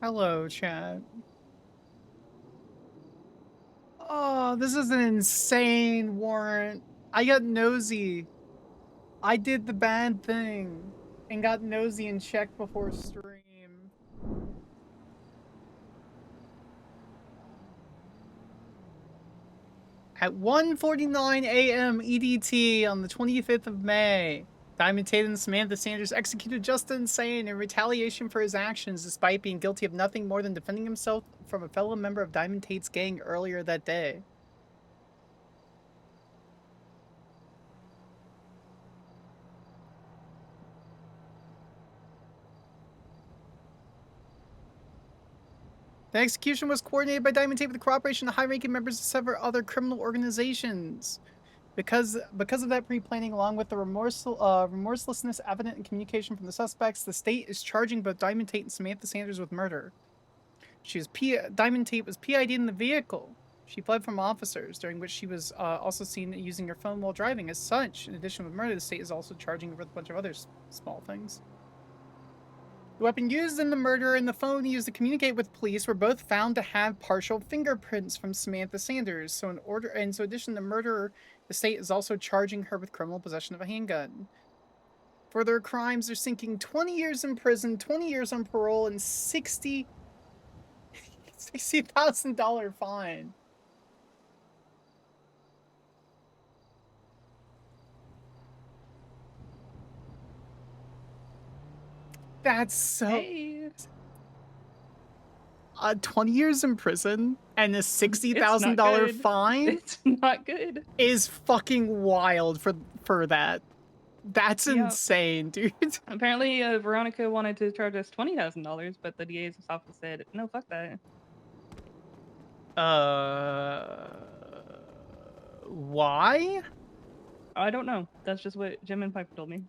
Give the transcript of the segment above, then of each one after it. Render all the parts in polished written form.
Hello, chat. Oh, this is an insane warrant. I got nosy. I did the bad thing and got nosy and checked before stream. At 1:49 a.m. EDT on the 25th of May, Diamond Tate and Samantha Sanders executed Justin Insane in retaliation for his actions despite being guilty of nothing more than defending himself from a fellow member of Diamond Tate's gang earlier that day. The execution was coordinated by Diamond Tate with the cooperation of high-ranking members of several other criminal organizations. Because of that pre-planning, along with the remorselessness evident in communication from the suspects, the state is charging both Diamond Tate and Samantha Sanders with murder. Diamond Tate was PID'd in the vehicle. She fled from officers, during which she was also seen using her phone while driving. As such, in addition with murder, the state is also charging her with a bunch of other small things. The weapon used in the murder and the phone used to communicate with police were both found to have partial fingerprints from Samantha Sanders. So in addition to murder, the state is also charging her with criminal possession of a handgun. For their crimes, they're sinking 20 years in prison, 20 years on parole, and $60,000 fine. That's so... Hey. 20 years in prison and a $60,000 fine? It's not good. Is fucking wild for that. That's insane, dude. Apparently, Veronica wanted to charge us $20,000, but the DA's office said, no, fuck that. Why? I don't know. That's just what Jim and Piper told me.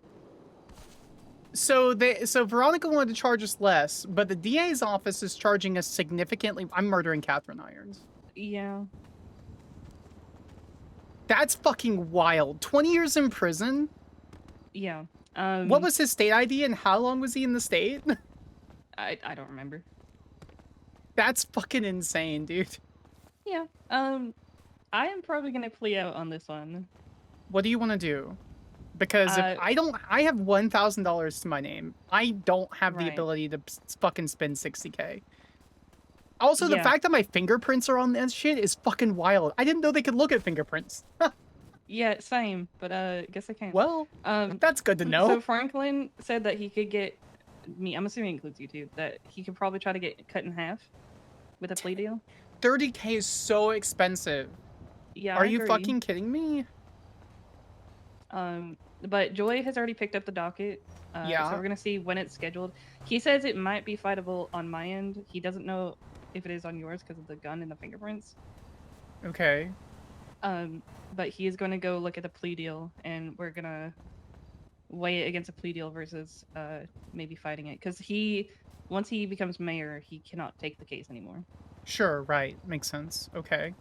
So Veronica wanted to charge us less, but the DA's office is charging us significantly. I'm murdering Catherine Irons. Yeah. That's fucking wild. 20 years in prison? Yeah. What was his state ID and how long was he in the state? I don't remember. That's fucking insane, dude. Yeah. I am probably gonna plea out on this one. What do you want to do? Because if I have $1,000 to my name. I don't have the ability to fucking spend $60K. Also, the fact that my fingerprints are on that shit is fucking wild. I didn't know they could look at fingerprints. Yeah, same, but guess I can. Well, that's good to know. So Franklin said that he could get me, I'm assuming it includes you too, that he could probably try to get cut in half with a plea deal. 30K is so expensive. Yeah, Are you fucking kidding me? But Joy has already picked up the docket. So we're gonna see when it's scheduled. He says it might be fightable on my end. He doesn't know if it is on yours because of the gun and the fingerprints. Okay. But he is going to go look at the plea deal, and we're gonna weigh it against a plea deal versus maybe fighting it, because once he becomes mayor, he cannot take the case anymore. Sure, right, makes sense. Okay.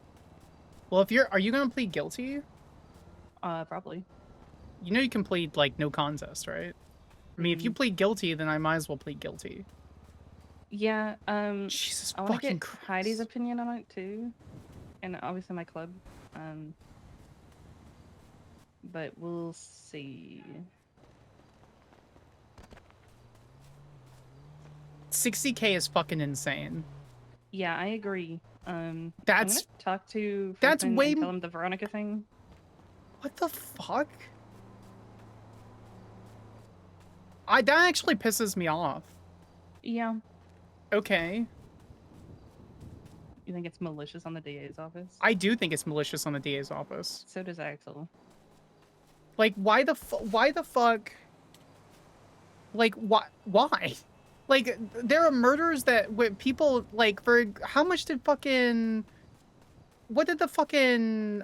Well, are you gonna plead guilty? Probably. You know you can plead like no contest, right? I mean, if you plead guilty, then I might as well plead guilty. Yeah. Jesus I want to fucking get Heidi's opinion on it too, and obviously my club. But we'll see. 60K is fucking insane. Yeah, I agree. That's I'm gonna talk to that's way and tell him the Veronica thing. What the fuck? That actually pisses me off. Yeah. Okay. You think it's malicious on the DA's office? I do think it's malicious on the DA's office. So does Axel. Like, why the fuck? Like, why? Like, there are murders with people, like, for how much did fucking... What did the fucking,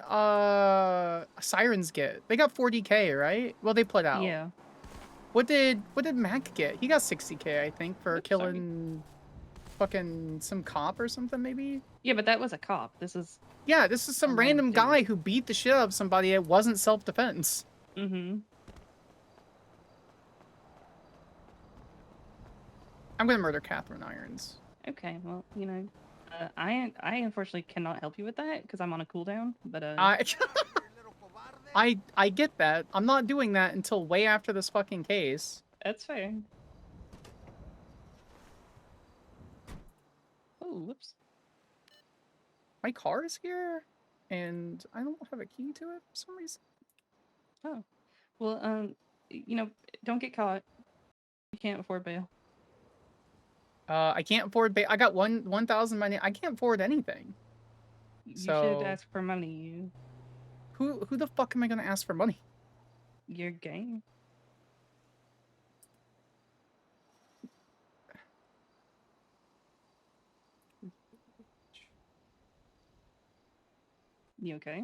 Sirens get? They got 40K, right? Well, they put out. Yeah. What did Mac get? He got 60K, I think, for Oops, sorry. killing fucking some cop or something, maybe? Yeah, but that was a cop. This is Yeah, this is some random random dude. guy who beat the shit out of somebody. It wasn't self-defense. Mm-hmm. I'm gonna murder Catherine Irons. Okay, well, you know, I unfortunately cannot help you with that because I'm on a cooldown. But I get that. I'm not doing that until way after this fucking case. that's fair. Oh, whoops. My car is here, and I don't have a key to it for some reason. Oh, well, you know, don't get caught. You can't afford bail. I can't afford. I got 1,000 money. I can't afford anything. You should So ask for money. who the fuck am I gonna ask for money? You're gay. You okay?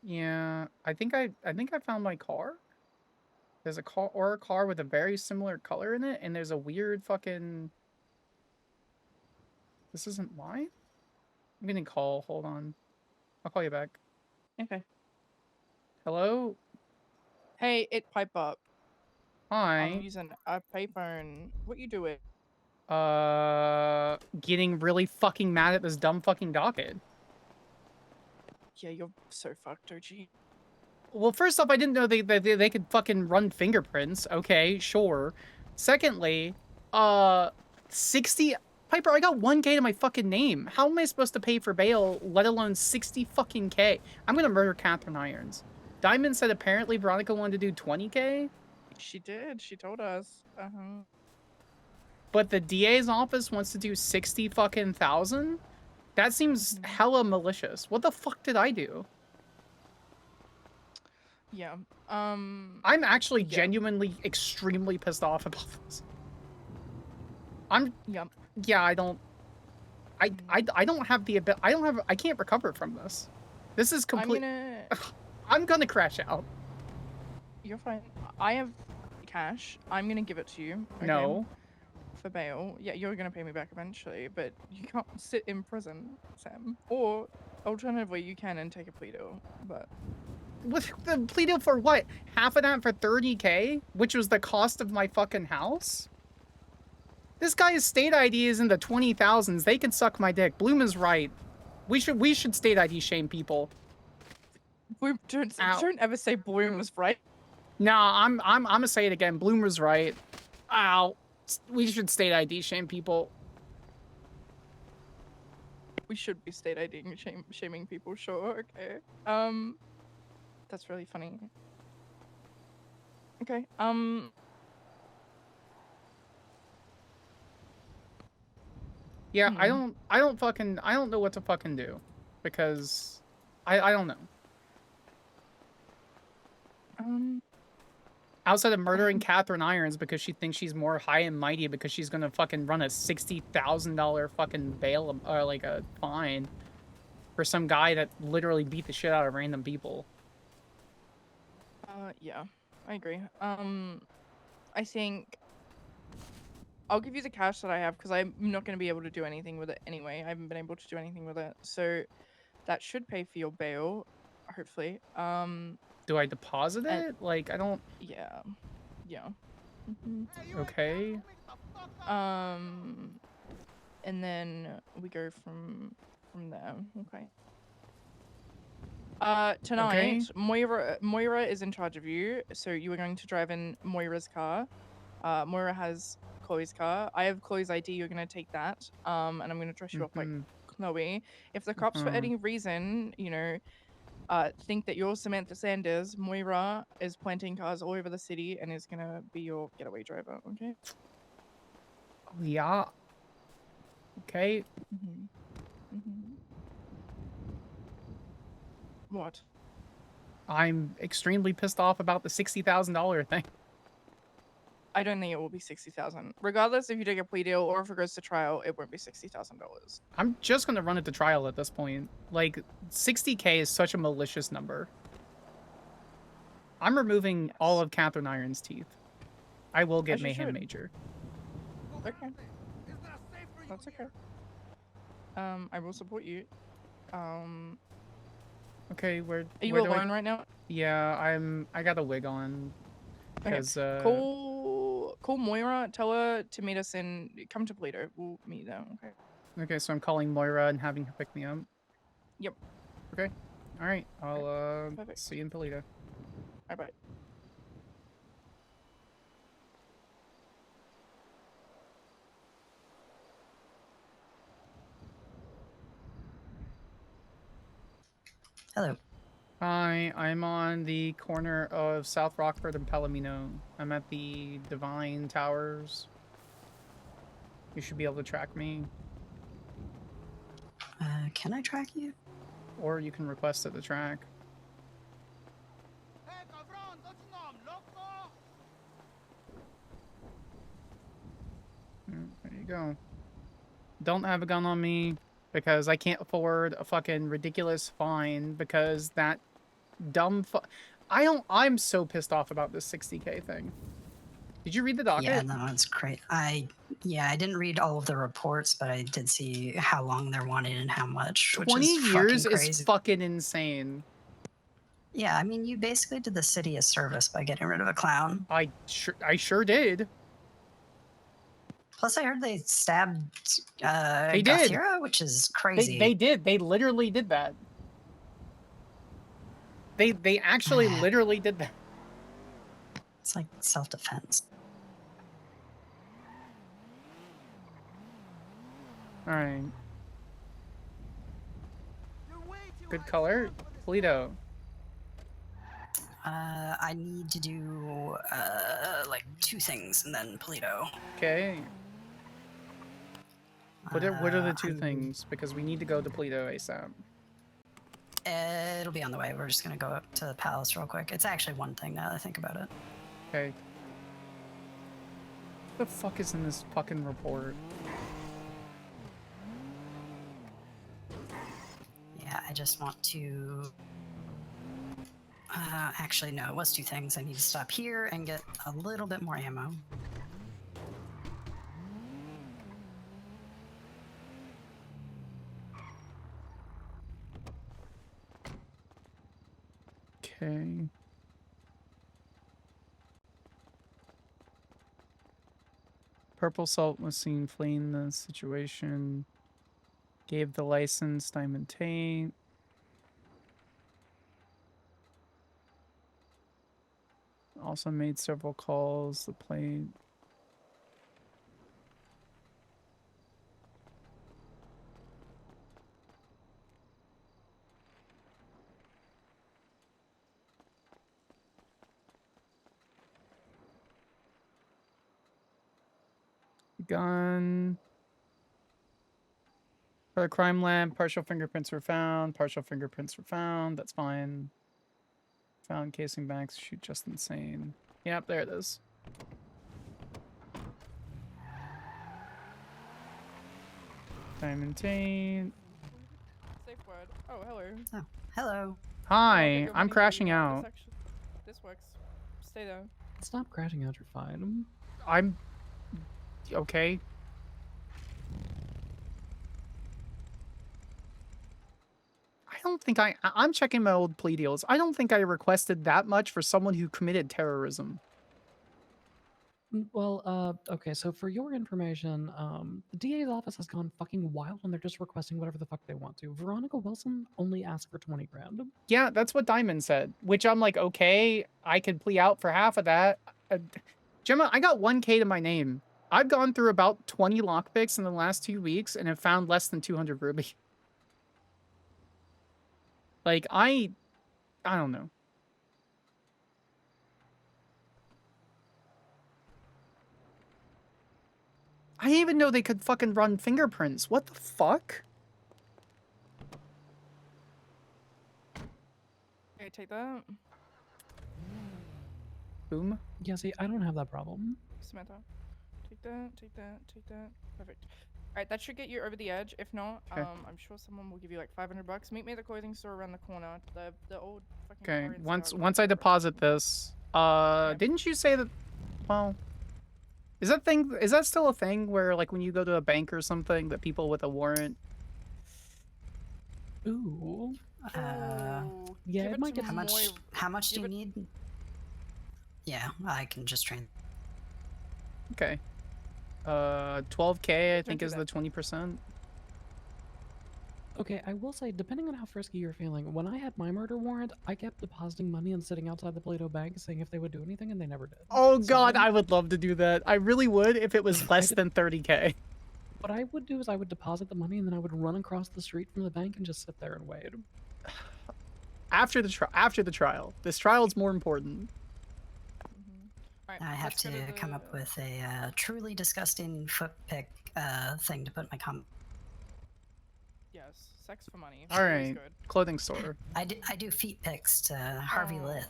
Yeah, I think I found my car. There's a car with a very similar color in it, and there's a weird fucking. This isn't mine. I'm getting a call. Hold on. I'll call you back. Okay. Hello. Hey, it pipe up. I'm Hi. using a payphone. What you doing? Getting really fucking mad at this dumb fucking docket. Yeah, you're so fucked, OG. Well, first off, I didn't know they could fucking run fingerprints. Okay, sure. Secondly, 60 Piper, I got 1K to my fucking name. How am I supposed to pay for bail, let alone 60 fucking K? I'm gonna murder Catherine Irons. Diamond said apparently Veronica wanted to do 20K, She did. She told us. but the DA's office wants to do 60 fucking thousand? That seems hella malicious. What the fuck did I do? Yeah. I'm actually genuinely extremely pissed off about this. Yep. Yeah, I don't have the ability. I can't recover from this. This is complete. I'm gonna crash out. You're fine. I have cash. I'm gonna give it to you. Okay? No. For bail. Yeah, you're gonna pay me back eventually, but you can't sit in prison, Sam. Or alternatively, you can and take a plea deal. But What the plea deal for what? Half of that for 30K, which was the cost of my fucking house. This guy's state ID is in the 20,000s. They can suck my dick. Bloom is right. We should state ID shame people. Bloom, don't ever say Bloom was right. Nah, I'm gonna say it again. Bloom was right. Ow. We should state ID shame people. We should be state IDing shaming people, sure, okay. That's really funny. Okay, Yeah, I don't know what to fucking do. Because I don't know. Outside of murdering Catherine Irons because she thinks she's more high and mighty because she's gonna fucking run a $60,000 fucking bail or like a fine for some guy that literally beat the shit out of random people. Yeah, I agree. I think I'll give you the cash that I have because I'm not going to be able to do anything with it anyway. I haven't been able to do anything with it, so that should pay for your bail, hopefully. Do I deposit it? Like, I don't... Yeah. Yeah. Okay. And then we go from there. Okay. Tonight, Moira is in charge of you, so you are going to drive in Moira's car. Moira has Chloe's car. I have Chloe's ID. You're gonna take that. And I'm gonna dress you up like Chloe. If the cops for any reason, you know, think that you're Samantha Sanders, Moira is planting cars all over the city and is gonna be your getaway driver. Okay. Oh, yeah. Okay. What? I'm extremely pissed off about the $60,000 thing. I don't think it will be 60,000. Regardless if you take a plea deal or if it goes to trial, it won't be $60,000. I'm just gonna run it to trial at this point. Like, 60K is such a malicious number. I'm removing all of Catherine Irons' teeth. I will get As you Mayhem should. Major. Okay. That's okay. I will support you. Okay, where Are you where do alone right now? Yeah, I got a wig on. Okay. Because Call Moira. Tell her to meet us in. Come to Polito. We'll meet there. Okay. Okay, so I'm calling Moira and having her pick me up. Yep. Okay. All right. I'll Perfect. see you in Polito. Bye bye. Hello. Hi, I'm on the corner of South Rockford and Palomino. I'm at the Divine Towers. You should be able to track me, Can I track you? or you can request at the track. There you go. Don't have a gun on me because I can't afford a fucking ridiculous fine because that dumb I'm so pissed off about this 60K thing. Did you read the docket? Yeah, no, it's great. I didn't read all of the reports, but I did see how long they're wanting and how much. 20 which is years fucking crazy. is fucking insane. Yeah, I mean, you basically did the city a service by getting rid of a clown. I sure did. Plus, I heard they stabbed They did. Gothira, which is crazy. They did. They literally did that. They actually literally did that. It's like self-defense. All right. Good color, Polito. I need to do like 2 things and then Polito. Okay. What are the 2 I'm- things? Because we need to go to Polito ASAP. It'll be on the way. We're just gonna go up to the palace real quick. It's actually 1 thing now that I think about it. Okay. What the fuck is in this fucking report? Yeah, I just want to... actually, no, it was 2 things. I need to stop here and get a little bit more ammo. Okay. Purple Salt was seen fleeing the situation. Gave the license, Diamond Tate. Also made several calls. The plate. Gun. For the crime lab, partial fingerprints were found. Partial fingerprints were found. That's fine. Found casing bags. Shoot, just insane. Yep, there it is. Diamond Tate. Safe word. Oh, hello. Oh, hello. Hi, I'm crashing out. This works. Stay there. Stop crashing out, you're fine. I'm okay. I don't think I'm checking my old plea deals. I don't think I requested that much for someone who committed terrorism. Well, okay, so for your information, the DA's office has gone fucking wild and they're just requesting whatever the fuck they want to. Veronica Wilson only asked for 20 grand. Yeah, that's what Diamond said, which I'm like, okay, I could plea out for half of that. Gemma, I got 1K to my name. I've gone through about 20 lockpicks in the last 2 weeks and have found less than 200 ruby. Like, I don't know. I didn't even know they could fucking run fingerprints. What the fuck? Okay, take that. Boom. Yeah, see, I don't have that problem. Samantha. Take that, take that, take that. Perfect. Alright, that should get you over the edge. If not, Okay. I'm sure someone will give you like $500. Meet me at the clothing store around the corner. The old fucking Okay, Korean once store. I deposit this, didn't you say that, well, Is that still a thing where like when you go to a bank or something that people with a warrant? Ooh. Oh, Yeah, give it it might to get- How much do give you it- need? Yeah, I can just train. Okay. 12K I Don't think do is the that. 20%. Okay, I will say, depending on how frisky you're feeling, when I had my murder warrant, I kept depositing money and sitting outside the Plato Bank saying if they would do anything, and they never did. Oh god, So, I would love to do that. I really would if it was less than 30K. what I would do is I would deposit the money and then I would run across the street from the bank and just sit there and wait. After the trial. This trial is more important. Alright, I have let's go to come up the- with a truly disgusting foot pick thing to put in my comment. Yes, sex for money. All Always right. good. Clothing store. I do feet picks to Harvey Oh. Lit.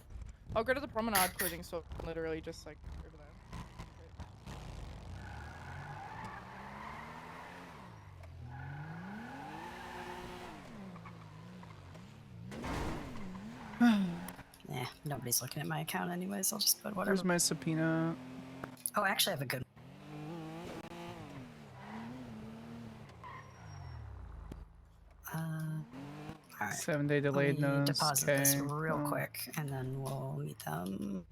I'll go to the promenade clothing store, literally just like over there. Yeah, nobody's looking at my account anyways. I'll just put whatever. There's my subpoena. Oh, actually, I have a good. All right. 7-day Let delayed me notice. deposit Okay. this real well, quick, and then we'll meet them.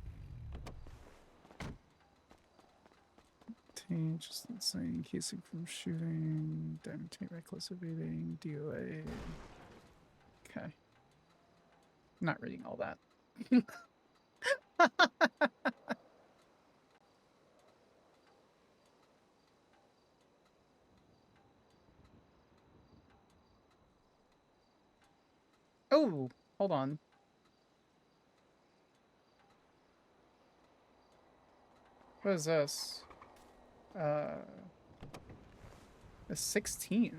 Just insane casing from shooting. Diamond reckless evading. DoA. Okay. Not reading all that. Oh, hold on. What is this? The 16th.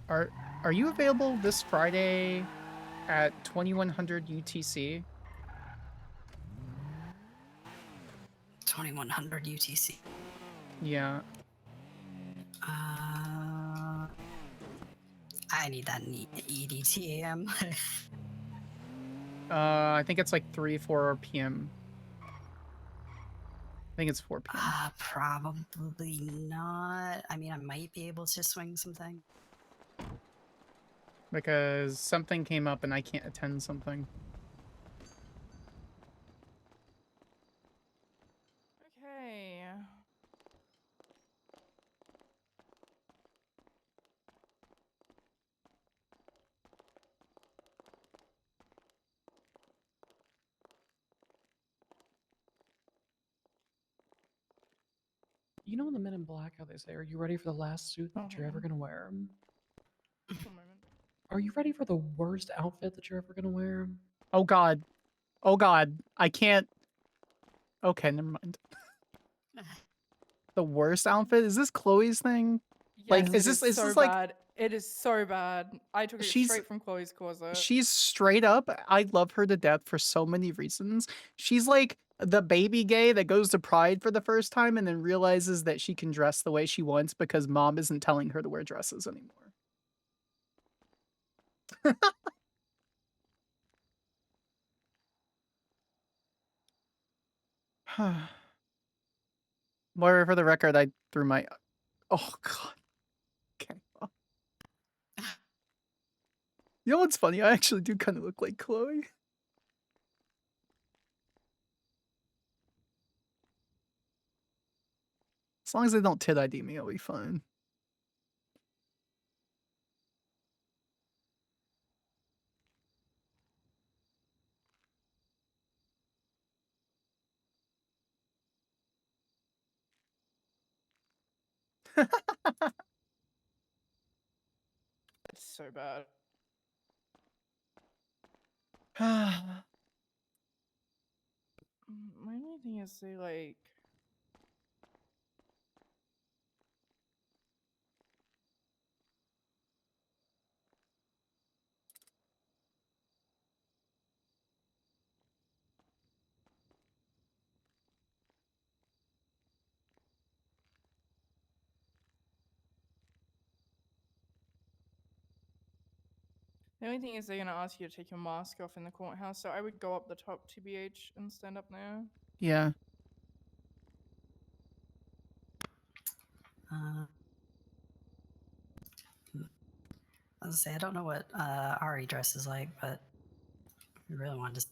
Are you available this Friday at 2100 UTC? 2100 UTC. Yeah. I need that in EDTAM. I think it's like 4 p.m. I think it's 4 p.m. Probably not. I mean, I might be able to swing something. Because something came up and I can't attend something. Okay. You know in the Men in Black how they say, are you ready for the last suit that you're ever Uh-huh. going to wear? One moment. Are you ready for the worst outfit that you're ever going to wear? Oh god. Oh god. I can't. Okay, never mind. The worst outfit? Is this Chloe's thing? Like, Yes, is it this so like bad? It is so bad. I took it She's- straight from Chloe's closet. she's straight up, I love her to death for so many reasons. She's like the baby gay that goes to Pride for the first time and then realizes that she can dress the way she wants because mom isn't telling her to wear dresses anymore. Moira, for the record, I threw my. Oh god. Okay. You know what's funny? I actually do kind of look like Chloe. As long as they don't tit ID me, I'll be fine. It's so bad. My only thing is they like. The only thing is they're gonna ask you to take your mask off in the courthouse, so I would go up the top TBH and stand up there. Yeah. I was say I don't know what Ari dresses like, but I really want to.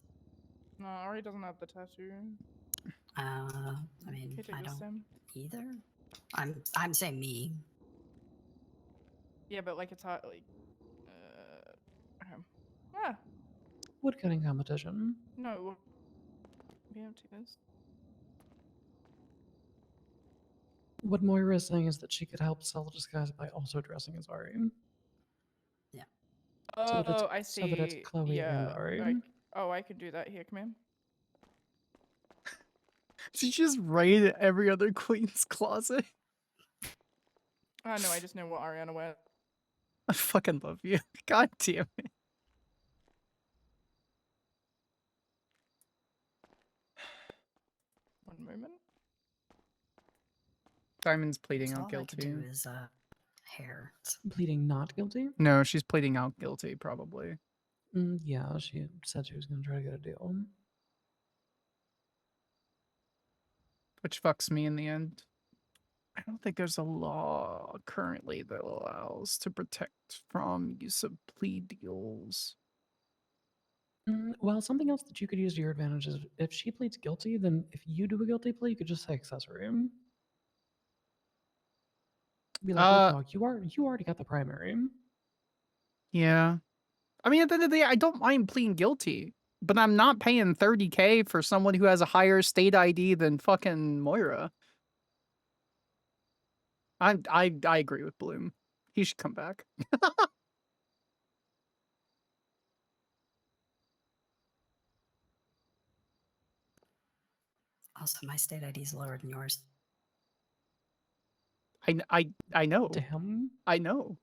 No, Ari doesn't have the tattoo. I mean, Okay, take I this don't then. either. I'm saying me. Yeah, but like it's hard, like. Okay. Ah, Woodcutting competition. no. We have to take this. What Moira is saying is that she could help sell the disguise by also dressing as Ari. So that it's, Oh, I see. so that it's Chloe yeah. and Ari. I can do that. Here, come in. Did you just raid every other queen's closet? Oh, no, I just know what Ariana wears. I fucking love you. God damn it. One moment. Diamond's pleading So out all I guilty. can do is hair. Pleading not guilty? No, she's pleading out guilty, probably. Yeah, she said she was going to try to get a deal. Which fucks me in the end. I don't think there's a law currently that allows to protect from use of plea deals. Well, something else that you could use to your advantage is if she pleads guilty, then if you do a guilty plea, you could just say accessory. Be like, look, dog, you already got the primary. Yeah. I mean, at the end of the day, I don't mind pleading guilty, but I'm not paying $30K for someone who has a higher state ID than fucking Moira. I agree with Bloom. He should come back. Also, my state ID is lower than yours. I know. Damn. I know.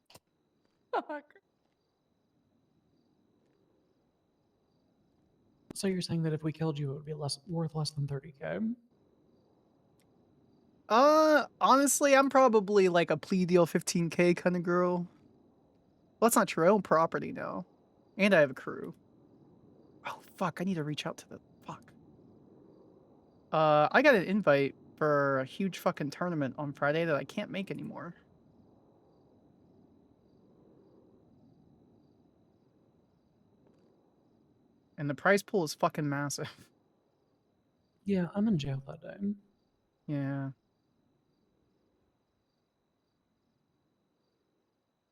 So you're saying that if we killed you, it would be worth less than 30K? Honestly, I'm probably like a plea deal 15K kind of girl. Well, that's not true. I own property now. And I have a crew. Oh, fuck. I need to reach out to the... Fuck. I got an invite for a huge fucking tournament on Friday that I can't make anymore. And the prize pool is fucking massive. Yeah, I'm in jail that day. Yeah.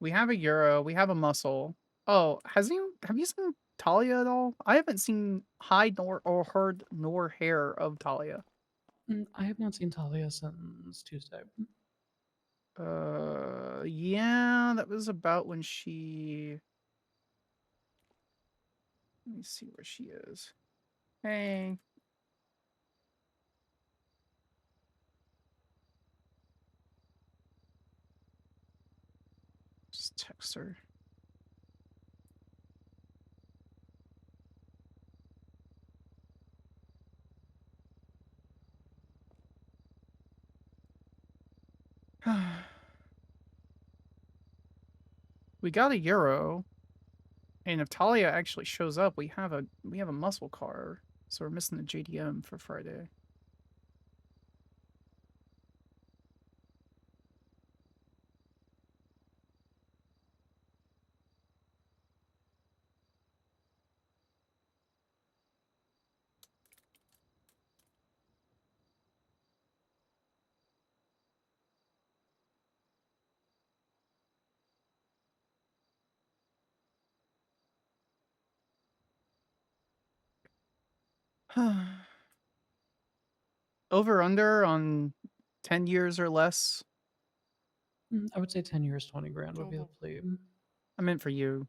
We have a euro. We have a muscle. Oh, have you seen Talia at all? I haven't seen hide or heard nor hair of Talia. I have not seen Talia since Tuesday. Yeah, that was about when she... Let me see where she is. Hey. Just text her. We got a euro. And if Talia actually shows up, we have a muscle car. So we're missing the JDM for Friday. Over under on 10 years or less. I would say 10 years, 20 grand would be the plea. I meant for you.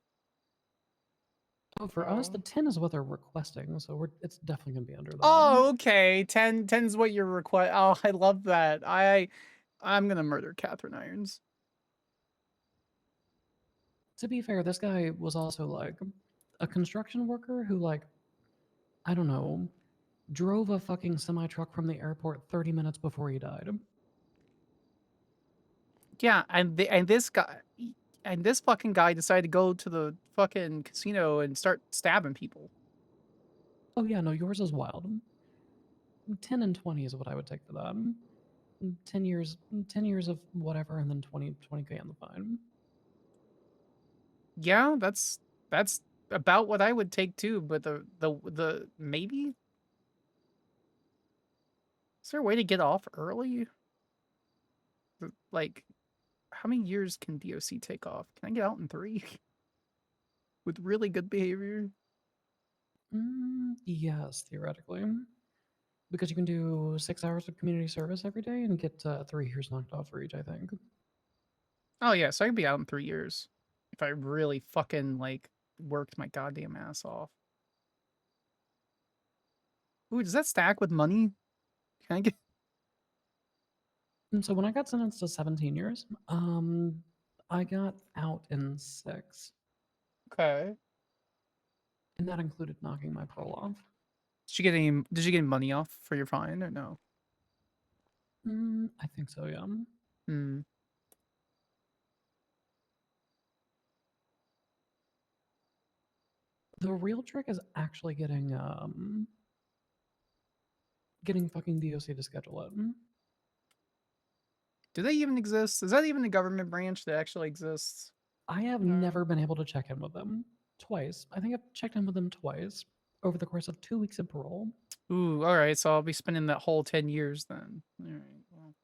Oh, for us, the 10 is what they're requesting, so it's definitely going to be under that. Oh, okay. 10 is what you're request. Oh, I love that. I'm gonna murder Catherine Irons. To be fair, this guy was also like a construction worker who, like, I don't know, drove a fucking semi truck from the airport 30 minutes before he died. Yeah, and this guy, And this fucking guy decided to go to the fucking casino and start stabbing people. Oh yeah, no, yours is wild. 10 and 20 is what I would take for that. 10 years, 10 years of whatever, and then 20K on the fine. Yeah, that's about what I would take too. But the maybe is there a way to get off early? Like, how many years can DOC take off? Can I get out in 3 with really good behavior? Yes, theoretically. Because you can do 6 hours of community service every day and get 3 years knocked off for each, I think. Oh yeah, so I could be out in 3 years if I really fucking like worked my goddamn ass off. Ooh, does that stack with money? Can I get? And so when I got sentenced to 17 years, I got out in 6. Okay. And that included knocking my parole off. Did you get any? Did you get any money off for your fine or no? I think so, yeah. Hmm. The real trick is actually getting fucking DOC to schedule it. Do they even exist? Is that even a government branch that actually exists? I have No. never been able to check in with them. Twice. I think I've checked in with them twice over the course of 2 weeks of parole. Ooh, all right. So I'll be spending that whole 10 years then. All right. Well,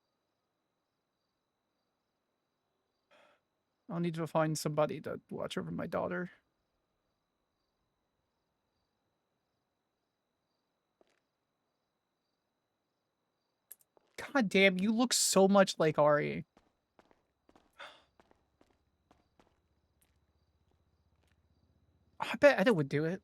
I'll need to find somebody to watch over my daughter. God damn, you look so much like Ari. I bet Etta would do it.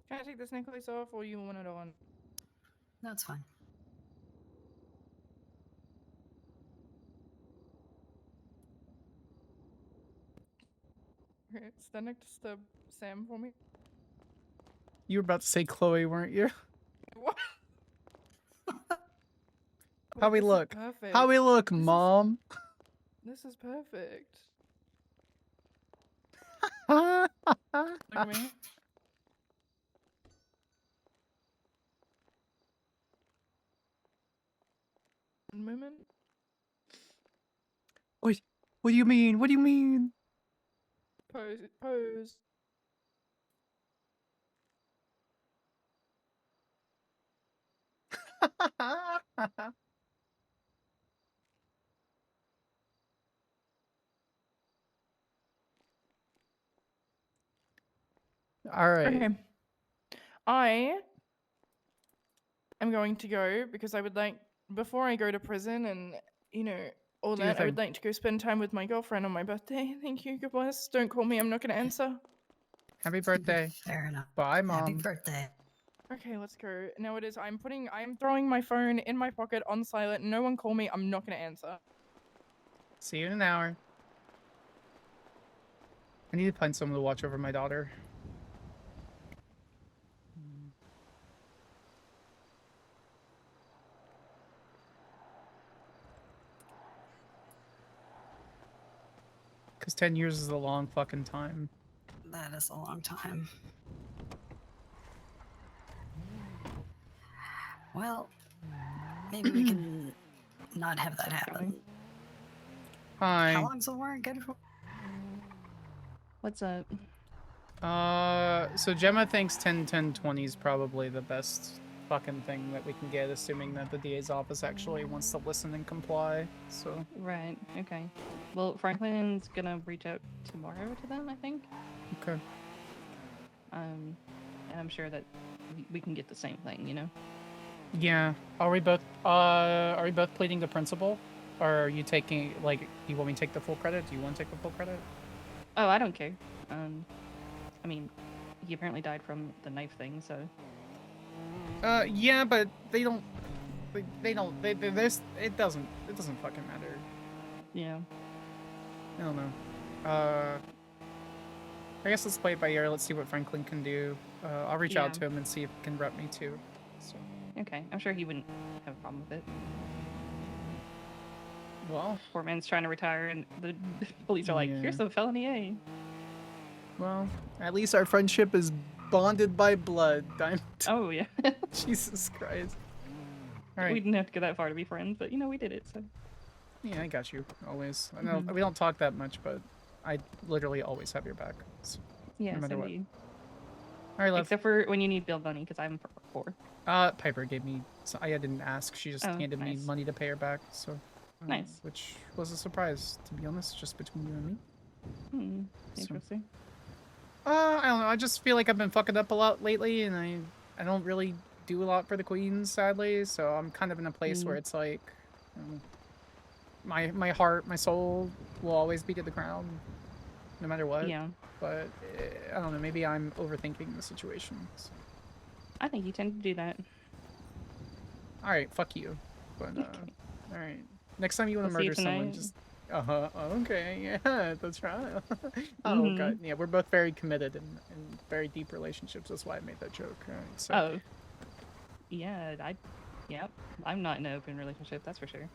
Can I take this necklace off, or you want it on? That's fine. Okay, stand next to Sam for me. You were about to say Chloe, weren't you? What? How we This is look? Perfect. How we look, This is- Mom? This is perfect. Wait, Look at me. One moment. what do you mean? What do you mean? Pose. Pose. All right. Okay. I am going to go because I would like, before I go to prison and, you know, all Do your that, I would thing. like to go spend time with my girlfriend on my birthday. Thank you. God bless. Don't call me. I'm not going to answer. Happy birthday. Fair enough. Bye, Happy Mom. birthday. Okay, let's go. Now it is. I'm throwing my phone in my pocket on silent. No one call me. I'm not going to answer. See you in an hour. I need to find someone to watch over my daughter. Because 10 years is a long fucking time. That is a long time. Well, maybe we can not have that happen. Hi. How long's the warrant good for? What's up? So Gemma thinks 10-10-20 is probably the best fucking thing that we can get, assuming that the DA's office actually wants to listen and comply. So Right. Okay. Well, Franklin's gonna reach out tomorrow to them, I think. okay. And I'm sure that we can get the same thing, you know. Yeah. Are we both pleading the principal? Or are you taking, like, do you want me to take the full credit? Do you want to take the full credit? Oh, I don't care. I mean, he apparently died from the knife thing, so. Yeah, but they don't, there's, it doesn't fucking matter. Yeah. I don't know. I guess let's play it by ear. Let's see what Franklin can do. I'll reach out Yeah. to him and see if he can rep me too. So, Okay, I'm sure he wouldn't have a problem with it. well, Poor man's trying to retire, and the police are like, Yeah. "Here's some felony A." well, at least our friendship is bonded by blood. Oh yeah, Jesus Christ. All right. we didn't have to go that far to be friends, but you know we did it. So Yeah, I got you. Always. I know Mhm. we don't talk that much, but I literally always have your back. So, yes, matter what. indeed. all right, love. Except for when you need bill money, because I'm poor. Piper gave me. So I didn't ask. She just Oh, handed me nice. money to pay her back. So. Nice. Which was a surprise, to be honest, just between you and me. Hmm, So- interesting. I don't know. I just feel like I've been fucking up a lot lately, and I don't really do a lot for the queens, sadly. So I'm kind of in a place where it's like, my heart, my soul will always beat at the ground, no matter what. Yeah, But I don't know. Maybe I'm overthinking the situation. So. I think you tend to do that. All right, fuck you. But all right. Next time you want to We'll see you murder someone, tonight. just okay, yeah, that's right. Oh Mhm. god, yeah, we're both very committed in very deep relationships. That's why I made that joke. All right, so Oh, yeah, yep. I'm not in an open relationship, that's for sure.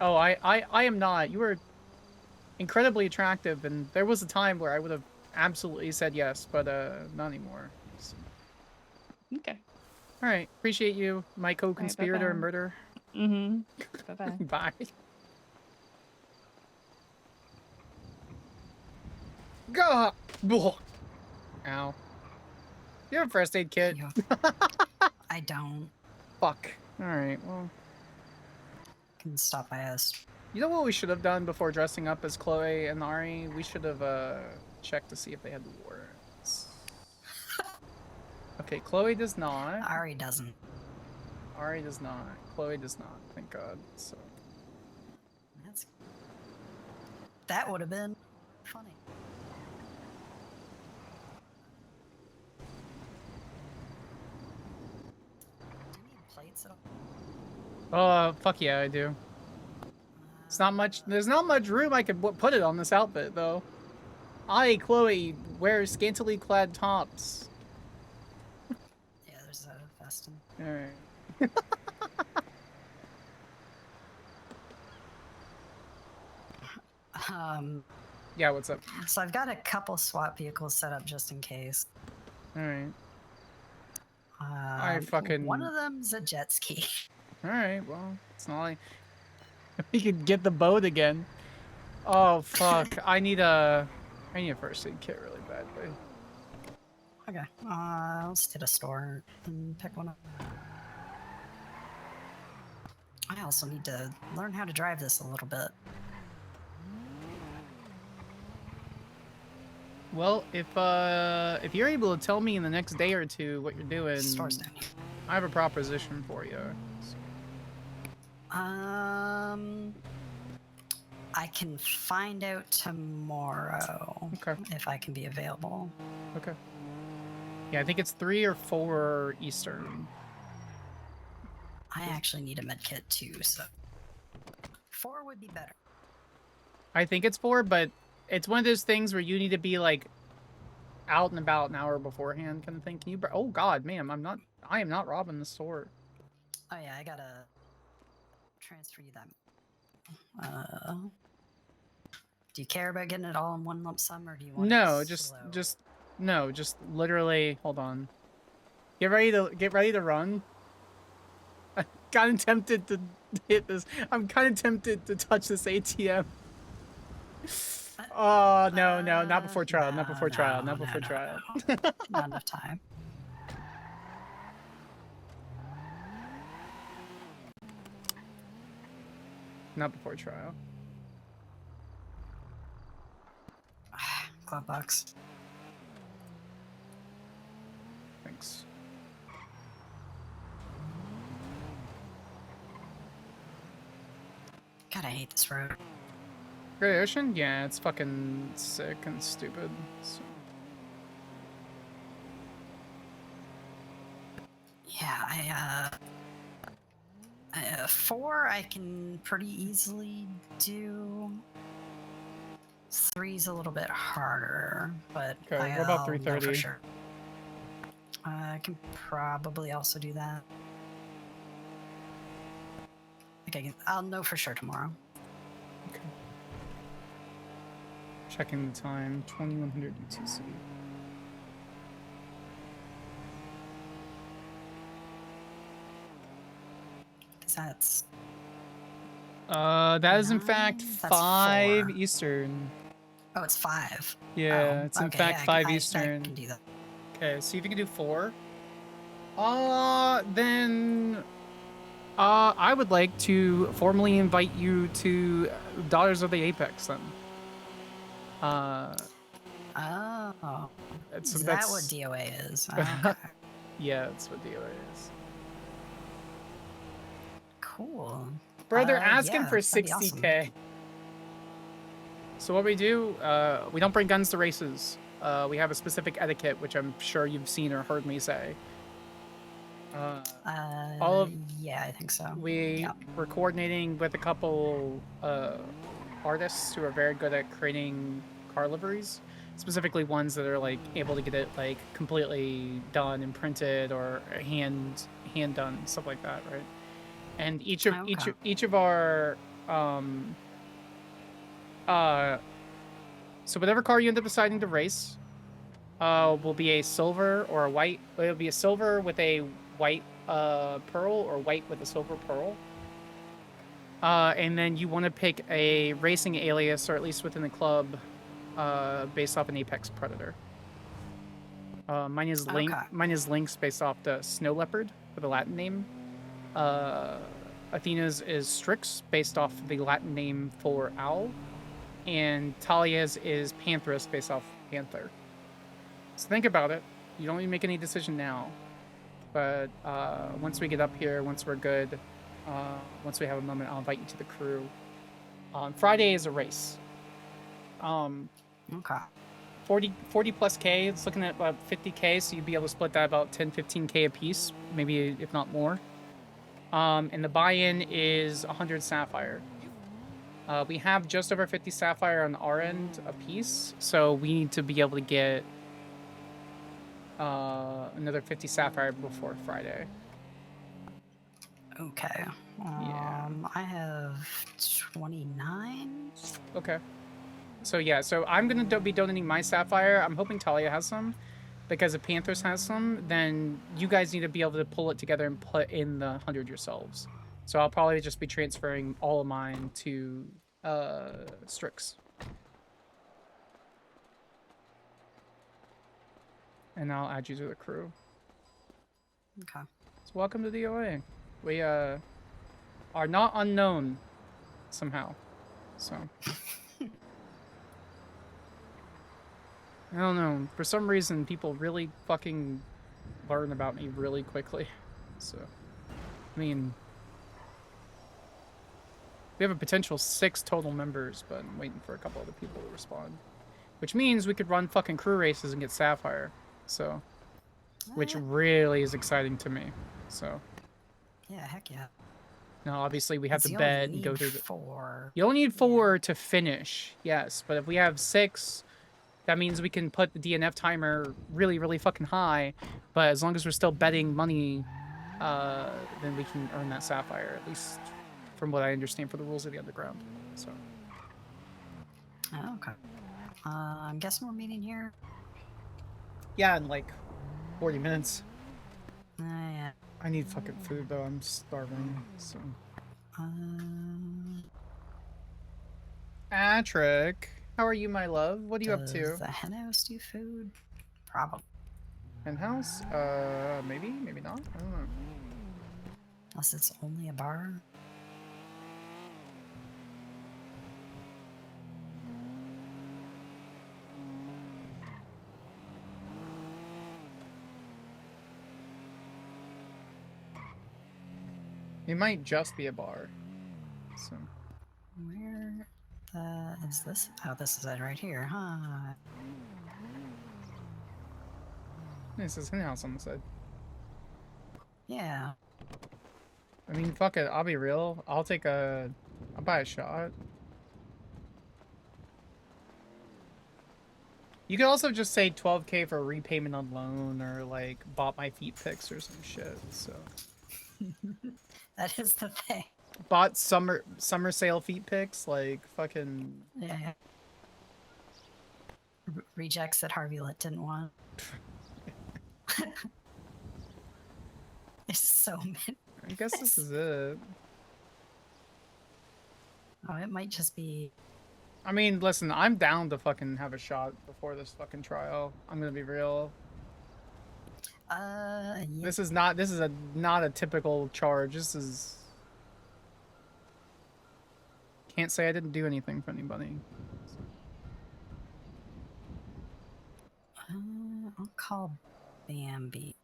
oh, I am not. You were incredibly attractive, and there was a time where I would have absolutely said yes, but not anymore. So. Okay. All right, appreciate you, my co-conspirator and bye-bye. murder. Mm-hmm. Bye-bye. Bye. God. Ow. You have a first aid kit? Yeah. I don't. Fuck. Alright, well. Can stop by us. You know what we should have done before dressing up as Chloe and Ari? We should have checked to see if they had warrants. Okay, Chloe does not. Ari doesn't. Ari does not. Chloe does not. Thank God. So. That would have been funny. Do you need plates at all? Fuck yeah, I do. It's not much. There's not much room I could put it on this outfit, though. I, Chloe, wear scantily clad tops. Yeah, there's a vest. Alright. Yeah, what's up? So I've got a couple SWAT vehicles set up just in case. Alright. I fucking... One of them's a jet ski. Alright, well, it's not like... we could get the boat again. Oh, fuck. I need a first aid kit really badly. Okay. Let's hit a store and pick one up. I also need to learn how to drive this a little bit. Well, if you're able to tell me in the next day or two what you're doing, Store's down here. I have a proposition for you. I can find out tomorrow. Okay. If I can be available. Okay. Yeah, I think it's 3 or 4 Eastern. I actually need a med kit too, so 4 would be better. I think it's 4, but it's one of those things where you need to be like out and about an hour beforehand, kind of thing. Can you? Oh God, ma'am, I am not robbing the store. Oh yeah, I gotta transfer you that. Do you care about getting it all in one lump sum, or do you want? No, it just slow? just literally. Hold on. Get ready to run. I'm kind of tempted to hit this. I'm kind of tempted to touch this ATM. Oh no, not before trial. Not before trial. Not before trial. Not enough time. Not before trial. Glove box. Thanks. God, I hate this road. Great Ocean? Yeah, it's fucking sick and stupid. So. Yeah, 4 I can pretty easily do. 3's a little bit harder, but Okay, what about I'll know 3:30? for sure. I can probably also do that. Okay, I'll know for sure tomorrow. Okay. Checking the time, 2100 UTC. Because that's That is in fact 9? That's 5 4. Eastern. Oh, it's 5. Yeah, Oh, it's in okay, fact yeah, 5 I Eastern. can do that. Okay, see if you can do 4. Then I would like to formally invite you to Daughters of the Apex then. Oh, That's is that what DOA is? Okay, yeah, that's what DoA is. cool. Bro, they're asking Yeah, for that'd be awesome. 60K. So what we do, we don't bring guns to races. We have a specific etiquette, which I'm sure you've seen or heard me say. All of Yeah, I think so. we're coordinating with a couple artists who are very good at creating car liveries, specifically ones that are like able to get it like completely done and printed or hand done, stuff like that, right? And each of our so whatever car you end up deciding to race will be a silver or a white. It'll be a silver with a white pearl or white with a silver pearl. And then you want to pick a racing alias, or at least within the club, based off an Apex Predator. Mine is Link. Okay. Mine is Lynx, based off the Snow Leopard with a Latin name. Athena's is Strix, based off the Latin name for owl, and Talia's is Pantherus, based off panther. So think about it. You don't need to make any decision now, but once we get up here, once we're good, once we have a moment, I'll invite you to the crew. Friday is a race. Okay. 40 plus K, it's looking at about 50K, so you'd be able to split that about 10, 15K a piece, maybe if not more. And the buy-in is 100 Sapphire. We have just over 50 Sapphire on our end a piece, so we need to be able to get another 50 Sapphire before Friday. Okay. Yeah. I have 29. Okay. So yeah, so I'm gonna be donating my Sapphire. I'm hoping Talia has some, because if Panthers has some, then you guys need to be able to pull it together and put in the 100 yourselves. So I'll probably just be transferring all of mine to Strix. And I'll add you to the crew. Okay. So welcome to DoA. We are not unknown somehow. So I don't know. For some reason, people really fucking learn about me really quickly. So, I mean, we have a potential 6 total members, but I'm waiting for a couple other people to respond. Which means we could run fucking crew races and get Sapphire. So, which really is exciting to me. So, Yeah, heck yeah. now obviously we have to You bet only and go need through the... 4. You only need 4 to finish, yes. But if we have 6... that means we can put the DNF timer really, really fucking high, but as long as we're still betting money, then we can earn that Sapphire, at least from what I understand for the rules of the Underground. So. Oh, okay. I'm guessing we're meeting here. Yeah, in like 40 minutes. Yeah. I need fucking food though. I'm starving. So. Atrick, how are you, my love? What are you up to? Does the hen house do food? Probably. Hen house? Maybe, maybe not. I don't know. Unless it's only a bar. It might just be a bar. So. Where is this? Oh, this is it right here, huh? This is hen house on the side. Yeah. I mean, fuck it. I'll be real. I'll buy a shot. You could also just say 12K for repayment on loan, or like bought my feet pics or some shit. So That is the thing. bought summer sale feet pics, like fucking. Yeah. Rejects that Harvey Litt didn't want. There's so many. I guess this is it. Oh, it might just be. I mean, listen, I'm down to fucking have a shot before this fucking trial. I'm gonna be real. Yeah. This is not a typical charge. This is. Can't say I didn't do anything for anybody. I'll call Bambi.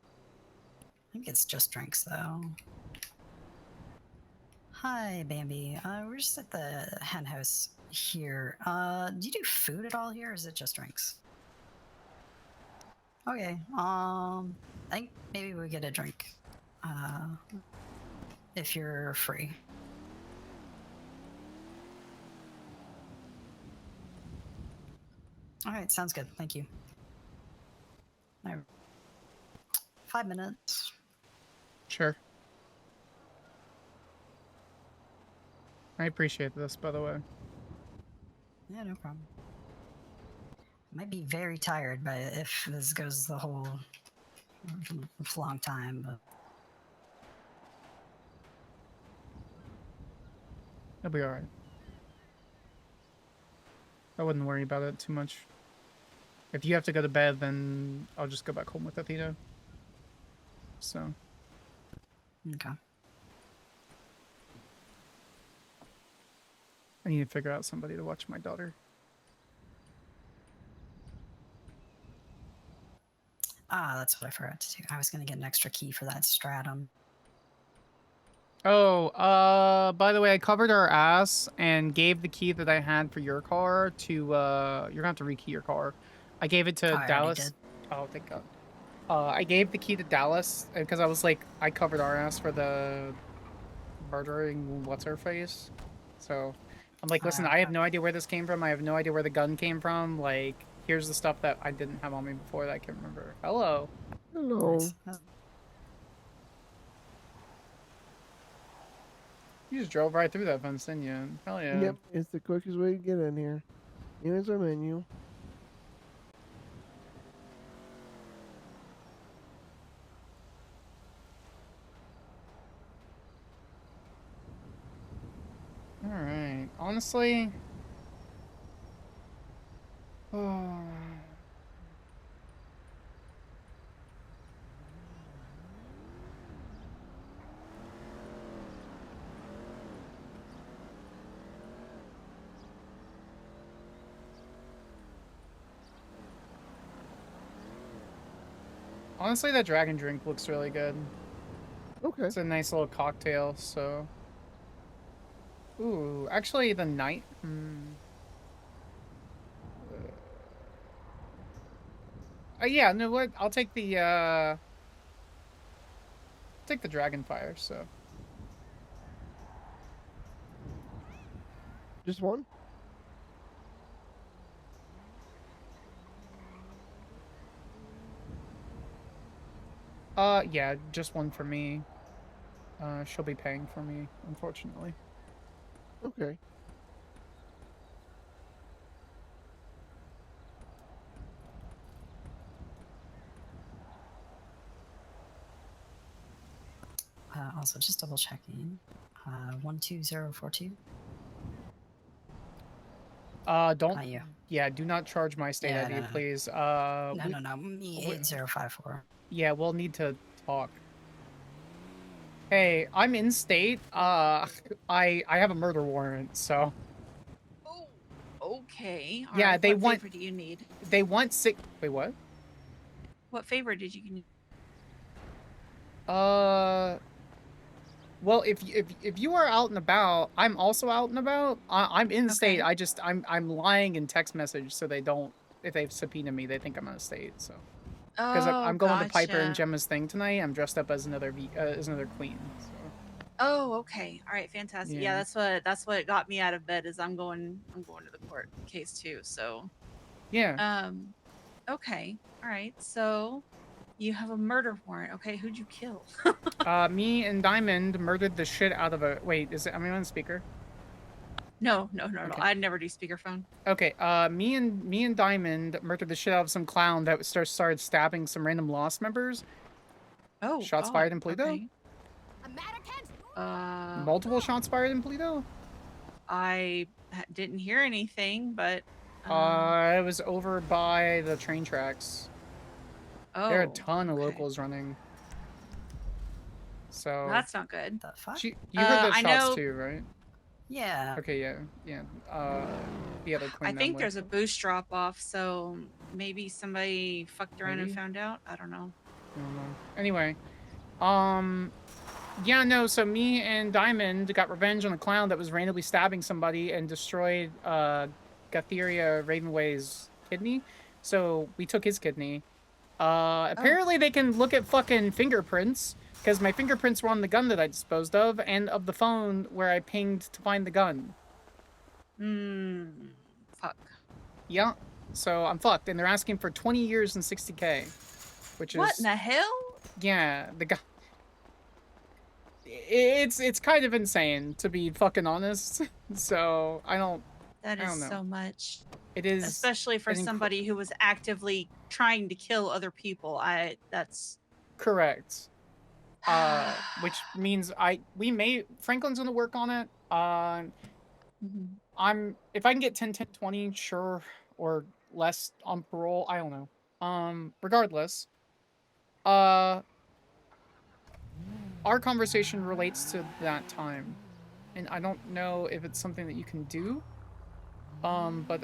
I think it's just drinks though. Hi, Bambi. We're just at the hen house here. Do you do food at all here, or is it just drinks? Okay. I think maybe we get a drink. If you're free. All right, sounds good. Thank you. All right. 5 minutes. Sure. I appreciate this, by the way. Yeah, no problem. Might be very tired by if this goes the whole long time, but It'll be alright. I wouldn't worry about it too much. If you have to go to bed, then I'll just go back home with Athena. So. okay. I need to figure out somebody to watch my daughter. Ah, that's what I forgot to do. I was gonna get an extra key for that stratum. Oh, by the way, I covered our ass and gave the key that I had for your car to, you're gonna have to rekey your car. I gave it to I already Dallas. did. Oh, thank God. I gave the key to Dallas because I was like, I covered our ass for the murdering what's-her-face. So, I'm like, listen, I have no idea where this came from. I have no idea where the gun came from. Like, here's the stuff that I didn't have on me before that I can remember. Hello. Hello. Nice. You just drove right through that fence, didn't you? Hell yeah. Yep, it's the quickest way to get in here. Here's our menu. Alright. Honestly. Oh. Honestly, that dragon drink looks really good. Okay. It's a nice little cocktail, so. Ooh, actually, the night. Yeah, no, what? I'll take the Dragonfire, so. Just one? Yeah, just one for me. She'll be paying for me, unfortunately. Okay. Also, just double checking. 12042. Don't. Not you. Yeah, do not charge my state Yeah, ID, no. please. No. Me 8054. Yeah, we'll need to talk. Hey, I'm in state. I have a murder warrant, so. Oh, okay. All Yeah, right, they what want- favor do you need? They want sick. Wait, what? What favor did you need? Well, if you are out and about, I'm also out and about. I'm in state. Okay. I'm lying in text message so they don't. If they subpoena me, they think I'm out of state. So. Because I'm going to Piper and gotcha. Gemma's thing tonight. I'm dressed up as another queen. So. Oh, okay. All right, fantastic. Yeah. Yeah, that's what got me out of bed. Is I'm going to the court case too. So. Yeah. Okay. All right. So you have a murder warrant. Okay. Who'd you kill? Me and Diamond murdered the shit out of a. Wait, is it? Am I on speaker? No. Okay. I'd never do speakerphone. Okay. Me and Diamond murdered the shit out of some clown that started stabbing some random Lost members. Oh. Shots God, fired in Polito. Okay. Multiple shots fired in Polito. I didn't hear anything, but. It was over by the train tracks. Oh. There are a ton of okay. locals running. So That's not good. The fuck? you heard the I shots know- too, right? Yeah. Okay, yeah. The other I think there's a boost drop off, so maybe somebody fucked around Maybe? and found out. I don't know. I don't know. Anyway, yeah, no. So me and Diamond got revenge on the clown that was randomly stabbing somebody and destroyed Gatheria Ravenway's kidney. So we took his kidney. Apparently they can look at fucking fingerprints because my fingerprints were on the gun that I disposed of and of the phone where I pinged to find the gun. Fuck. Yeah. So I'm fucked, and they're asking for 20 years and 60K, which What is in the hell? yeah, the guy. It's kind of insane, to be fucking honest. So I don't That I is don't know. so much. It is Especially for an inc- somebody who was actively trying to kill other people. That's correct. Which means Franklin's gonna work on it. If I can get 10, 10, 20, sure, or less on parole, I don't know. Regardless, our conversation relates to that time, and I don't know if it's something that you can do. But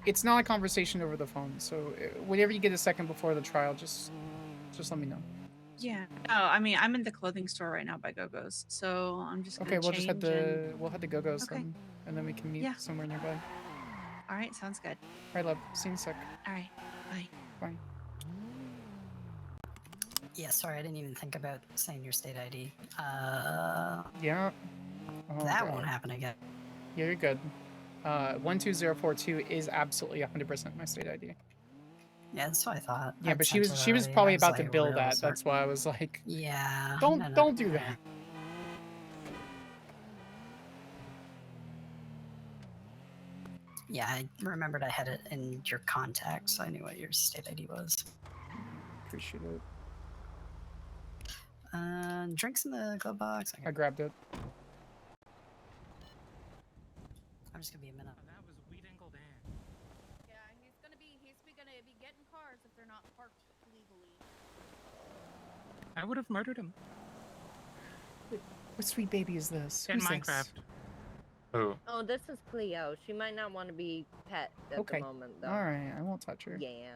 it's not a conversation over the phone. So whenever you get a second before the trial, just let me know. yeah. No, I mean I'm in the clothing store right now by Go-Go's, so I'm just gonna Okay, we'll just head change and- to Go-Go's Okay. then, and then we can meet Yeah. somewhere nearby. All right, sounds good. All right, love. See you in a sec. All right, bye. Bye. Yeah, sorry, I didn't even think about saying your state ID. Yeah. Oh, that God. won't happen again. Yeah, you're good. 12042 is absolutely 100% my state ID. Yeah, that's what I thought. Yeah, I'd but sent she it was already. probably I was about to like, bill real that. sorry. That's why I was like, Yeah. don't no, no, don't do no. that. Yeah, I remembered I had it in your contacts, so I knew what your state ID was. Appreciate it. Drinks in the glove box. I grabbed it. I'm just gonna be a minute. That was Weedingle Dan. Yeah, he's gonna be getting cars if they're not parked legally. I would have murdered him. What sweet baby is this? In Who's this? Minecraft. Who? Oh, this is Cleo. She might not want to be pet at Okay. the moment, though. All right, I won't touch her. Yeah.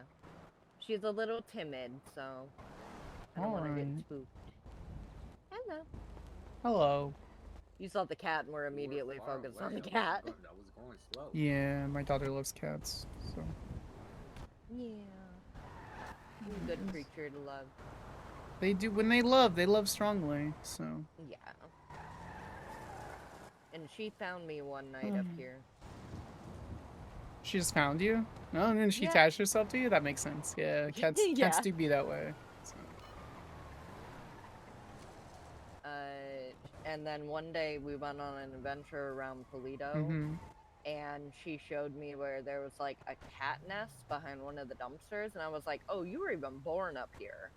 She's a little timid, so I don't want to get Alright. spooked. Hello. Hello. You saw the cat and were immediately focused on the cat. Yeah, my daughter loves cats, so. Yeah. You're a good creature to love. They do, when they love strongly, so. Yeah. And she found me one night up here. She just found you? No, and then she Yeah. attached herself to you? That makes sense. Yeah, cats Yeah. do be that way. So. And then one day we went on an adventure around Polito. Mm-hmm. And she showed me where there was like a cat nest behind one of the dumpsters, and I was like, "Oh, you were even born up here."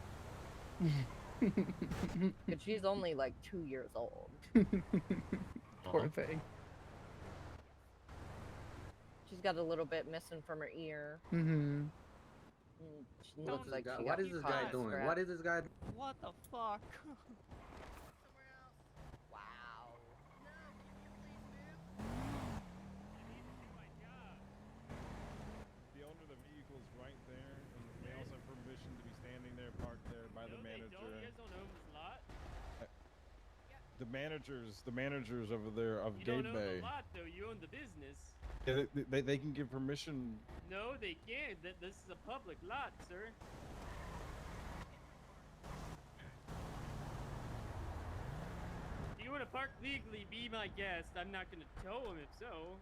But she's only like 2 years old. Poor thing. She's got a little bit missing from her ear. Mm-hmm. She looks like she What got is this guy paw doing? scratched. What is this guy? What the fuck? Wow. The owner of the vehicle is right there, and they also have permission to be standing there, parked there by the manager. The managers over there of Gate Bay. lot, though. You own the business. Yeah, they can give permission. No, they can't. This is a public lot, sir. If you want to park legally, be my guest. I'm not going to tow him if so.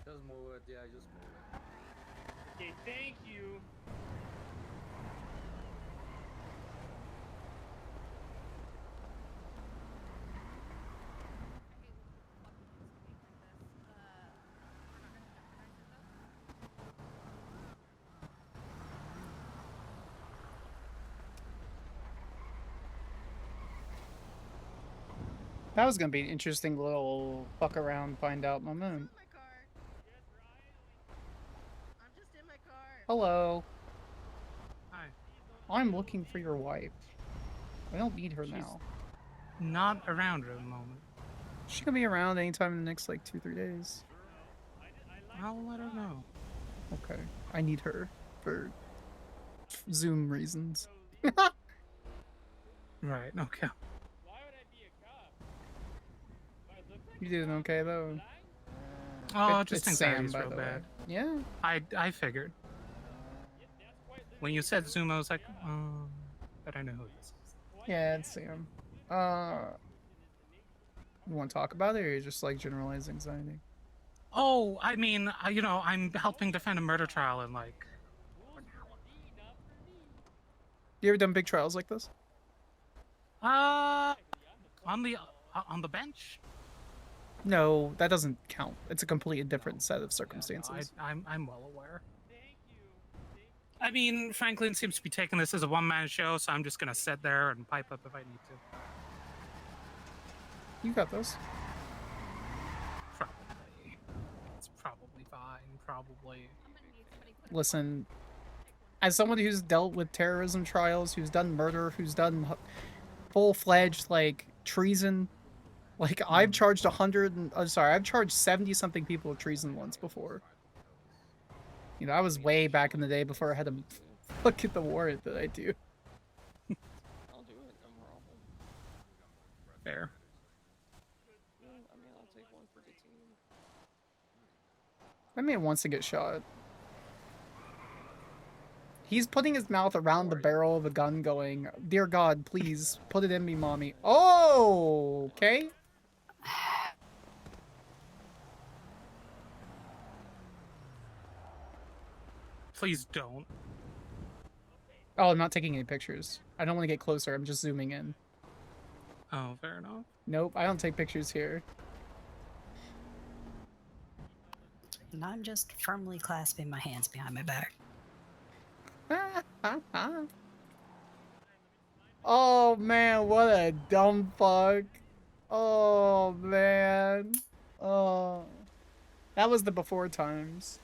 Just move it, yeah, just move it. Okay, thank you. That was gonna be an interesting little fuck around, find out moment. I'm just in my car. Hello. Hi. I'm looking for your wife. I don't need her She's now. not around at the moment. She can be around anytime in the next like 2-3 days. I'll let her know. Okay. I need her for Zoom reasons. Right, okay. You doing okay though? Oh, It's just Sam, anxiety's by real the way. bad. Yeah. I figured. When you said Zoom, I was like, but I know who this is. Yeah, it's Sam. You want to talk about it, or you just like generalized anxiety? Oh, I mean, you know, I'm helping defend a murder trial in like. You ever done big trials like this? On the bench. No, that doesn't count. It's a completely different set of circumstances. I'm well aware. I mean, Franklin seems to be taking this as a one-man show, so I'm just gonna sit there and pipe up if I need to. You got this. Probably. It's probably fine. Probably. Listen, as someone who's dealt with terrorism trials, who's done murder, who's done full-fledged like treason, like I've charged 70 something people with treason once before. You know, I was way back in the day before I had to look at the warrant that I do. I'll do it, no problem. Fair. Yeah, I mean, I'll take one for the team. My man wants to get shot. He's putting his mouth around the barrel of a gun going, "Dear God, please, put it in me, mommy." Oh, okay. Please don't. Oh, I'm not taking any pictures. I don't want to get closer. I'm just zooming in. Oh, fair enough. Nope, I don't take pictures here. And I'm just firmly clasping my hands behind my back. Oh man, what a dumb fuck. Oh man. Oh. That was the before times.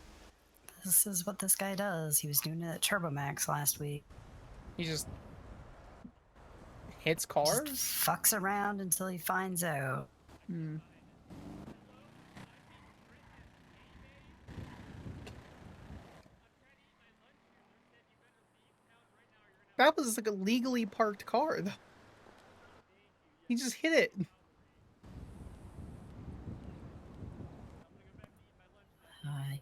This is what this guy does. He was doing it at Turbomax last week. He just hits cars? Just fucks around until he finds out. Hmm. That was like a legally parked car, though. He just hit it. Hi.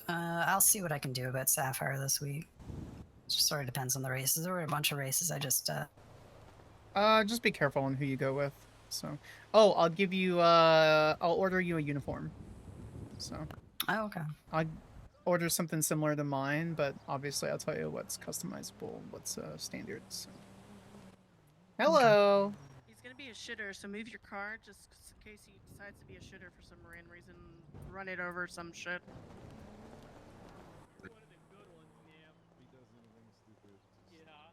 I'll see what I can do about Sapphire this week. Just sort of depends on the races. There were a bunch of races. I just Just be careful on who you go with. So, oh, I'll give you, I'll order you a uniform. So. Oh, okay. I'll order something similar to mine, but obviously I'll tell you what's customizable, what's standard. So. Hello. He's gonna be a shitter, so move your car just in case he decides to be a shitter for some random reason. Run it over some shit. He does anything stupid. Yeah.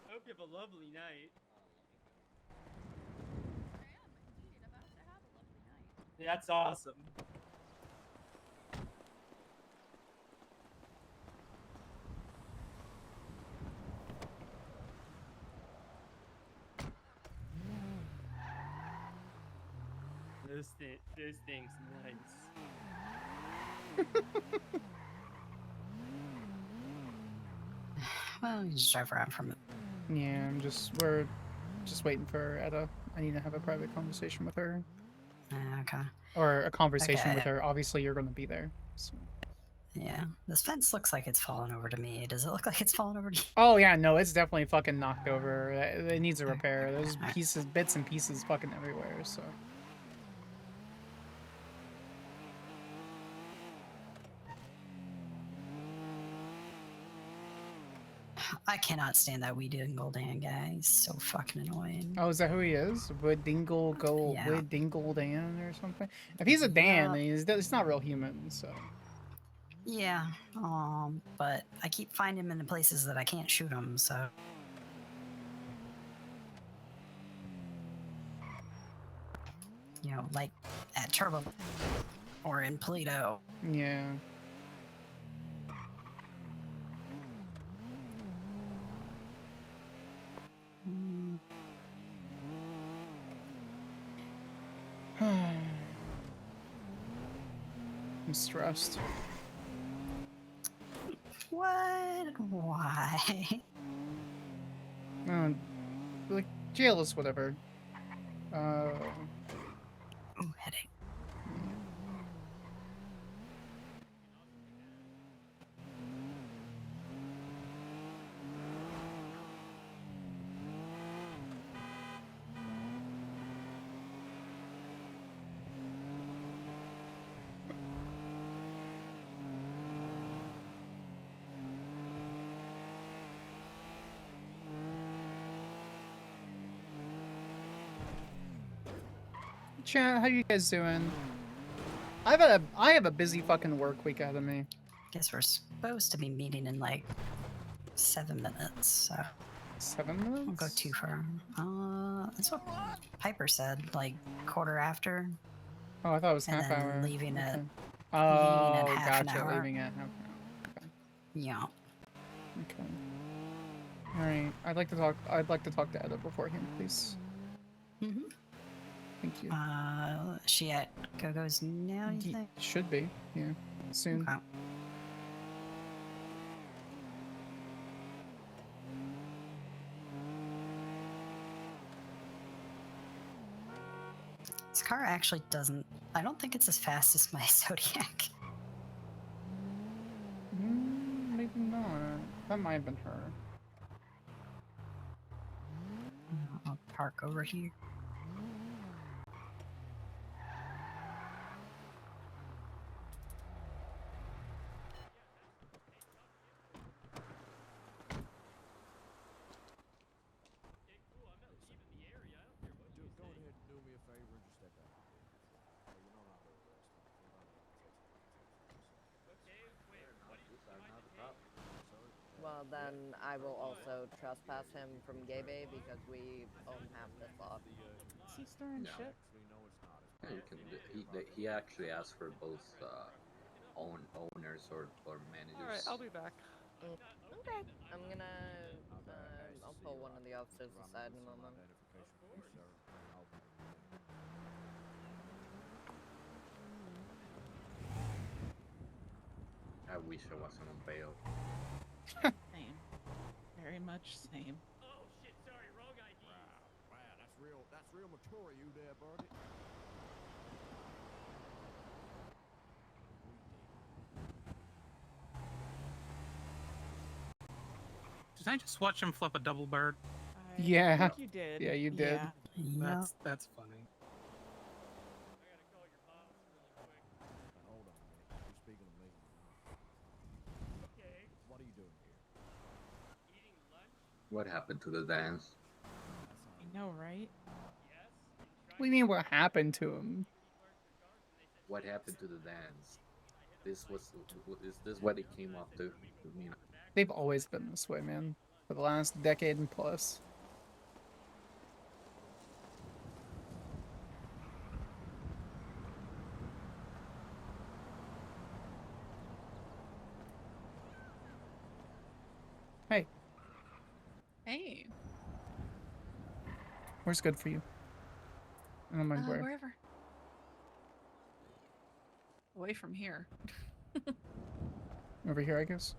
I hope you have a lovely night. That's awesome. This thing's nice. Well, you just drive around from it. Yeah, we're just waiting for Etta. I need to have a private conversation with her. Okay. Or a conversation with Okay. her. Obviously, you're going to be there. So. Yeah, this fence looks like it's fallen over to me. Does it look like it's fallen over to you? Oh yeah, no, it's definitely fucking knocked over. It needs a repair. There's pieces, bits and pieces fucking everywhere, so. I cannot stand that Weed Dingle Dan guy. He's so fucking annoying. Oh, is that who he is? Would Dingle go? Yeah. Would Dingle Dan or something? If he's a Dan, then he's not real human. So. Yeah, but I keep finding him in the places that I can't shoot him, so. You know, like at Turbo or in Polito. Yeah. I'm stressed. What? Why? Like jail is whatever. Ooh, headache. Chat, how you guys doing? I have a busy fucking work week ahead of me. Guess we're supposed to be meeting in like 7 minutes, so. 7 minutes? Won't go too far. That's what Piper said, like quarter after. Oh, I thought it was and half then hour. leaving Okay. at Oh, leaving at half an gotcha. hour. Leaving at half an hour. Okay. Yeah. Okay. All right. I'd like to talk to Eda beforehand, please. Mm-hmm. Thank you. She at Go-Go's now, you think? Should be. Yeah. Soon. Okay. This car actually doesn't. I don't think it's as fast as my Zodiac. Maybe not. That might have been her. I'll park over here. Go ahead and do me a favor and just step out. You know not to arrest me. Well, then I will also trespass him from Gay Bay because we own half this lot. Is he stirring shit? Yeah, you can. He actually asked for both owners or managers. Alright, I'll be back. Okay. I'm gonna I'll pull one of the officers aside in a moment. I wish I wasn't on bail. Same. Very much same. Oh shit, sorry, wrong ID. Wow, that's real mature you there, buddy. Did I just watch him flip a double bird? Yeah. think you did. Yeah, you did. Yeah. That's funny. Hold on a minute. You're speaking to me. Okay. What are you doing here? Eating lunch? What happened to the dance? I know, right? What do you mean? What happened to him? What happened to the dance? Is this what it came up to? I mean, They've always been this way, man. For the last decade and plus. Hey, Hey. where's good for you? I don't mind where. Wherever. Away from here. Over here, I guess.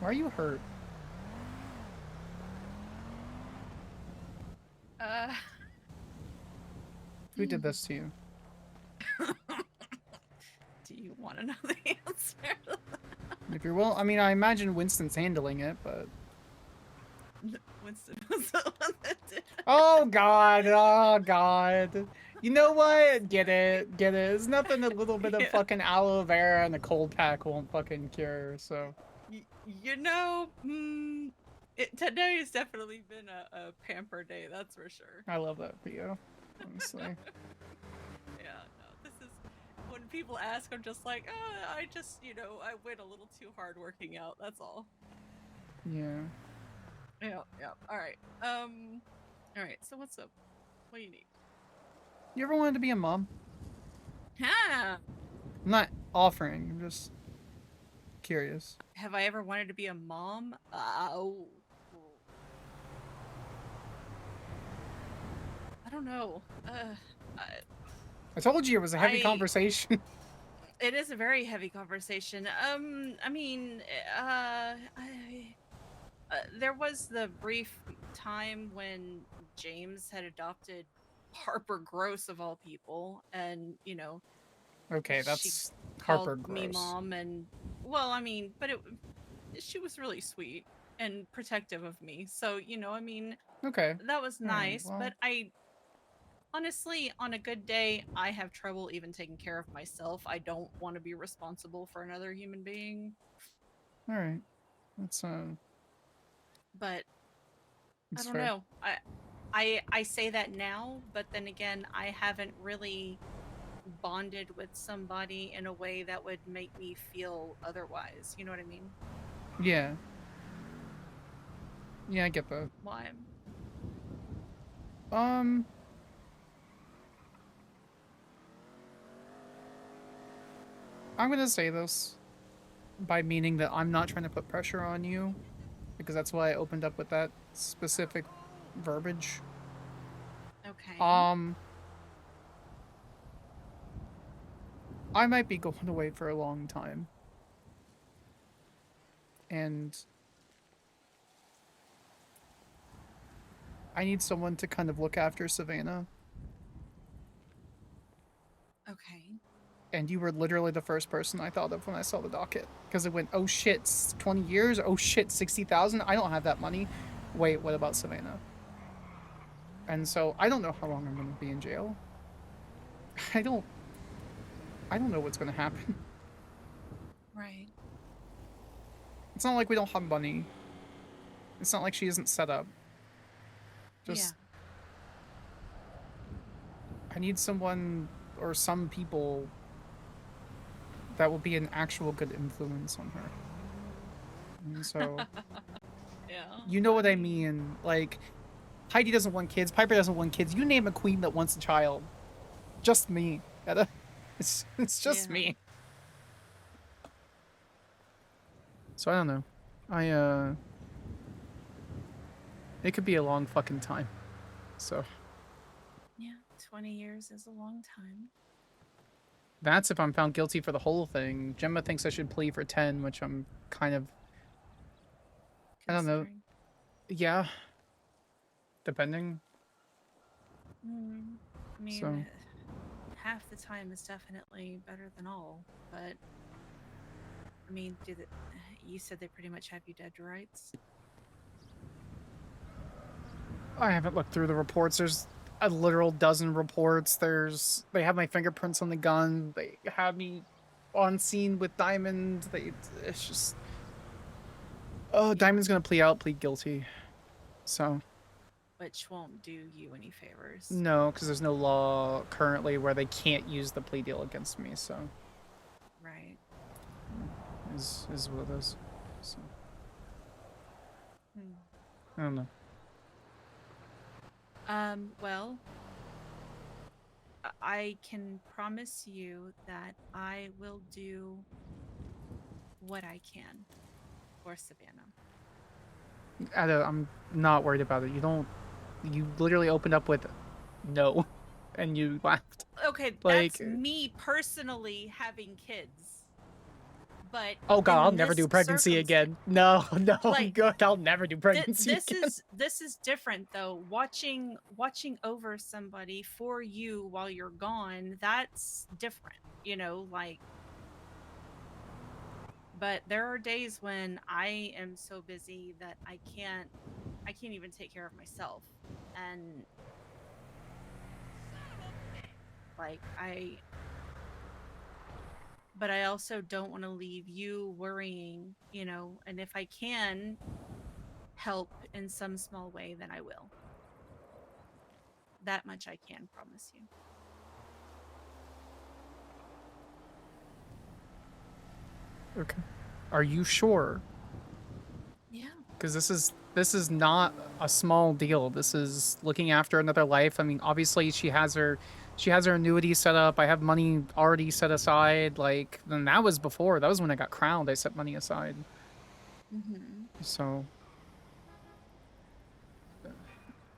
Why are you hurt? Who did this to you? Do you want to know the answer? If you're I mean, I imagine Winston's handling it, but... Winston was the one that did. Oh god, oh god. You know what? Get it, get it. It's nothing a little bit of fucking aloe vera and a cold pack won't fucking cure, so... You know, today has definitely been a pamper day, that's for sure. I love that for you, honestly. Yeah, no, this is... When people ask, I'm just like, I just, I went a little too hard working out, that's all. Yeah. Yeah. Alright. Alright, so what's up? What do you need? You ever wanted to be a mom? Yeah. I'm not offering, I'm just curious. Have I ever wanted to be a mom? Oh. I don't know. I told you it was a heavy conversation. It is a very heavy conversation. I mean, there was the brief time when James had adopted Harper Gross of all people, and Okay, that's she Harper called me Gross. mom, and well, I mean, but she was really sweet and protective of me. So I mean, Okay, that was all right, nice. well. But honestly, on a good day, I have trouble even taking care of myself. I don't want to be responsible for another human being. All right, that's But That's I don't fair. know. I say that now, but then again, I haven't really bonded with somebody in a way that would make me feel otherwise. You know what I mean? Yeah. Yeah, I get that. Why? I'm gonna say this by meaning that I'm not trying to put pressure on you, because that's why I opened up with that specific verbiage. Okay. I might be going away for a long time. And I need someone to kind of look after Savannah. Okay. And you were literally the first person I thought of when I saw the docket. Because it went, oh shit, 20 years? Oh shit, 60,000? I don't have that money. Wait, what about Savannah? And so, I don't know how long I'm going to be in jail. I don't know what's going to happen. Right. It's not like we don't have money. It's not like she isn't set up. Just... I need someone or some people that will be an actual good influence on her. And so... Yeah. You know what I mean? Like, Heidi doesn't want kids, Piper doesn't want kids. You name a queen that wants a child. Just me. It's just me. So I don't know. It could be a long fucking time. So... Yeah, 20 years is a long time. That's if I'm found guilty for the whole thing. Gemma thinks I should plea for 10, which I'm kind of... I don't know. Yeah. Depending. I mean, So. half the time is definitely better than all, but... I mean, you said they pretty much have you dead to rights? I haven't looked through the reports. There's a literal dozen reports. They have my fingerprints on the gun. They have me on scene with Diamond. It's just... Oh, Diamond's gonna plead guilty. So... Which won't do you any favors. No, because there's no law currently where they can't use the plea deal against me, so... Right. Is what it is. So... Hmm. I don't know. Well, I can promise you that I will do what I can for Savannah. I'm not worried about it. You literally opened up with no, and you laughed. Okay, Like... that's me personally having kids. But Oh god, in I'll never do this pregnancy again. No, no, I'm like, good. I'll never do pregnancy this again. is different though. Watching over somebody for you while you're gone, that's different, you know, like. But there are days when I am so busy that I can't even take care of myself. And like but I also don't want to leave you worrying, you know, and if I can help in some small way, then I will. That much I can promise you. Okay. Are you sure? Yeah. Because this is not a small deal. This is looking after another life. I mean, obviously she has her annuity set up. I have money already set aside. Like, then that was before. That was when I got crowned. I set money aside. Mm-hmm. So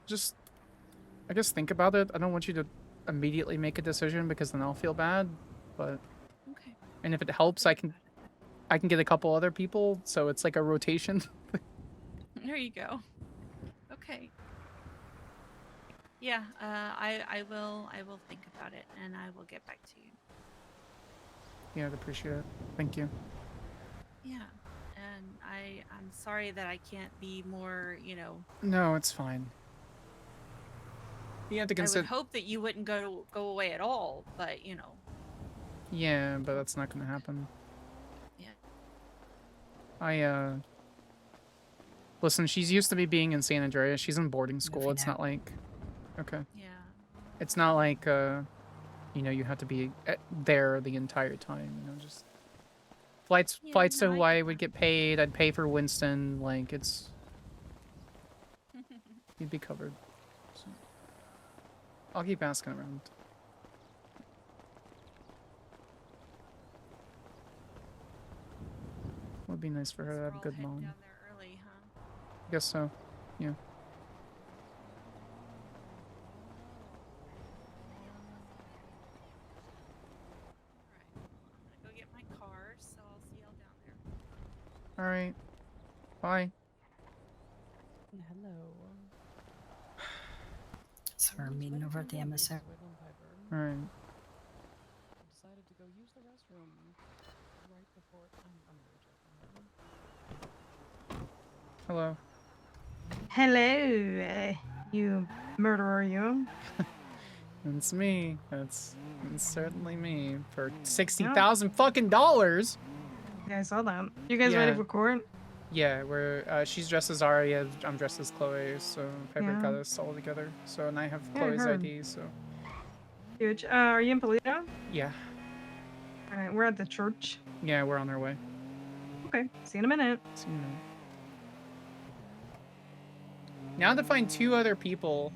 just, I guess, think about it. I don't want you to immediately make a decision because then I'll feel bad. But Okay. and if it helps, I can get a couple other people, so it's like a rotation. There you go. Okay. Yeah, I will think about it and I will get back to you. Yeah, I'd appreciate it. Thank you. Yeah. And I'm sorry that I can't be more, you know. No, it's fine. You have to I would consider. hope that you wouldn't go away at all, but you know. Yeah, but that's not gonna happen. Yeah. Listen, she's used to me being in San Andreas. She's in boarding school. It's not like, okay. Yeah. It's not like, you know, you have to be there the entire time. You know, just flights to Hawaii would get paid. I'd pay for Winston. Like, it's you'd be covered. So, I'll keep asking around. Would be nice for her to have a good mom. Down there early, huh? Guess so. Yeah. Go get my car, so I'll see y'all down there. All right. Bye. Hello. So we're meeting over at the emissary. All right. Decided to go use the restroom right before. I'm really joking. Hello. Hello, you murderer, you. It's me. It's certainly me for $60,000 fucking dollars. Yeah, I saw that. You guys ready Yeah. for court? Yeah, we're she's dressed as Arya, I'm dressed as Chloe, so Piper Yeah. got us all together. So and I have Yeah, I Chloe's heard. ID, so Huge. Are you in Polito? yeah. All right, we're at the church. Yeah, we're on our way. Okay, see you in a minute. See you in a minute. Now I have to find 2 other people.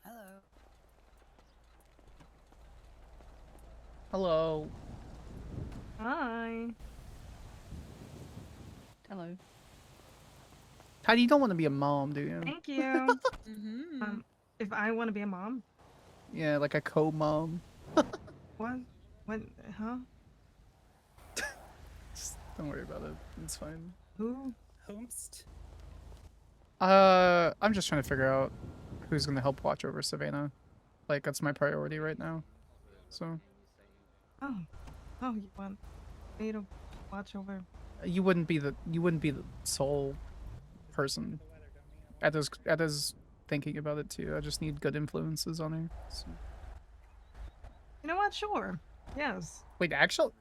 Hello. Hello. Hi. Hello. Heidi, you don't want to be a mom, do you? Thank you. If I want to be a mom, Yeah, like a co-mom. what? What? Huh? Just don't worry about it. It's fine. Who? Homest. I'm just trying to figure out who's gonna help watch over Savannah. Like, that's my priority right now. So Oh, you want me to watch over? you wouldn't be the sole person. Eda's thinking about it too. I just need good influences on her. So. You know what? Sure. Yes. Wait, actually,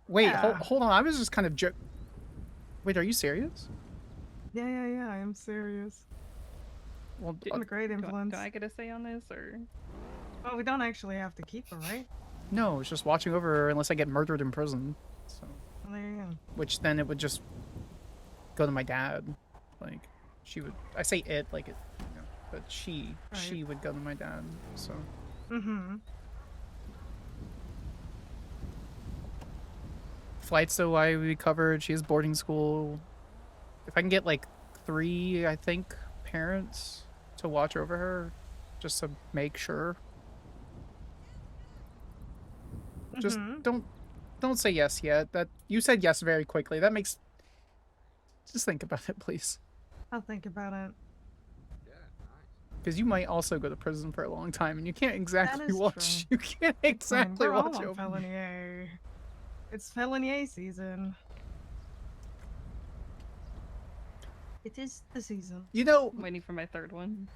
wait, Yeah. hold on. I was just kind of Wait, are you serious? Yeah. I am serious. Well, I'm a great influence. Do I get a say on this, or? Oh, we don't actually have to keep her, right? no, it's just watching over her unless I get murdered in prison. So, Well, there you go. which then it would just go to my dad. Like, she would. I say it like it, you know, but she Right. would go to my dad. So. Mm-hmm. flights to Hawaii will be covered. She has boarding school. If I can get like 3, I think, parents to watch over her, just to make sure. Just don't say yes yet. That you said yes very quickly. That makes. Just think about it, please. I'll think about it. Because you might also go to prison for a long time, and you can't exactly is watch. true. You can't It's fine. exactly We're all watch on over. felony A. It's felony A season. It is the season. You know, waiting for my third one.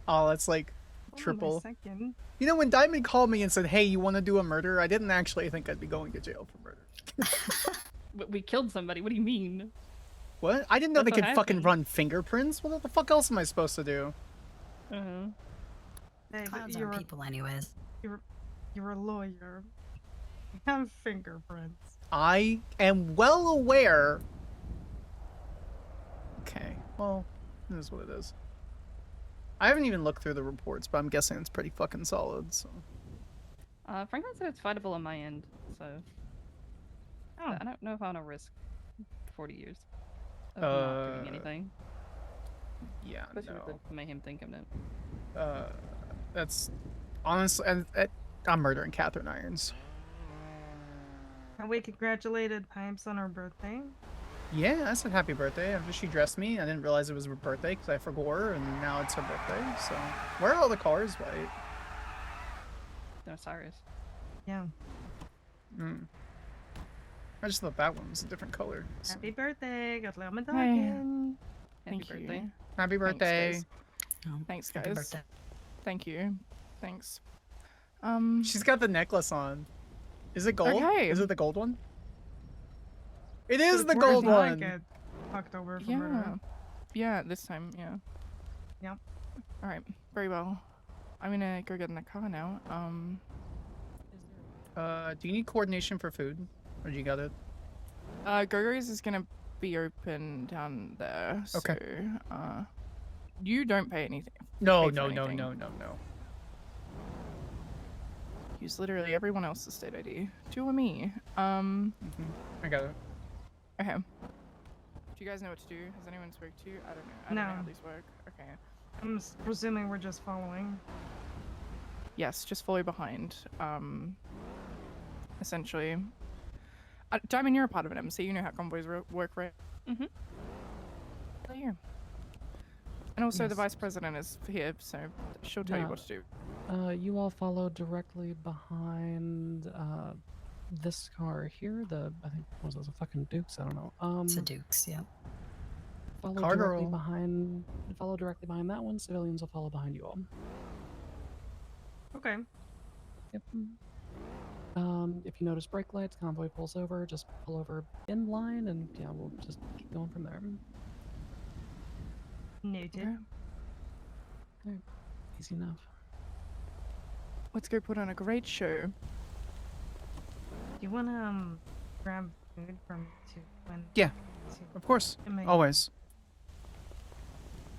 Oh, that's like Oh, my triple. second. You know, when Diamond called me and said, "Hey, you want to do a murder?" I didn't actually think I'd be going to jail for murder. We killed somebody. What do you mean? What? I didn't know That's they what could fucking happened. run fingerprints. What the fuck else am I supposed to do? Uh-huh. Hey, but Clowns you're are people anyways. You're a lawyer. You have fingerprints. I am well aware. Okay, well, it is what it is. I haven't even looked through the reports, but I'm guessing it's pretty fucking solid. So. Franklin said it's fightable on my end, so Oh. I don't know if I want to risk 40 years of not doing anything. Yeah, Especially no. with the mayhem thing coming up. That's honestly, I'm murdering Catherine Irons. And we congratulated Pipes on her birthday. Yeah, I said happy birthday after she dressed me. I didn't realize it was her birthday because I forgot her, and now it's her birthday. So, where are all the cars white? No, Cyrus. Yeah. I just thought that one was a different color. So. Happy birthday, got Happy Happy birthday. Happy birthday. Thanks, Happy guys. birthday. Thank you. Thanks. She's got the necklace on. Is it gold? Okay. Is it the gold one? It is the Where gold did I one. get fucked over for Yeah. murder? Yeah, this time, yeah. Yep. Alright, very well. I'm gonna go get in the car now. Do you need coordination for food? Or do you got it? Go-Go's is gonna be open down there. Okay. So, you don't pay anything. No, pay for no, anything. no. Use literally everyone else's state ID. Do or me. I got it. Okay. Do you guys know what to do? Has anyone spoke to you? I don't know. I don't know how No. these work. Okay. I'm presuming we're just following. Yes, just follow behind. Essentially. Diamond, you're a part of an MC. You know how convoys work, right? Mm-hmm. Oh, yeah. And also the Yes. vice president is here, so she'll tell you what to do. You all follow directly behind this car here. I think was those a fucking Dukes? I don't know. It's a Dukes, yeah. Follow Car directly girl. behind. Follow directly behind that one. Civilians will follow behind you all. Okay. Yep. If you notice brake lights, convoy pulls over, just pull over in line, and yeah, we'll just keep going from there. Noted. Okay. Easy enough. Let's go put on a great show. Do you wanna grab food from to when? Yeah, of course. Always.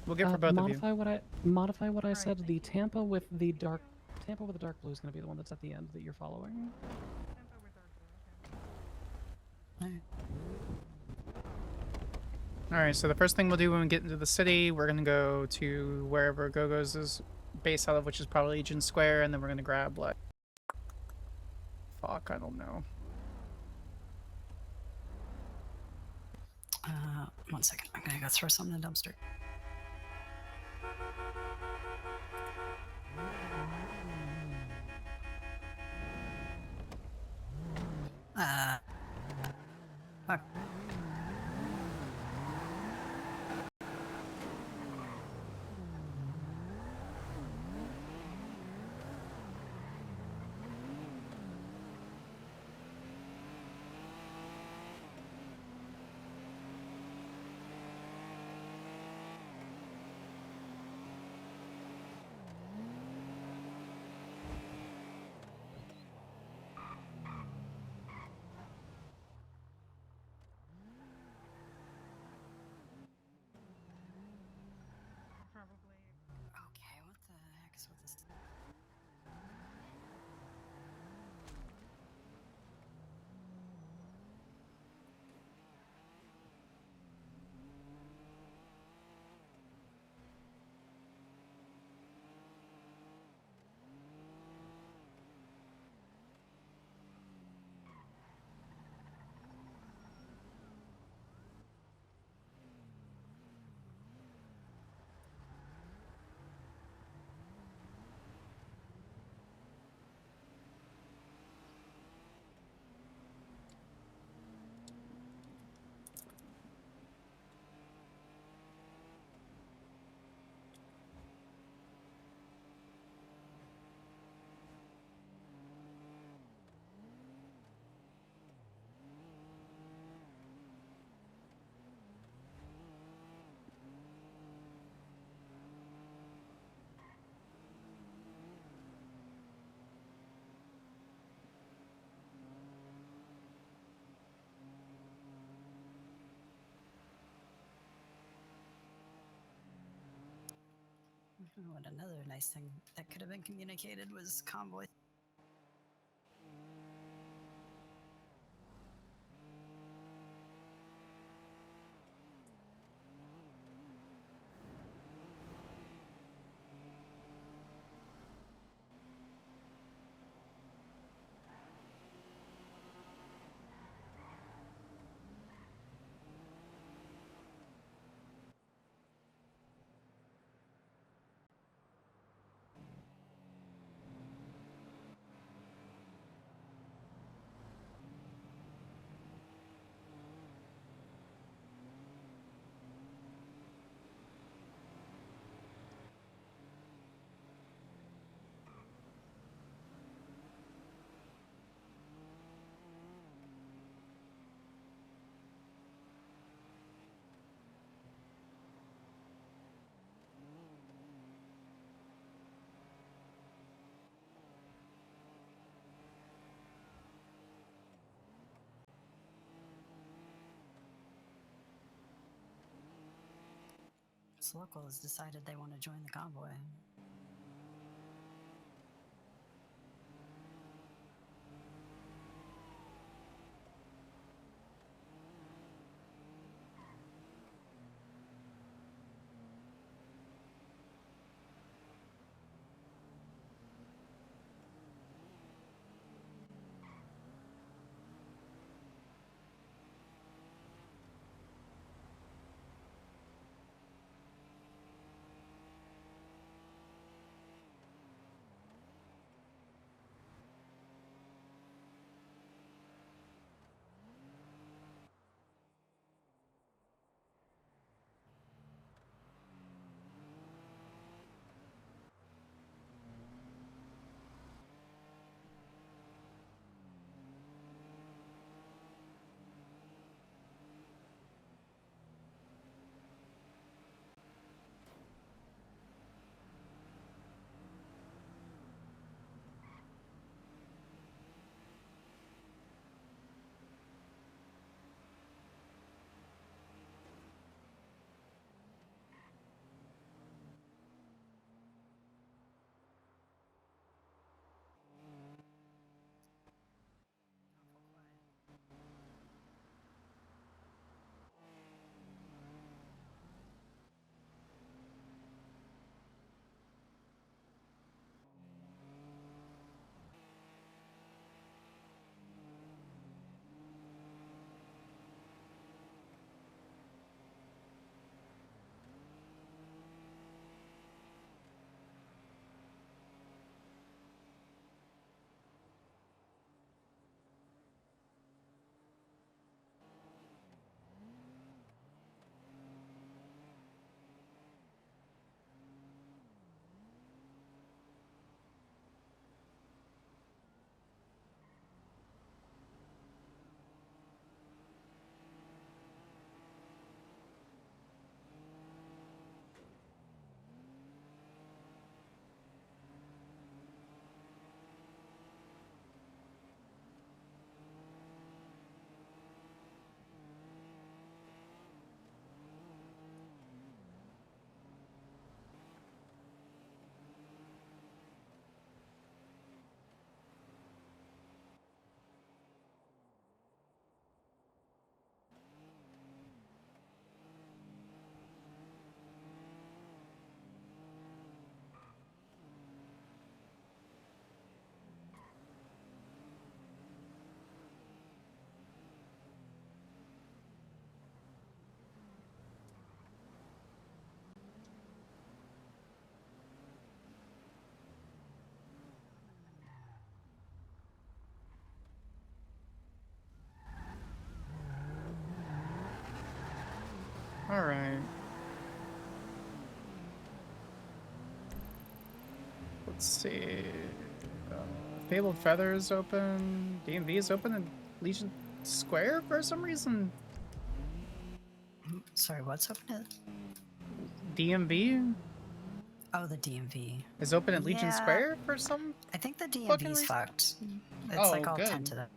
We'll get for both of you. Modify what I said. The Tampa with the dark blue is going to be the one that's at the end that you're following. Alright, so the first thing we'll do when we get into the city, we're gonna go to wherever Go-Go's is based out of, which is probably Legion Square, and then we're gonna grab, like... Fuck, I don't know. 1 second. I'm gonna go throw something in the dumpster. Fuck. Oh, and another nice thing that could have been communicated was convoy. This local has decided they want to join the convoy. All right. Let's see. Fabled Feather is open. DMV is open in Legion Square for some reason. Sorry, what's open? DMV Oh, the DMV is open at Legion Yeah. Square for some. I think the Fucking DMV's reason? fucked. It's Oh, like all good. tentative.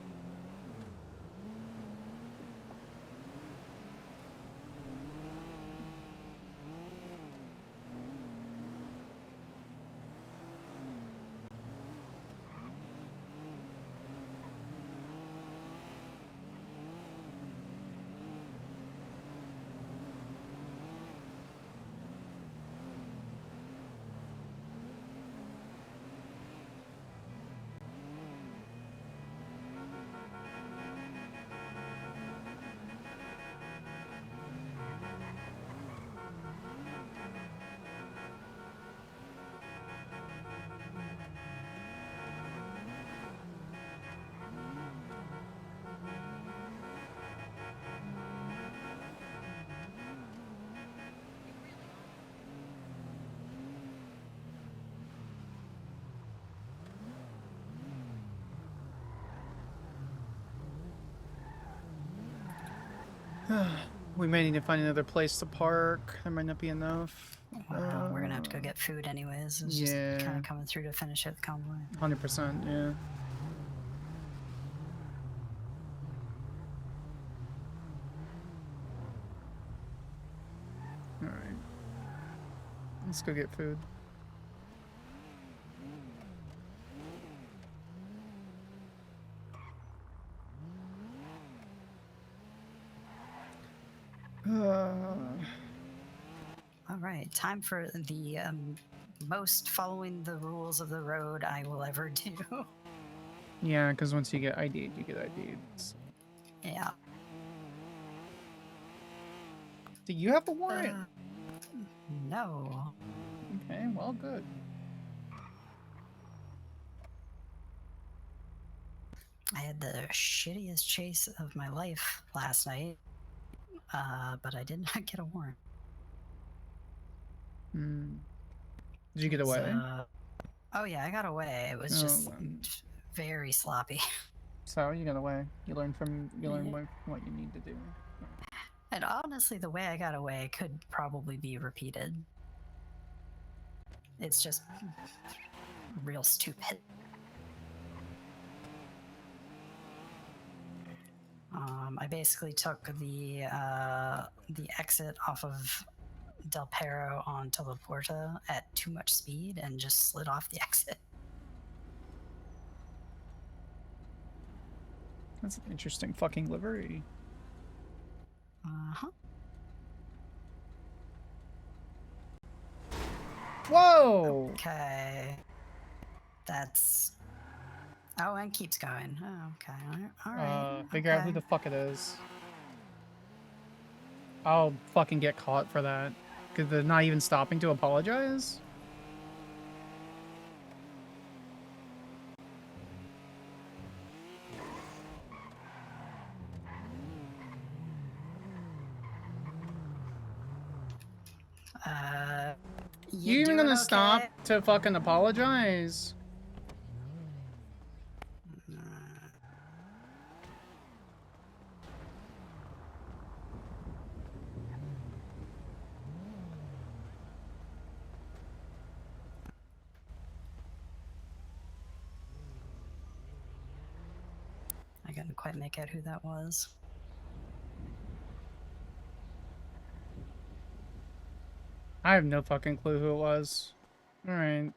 We may need to find another place to park. There might not be enough. Well, we're gonna have to go get food anyways. It's just kind of coming through to finish up the convoy. 100%, yeah. Alright. Let's go get food. All right, time for the most following the rules of the road I will ever do. Yeah, because once you get ID'd, you get ID'd. So. Yeah. Do you have a warrant? No. Okay, well, good. I had the shittiest chase of my life last night, but I did not get a warrant. Did you get away? Oh yeah, I got away. It was just very sloppy. So you got away. You learn what you need to do. And honestly, the way I got away could probably be repeated. It's just real stupid. I basically took the exit off of Del Perro onto La Porta at too much speed and just slid off the exit. That's an interesting fucking livery. Uh-huh. Whoa! Okay. That's... Oh, and keeps going. Oh, okay. All right. Figure out who the fuck it is. I'll fucking get caught for that. Because they're not even stopping to apologize? You even gonna stop to fucking apologize? I couldn't quite make out who that was. I have no fucking clue who it was. Alright.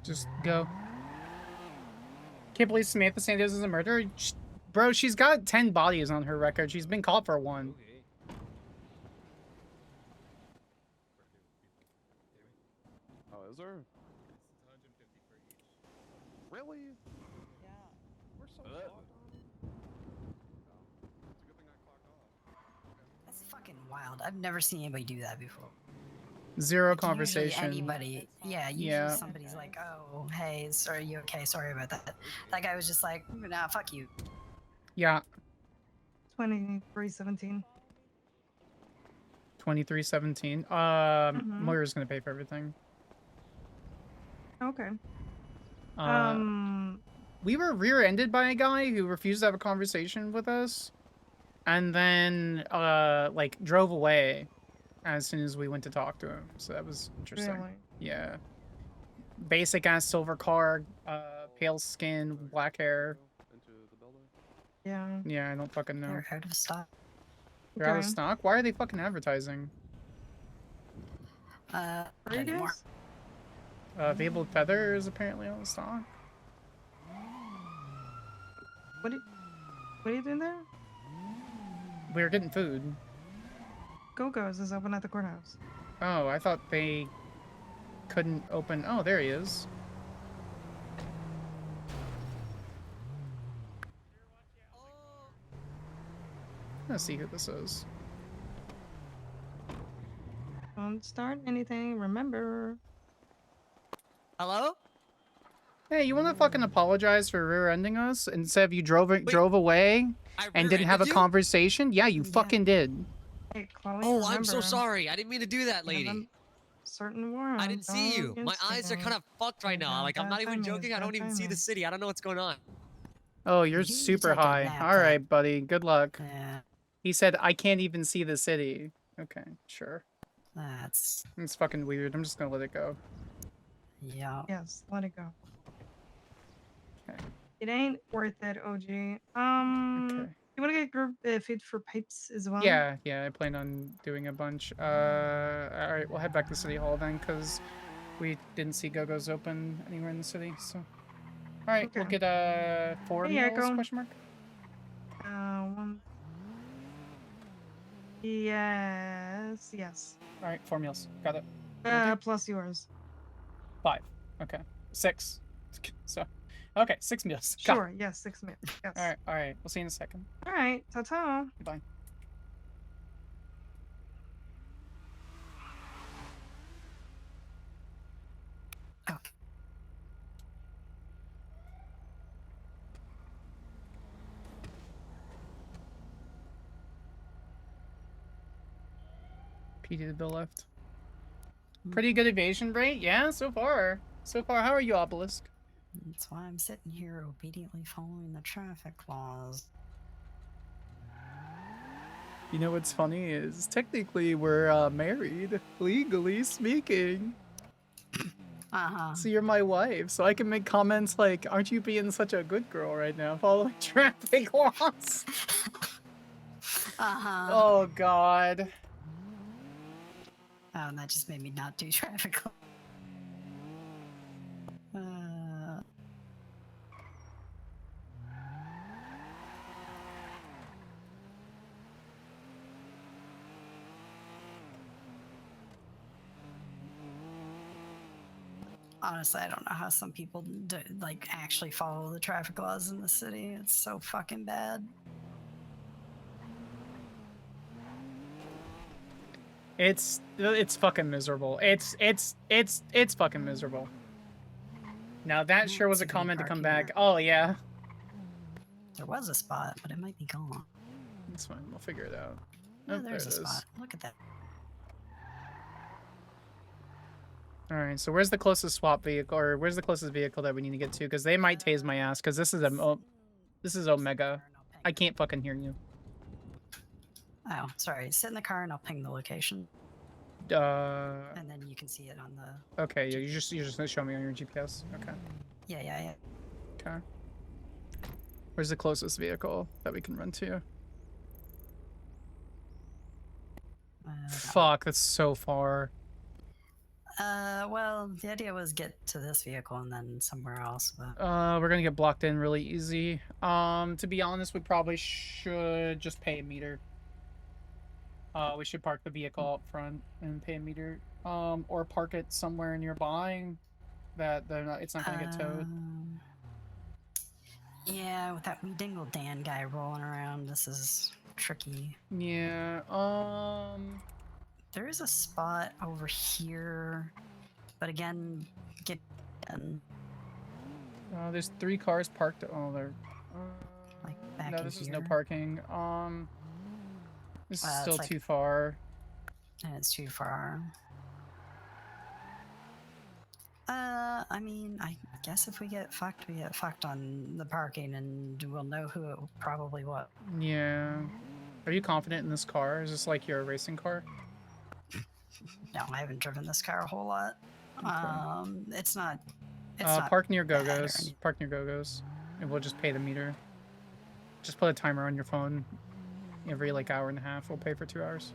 Just go. Can't believe Samantha Santos is a murderer. Bro, she's got 10 bodies on her record. She's been caught for one. Oh, is there? Really? Yeah. We're so clocked on. It's a good thing I clocked off. That's fucking wild. I've never seen anybody do that before. Zero Like, conversation. usually anybody, usually somebody's like, "Oh, hey, sorry, you okay? Sorry about that." That guy was just like, "Nah, fuck you." Yeah. 2317. 2317. Moira's gonna pay for everything. Okay. We were rear-ended by a guy who refused to have a conversation with us, and then like drove away as soon as we went to talk to him. So that was interesting. Really? Yeah. Basic ass silver car, pale skin, black hair. Yeah. Yeah, I don't fucking know. They're out of stock. They're out of stock? Why are they fucking advertising? Anymore. Fabled Feather is apparently out of stock. What are you doing there? We were getting food. Go-Go's is open at the courthouse. Oh, I thought they couldn't open. Oh, there he is. Let's see who this is. Don't start anything, remember. Hello? Hey, you want to fucking apologize for rear-ending us instead of you drove away and didn't have a conversation? Yeah, you fucking did. Hey, Chloe, Oh, I'm so sorry. I didn't mean to do that, lady. certain world. I didn't see you. My eyes are kind of fucked right now. Like, I'm not even joking. I don't even see the city. I don't know what's going on. Oh, you're You need to super take a high. nap, All right, buddy. Good luck. Yeah, He said, I can't even see the city. Okay, sure. that's... It's fucking weird. I'm just gonna let it go. Yeah. Yes, let it go. Okay. It ain't worth it, OG. You wanna get group fit for pipes as well? Yeah, I plan on doing a bunch. Alright, we'll head back to City Hall then, because we didn't see Go-Go's open anywhere in the city, so... Alright, we'll Okay. get, 4 Hey, meals, Echo. question mark? One. Yes. Alright, 4 meals. Got it. Plus yours. 5. Okay. 6. So, okay, 6 meals. Got it. Sure, yes, 6 minutes. Yes. Alright. We'll see you in a second. Alright, ta-ta. Goodbye. PD the bill left. Pretty good evasion rate? Yeah, so far. How are you, Obelisk? That's why I'm sitting here obediently following the traffic laws. You know what's funny is technically we're married, legally speaking. So you're my wife, so I can make comments like, aren't you being such a good girl right now, following traffic laws? Oh, God. Oh, and that just made me not do traffic. Honestly, I don't know how some people like actually follow the traffic laws in the city. It's so fucking bad. It's fucking miserable. It's fucking miserable. Now that sure was a comment to come back. Oh yeah. There was a spot, but it might be gone. It's fine. We'll figure it out. No, Oh, there's there a it is. spot. Look at that. All right. So where's the closest swap vehicle, or where's the closest vehicle that we need to get to? Because they might tase my ass. Because this is Omega. I can't fucking hear you. Oh, sorry. Sit in the car and I'll ping the location. And then you can see it on the... Okay, yeah, you're just gonna show me on your GPS. Okay. Yeah. Okay. Where's the closest vehicle that we can run to? Fuck, that's so far. Well, the idea was get to this vehicle and then somewhere else, but... We're gonna get blocked in really easy. To be honest, we probably should just pay a meter. We should park the vehicle up front and pay a meter. Or park it somewhere nearby that it's not gonna get towed. Yeah, with that wee dingle Dan guy rolling around, this is tricky. Yeah, There is a spot over here, but again, get in. There's 3 cars parked. Oh, they're... like back no, in this is here. no parking. This is Well, still it's like- too far. And it's too far. I mean, I guess if we get fucked on the parking, and we'll know who it probably was. Yeah. Are you confident in this car? Is this like your racing car? No, I haven't driven this car a whole lot. Okay. It's not. It's not Park near bad or Go-Go's. anything. Park near Go-Go's. And we'll just pay the meter. Just put a timer on your phone. Every like hour and a half, we'll pay for 2 hours.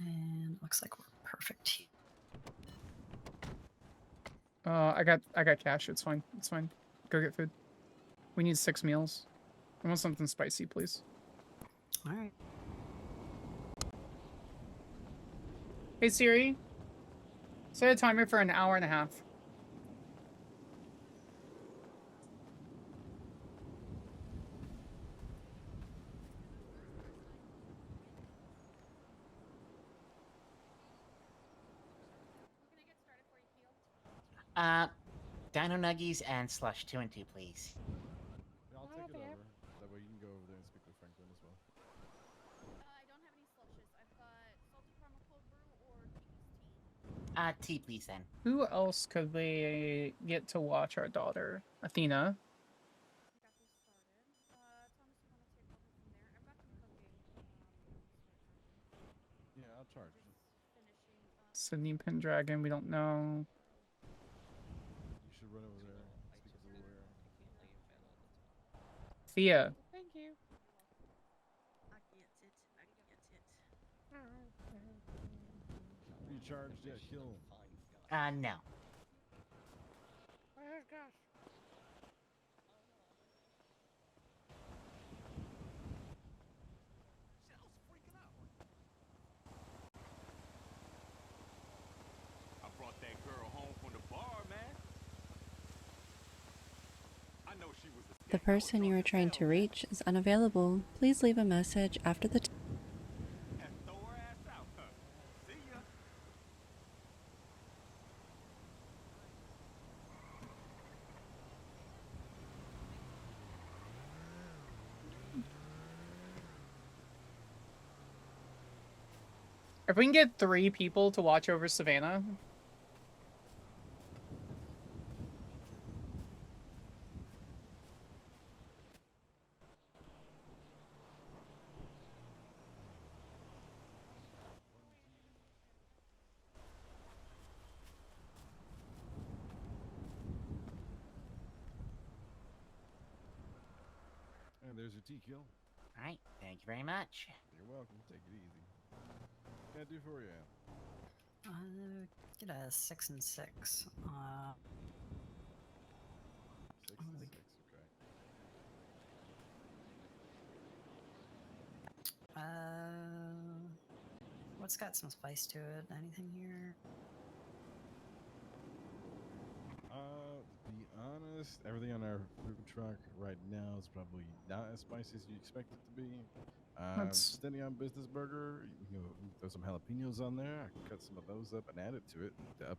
And it looks like we're perfect here. I got cash. It's fine. It's fine. Go get food. We need 6 meals. I want something spicy, please. All right. Hey Siri, set a timer for an hour and a half. Dino Nuggies and slush 2 and 2, please. Yeah, I'll take it over. That way you can go over there and speak with Franklin as well. I don't have any Tea, please, then. Who else could we get to watch our daughter? Athena. Yeah, I'll charge you. Sydney Pendragon, we don't know. You should run over there, speak to the lawyer. Thea. Thank you. I get it. Are you charged yet, Kill? No. Oh gosh. I brought that girl home from the bar, man. I know she was the The person you are trying to reach is unavailable. Please leave a message after the and throw her ass out, huh? See ya. If we can get 3 people to watch over Savannah. And there's your tea, Kill. All right. Thank you very much. You're welcome. Take it easy. What can I do for you? Get a 6 and 6. 6 and 6, okay. What's got some spice to it? Anything here? To be honest, everything on our food truck right now is probably not as spicy as you expect it to be. That's- Standing on business burger, you know, throw some jalapenos on there. I can cut some of those up and add it to it to up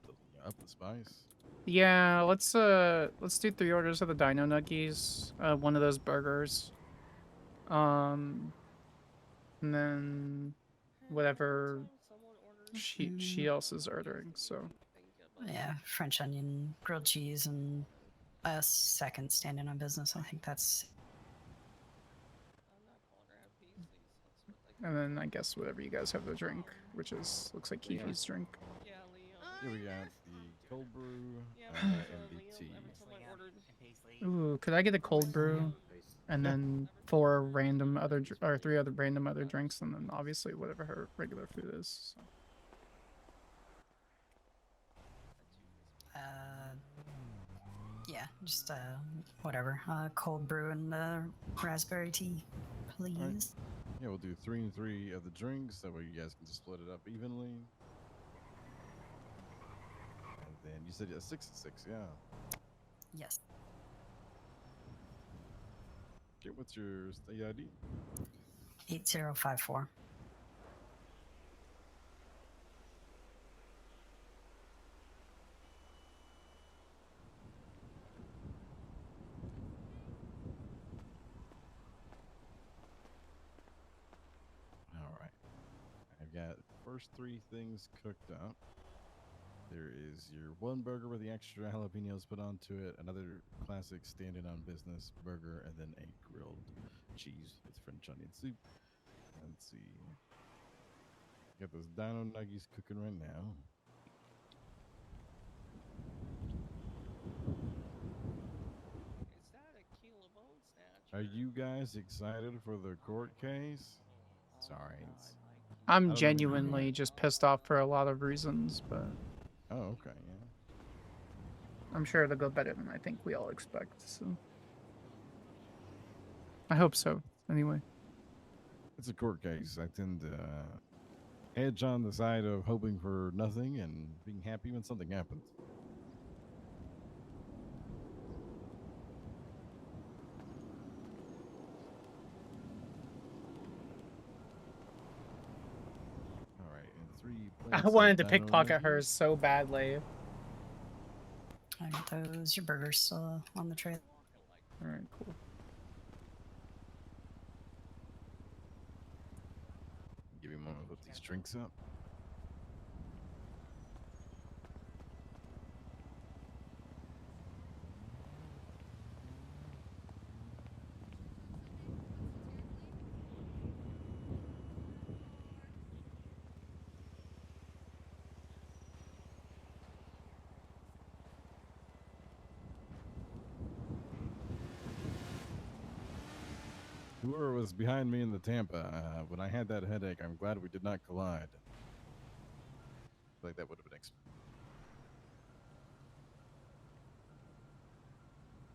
the spice. Yeah, let's do 3 orders of the Dino Nuggies, one of those burgers. And then whatever she else is ordering, so. Yeah, French onion, grilled cheese, and a second standing on business. I think that's. And then I guess whatever you guys have to drink, which is looks like Kiki's drink. Here we got the cold brew and the tea. Ooh, could I get a cold brew, and then 4 random other or 3 other random other drinks, and then obviously whatever her regular food is. So. Yeah, just whatever. Cold brew and raspberry tea, please. Right. Yeah, we'll do 3 and 3 of the drinks. That way you guys can just split it up evenly. And then you said 6 and 6, yeah. Yes. Okay, what's your state ID? 8054. All right. I've got first 3 things cooked up. There is your 1 burger with the extra jalapenos put onto it, another classic standing on business burger, and then a grilled cheese with French onion soup. Let's see. Got those Dino Nuggies cooking right now. Is that a kilo bone snatch? Are you guys excited for the court case? Sorry. I'm genuinely just pissed off for a lot of reasons, but Oh, okay, yeah. I'm sure it'll go better than I think we all expect. So I hope so. Anyway. It's a court case. I tend to hedge on the side of hoping for nothing and being happy when something happens. All right, and 3 I plates of wanted to Dino pickpocket Nuggies. hers so badly. I got those. Your burger's still on the tray. All right, cool. Give me a moment to put these drinks up. whoever was behind me in the Tampa, when I had that headache, I'm glad we did not collide. Like that would have been.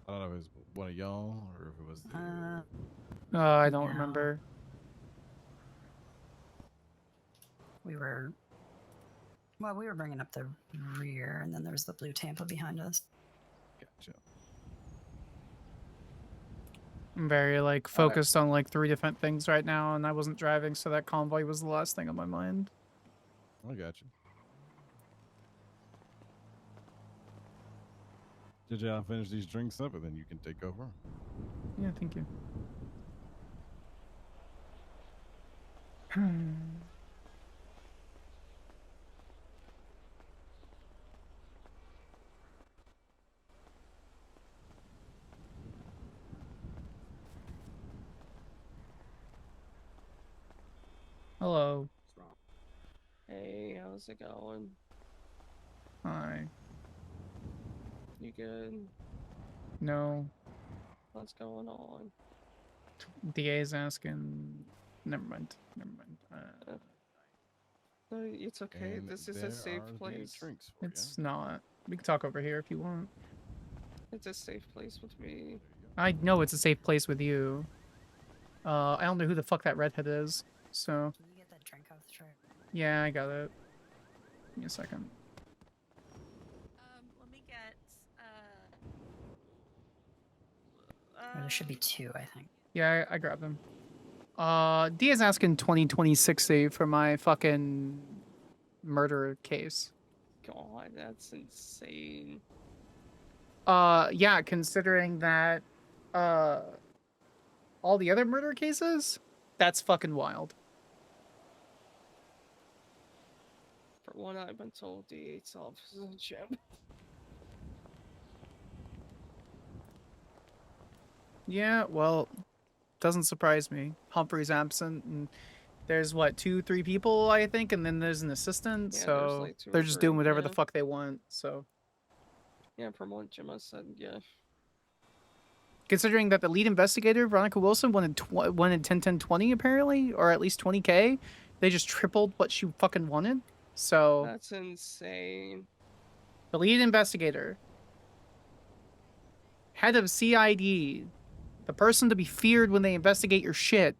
I don't know if it was one of y'all or if it was. I don't No. remember. We were bringing up the rear, and then there was the blue Tampa behind us. Gotcha. I'm very like focused on like 3 different things right now, and I wasn't driving, so that convoy was the last thing on my mind. I got you. Did y'all finish these drinks up, and then you can take over? Yeah, thank you. Hello. Hey, how's it going? Hi. You good? No. What's going on? DA's asking. Never mind. Never mind. No, it's okay. And This is there a safe are the place. drinks for It's not. We can talk over here if you want. It's a safe place with me. I know it's a safe place with you. I don't know who the fuck that redhead is, so. Can you get that drink off the tray? Yeah, I got it. Give me a second. Let me get. Or there should be 2, I think. Yeah, I grabbed them. Dia's asking 2026 for my fucking murder case. God, that's insane. Yeah, considering that, all the other murder cases, that's fucking wild. For what I've been told, D8's office is a gem. Yeah, well, doesn't surprise me. Humphrey's absent, and there's what 2-3 people I think, and then there's an assistant. Yeah, so there's, like, 2 or they're just 3, doing whatever the yeah. fuck they want. So Yeah, from what Gemma said, yeah. considering that the lead investigator Veronica Wilson wanted 10-10-20 apparently, or at least 20K, they just tripled what she fucking wanted. So That's insane. the lead investigator, head of CID, the person to be feared when they investigate your shit,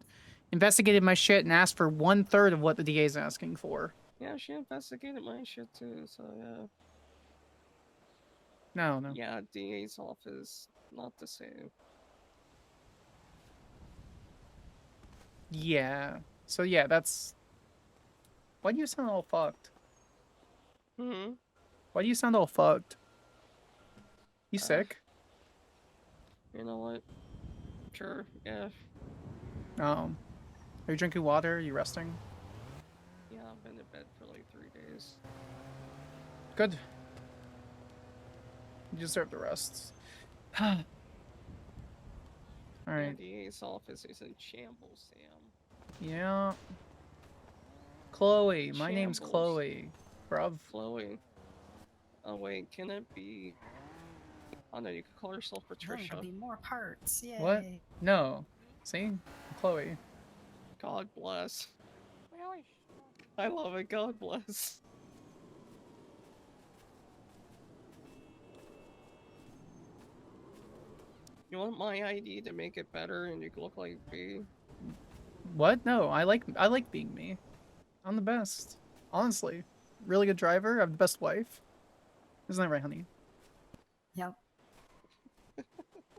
investigated my shit and asked for 1/3 of what the DA is asking for. Yeah, she investigated my shit too, so yeah. No. Yeah, DA's office, not the same. Yeah. So yeah, that's. Why do you sound all fucked? Hmm. Why do you sound all fucked? You sick? You know what? Sure, yeah. Are you drinking water? Are you resting? Yeah, I've been in bed for like 3 days. Good. You deserve the rest. All right. Yeah, DA's office is in shambles, Sam. Yeah. Chloe. My name's Shambles. Chloe. Bruv. Chloe. Oh wait, can it be? Oh no, you could call yourself There Patricia. could be more parts. Yay. What? No. See? I'm Chloe. God bless. I love it. God bless. You want my ID to make it better and you can look like B? What? No, I like being me. I'm the best. Honestly. Really good driver. I have the best wife. Isn't that right, honey? Yep.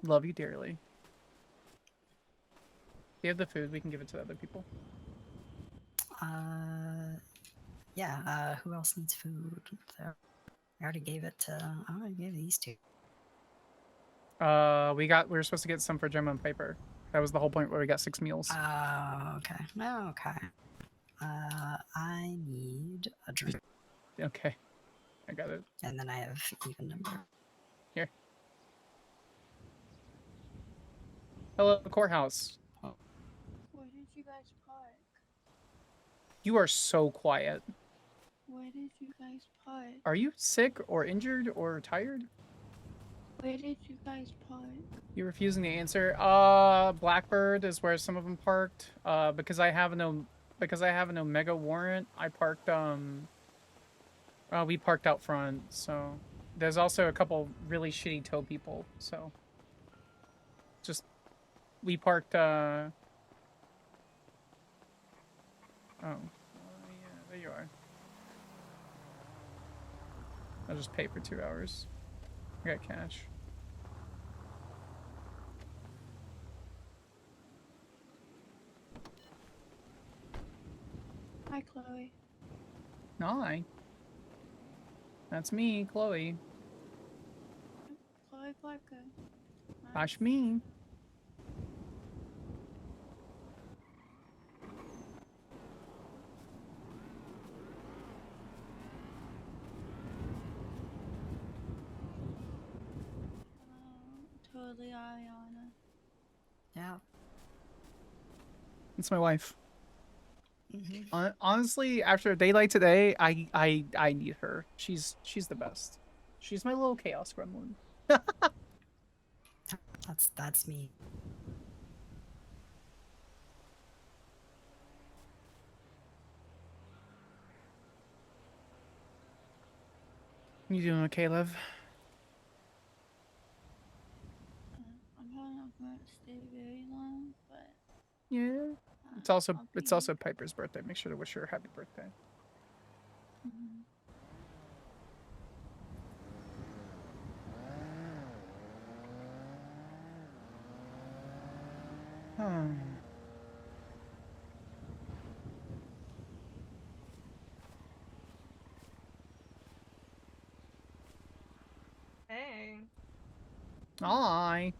Love you dearly. If you have the food, we can give it to other people. Yeah, who else needs food? There. I already gave it to. I already gave these 2. We were supposed to get some for Gemma and Piper. That was the whole point where we got 6 meals. Okay. Okay. I need a drink. Okay. I got it. And then I have even number. Here. Hello, courthouse. Where did you guys park? You are so quiet. Where did you guys park? Are you sick or injured or tired? Where did you guys park? You're refusing to answer. Blackbird is where some of them parked. Because I have an Omega warrant, I parked we parked out front. So there's also a couple really shitty tow people. So just we parked. Oh, yeah, there you are. I'll just pay for 2 hours. I got cash. Hi, Chloe. Hi. That's me, Chloe. Chloe Parker. That's me. Totally Ariana. Yeah. It's my wife. Mm-hmm. Honestly, after a day like today, I need her. She's the best. She's my little chaos gremlin. That's me. You doing okay, Lev? I'm probably not going to stay very long, but Yeah. It's also Piper's birthday. Make sure to wish her a happy birthday. mhm. Hey. Hi.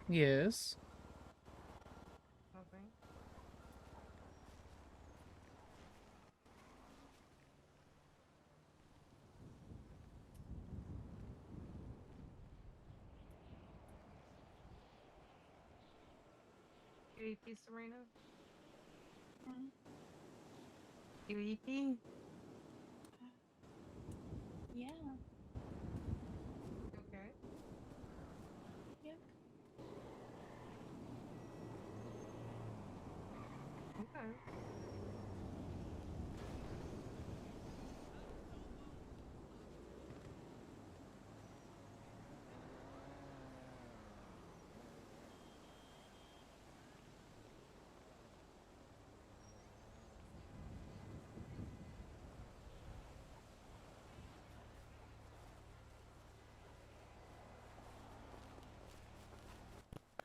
Yes. Nothing. You eat pizza, Serena? You eating? Yeah. Okay. Yep. Okay.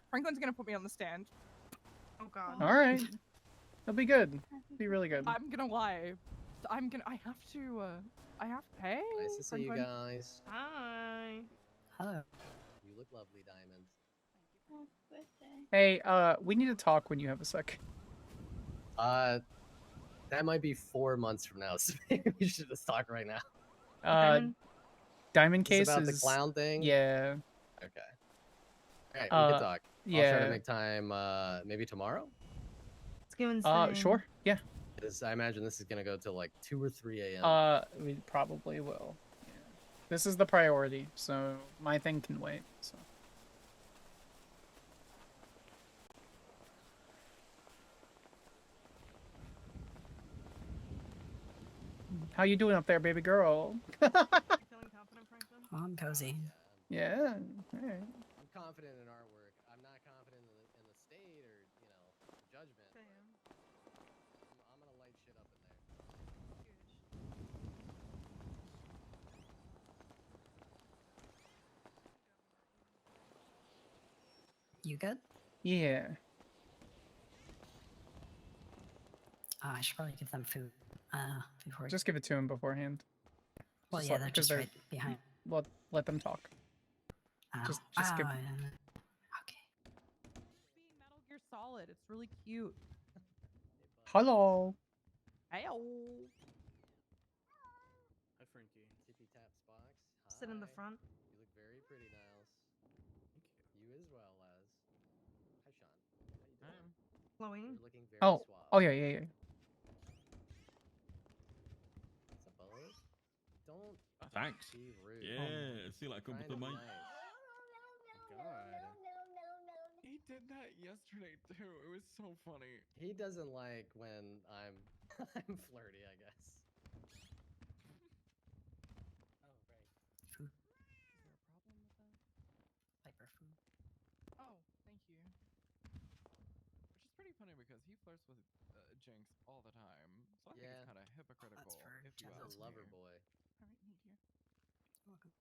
Franklin's gonna put me on the stand. Oh God. All right. It'll be good. Be really good. I'm gonna lie. I have to. Hey. Nice to see you Franklin. guys. Hi. Hello. You look lovely, Diamond. Happy birthday. Hey, we need to talk when you have a sec. That might be 4 months from now, so maybe we should just talk right now. Diamond Is this case about is the clown thing? Yeah. Okay. All right, we can talk. I'll try Yeah. to make time. Maybe tomorrow. Let's go inside. Sure. Yeah. I imagine this is gonna go till like 2 or 3 a.m. We probably will. Yeah. This is the priority, so my thing can wait. So. How you doing up there, baby girl? Feeling confident, Franklin? Oh, I'm cozy. Yeah. All right. I'm confident in our work. I'm not confident in the state or the judgment. But I'm gonna light shit up in there. You good? Yeah. I should probably give them food. Before. Just give it to him beforehand. Well, Just yeah, let- they're 'cause just right behind. Let them talk. Oh. Just oh, give. yeah. Metal Gear Solid. It's really cute. Hello. Heyo. Hi, Frankie. Tippy Taps box. Sit in the front. You look very pretty, Niles. Chloe? You're looking very Oh, suave. oh yeah. Suppose? Don't Thanks. be rude. Yeah, see, like, Trying up with the to be mic. nice. God. He did that yesterday too. It was so funny. He doesn't like when I'm I'm flirty, I guess. Oh, right. Food. Is there a problem with that? Piper food. Oh, thank you. Which is pretty funny because he flirts with Jinx all the time. So I think Yeah. it's kind of hypocritical. If you He's a ask lover me. boy. All right, need here. Welcome.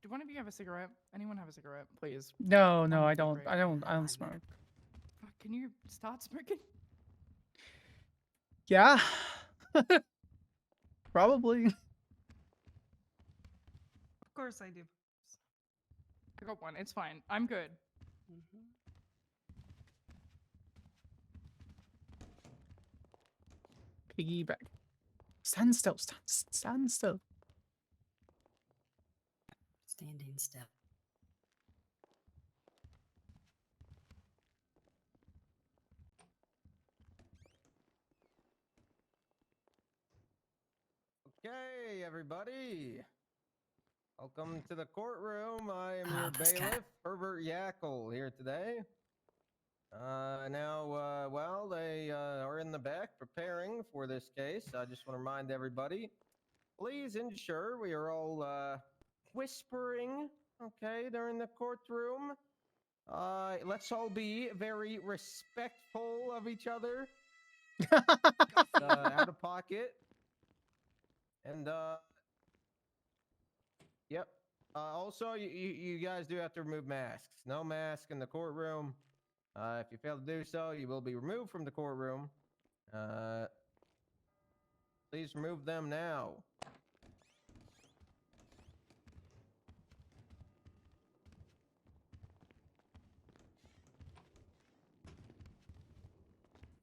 Do one of you have a cigarette? Anyone have a cigarette, please? No, That no, would I be don't. great. I don't smoke. Fuck, can you start smoking? Yeah. Probably. Of course I do. I got one. It's fine. I'm good. Piggyback. Stand still. Stand still. Standing still. Okay, everybody. Welcome to the courtroom. I am your this guy. bailiff, Herbert Yackle, here today. Well, they are in the back preparing for this case. I just want to remind everybody, please ensure we are all whispering, okay, during the courtroom. Let's all be very respectful of each other. Out of pocket. And, yep. Also, you guys do have to remove masks. No mask in the courtroom. If you fail to do so, you will be removed from the courtroom. Please remove them now.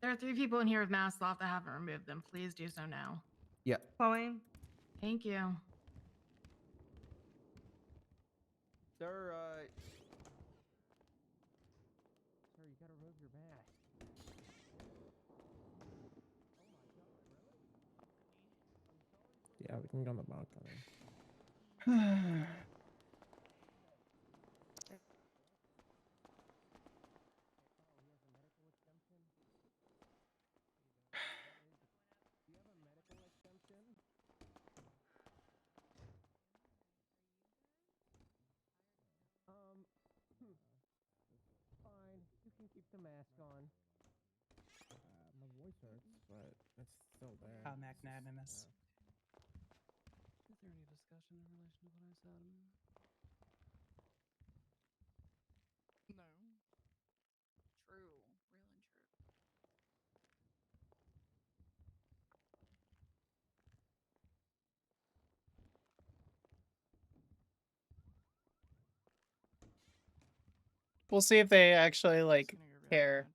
There are 3 people in here with masks off that haven't removed them. Please do so now. Yeah. Chloe? Thank you. Sir, Sir, you gotta remove your mask. Yeah, we can go on the balcony. Do you have a medical exemption? Fine. You can keep the mask on. My voice hurts, but it's still there. How magnanimous. Is there any discussion in relation to what I said? No. True. Real and true. We'll see if they actually like care.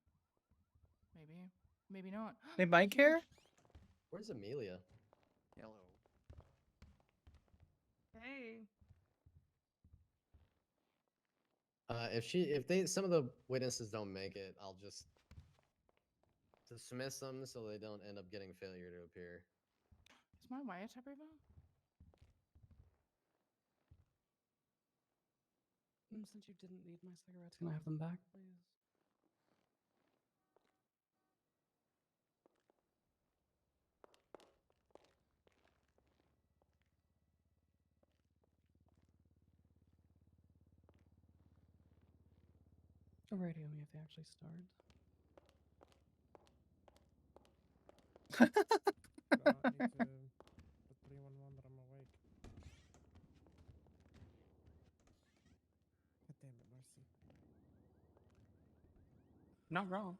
Maybe. Maybe not. They might care. Where's Amelia? Hello. Hey. If some of the witnesses don't make it, I'll just dismiss them so they don't end up getting failure to appear. Is my wiretap over? Since you didn't need my cigarettes, can I have them back, please? Radio me if they actually start. I need to put 311 that I'm awake. God damn it, Marcy. Not wrong.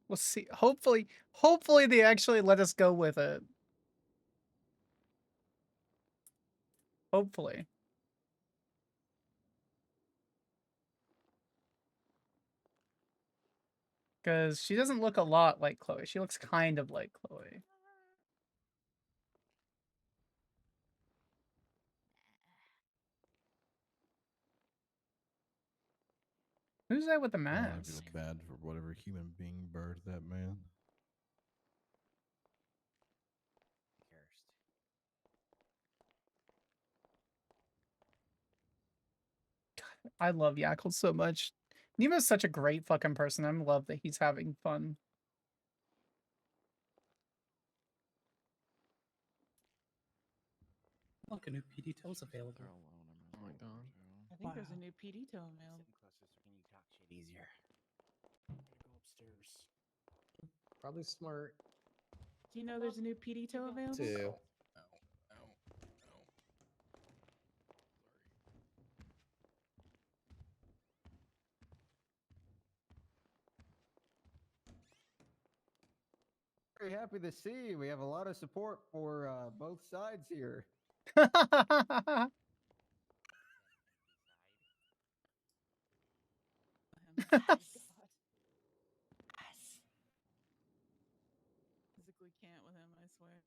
We'll see. Hopefully they actually let us go with it. Hopefully. Because she doesn't look a lot like Chloe. She looks kind of like Chloe. Who's that with the Oh, I mask? feel bad for whatever human being birthed that man. I love Yakult so much. Nemo's such a great fucking person. I love that he's having fun. Look, a new PD tool's available. Oh my god. I think there's a new PD toe available. Can you talk shit easier? I'm gonna go upstairs. Probably smart Do you know there's a new PD toe available? too. Very happy to see we have a lot of support for both sides here. Physically can't with him, I swear.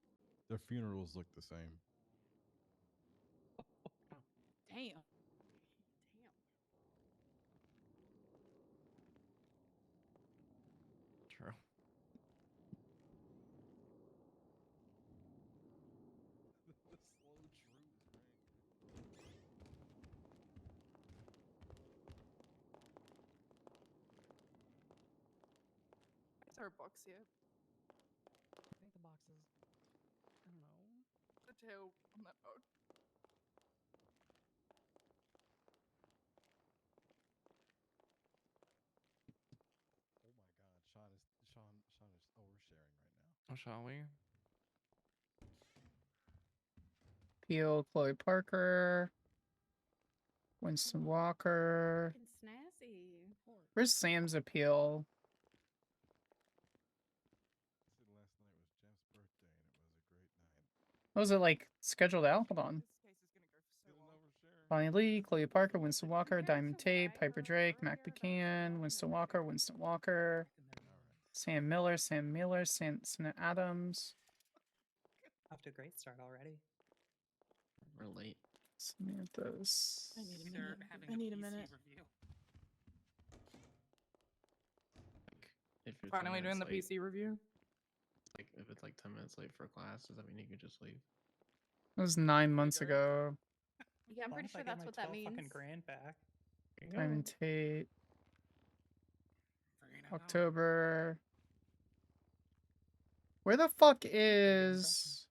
Their funerals look the same. Damn. True. The slow truth, Is our box here? I think the box is, I don't know. The tail on that boat. Oh my god, Sean is oversharing right now. Oh, shall we? Peel, Chloe Parker, Winston Walker. Snazzy. Where's Sam's appeal? Last night was Jeff's birthday and it was a great night. What was it like scheduled out? Hold on. Bonnie Lee, Chloe Parker, Winston Walker, Diamond Tate, Piper Drake, Mac Buchanan, Winston Walker, Sam Miller, Senna Adams. Off to a great start already. We're late. Samantha's. I need a They're minute. having I a need a PC minute. review. If you're 10 Finally doing the minutes late, PC review. like if it's like 10 minutes late for class, does that mean you can just leave? That was 9 months ago. Yeah, I'm Well, pretty if I sure get that's my what that 12 fucking means. grand back. There you go. Diamond Tate. Figuring it out. October. Where the fuck is?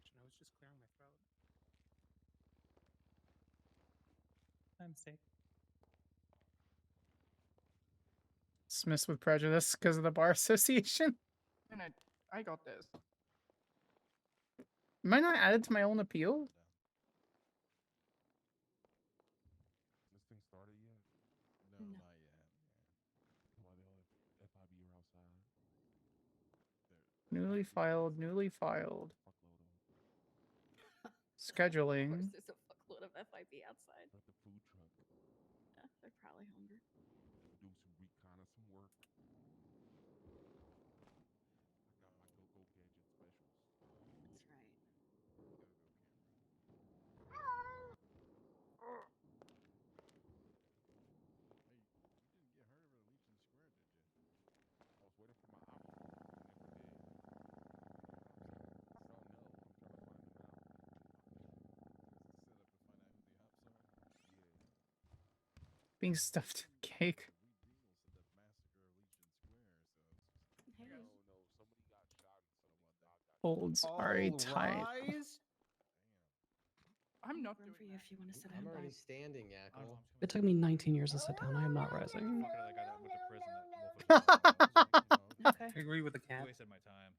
I was just clearing my throat. I'm sick. Dismissed with prejudice because of the bar association. And I got this. Am I not added to my own appeal? This thing started yet? No, not yet. Why the hell FIB are outside? Newly filed. Of Scheduling. course, there's a fuckload of FIB outside. At the food truck. Yeah, they're probably hungry. Do some reconnaissance work. I got my go-go gadget specials. That's right. Hey, you didn't get hurt over the Legion Square, did you? I was waiting for my option. I never did. So no, I'm trying to find them out. Set up to find out who the ops are. Yeah. Being stuffed in cake. Said that massacre of Legion Square, so Hey. No, somebody got shot instead of my dog got Holds are a All type. rise. I'm not room for you if you want to sit I'm down. already standing, Yakko. It took me 19 years to sit down. I am not rising. Okay. I agree with the cat. Wasted my time.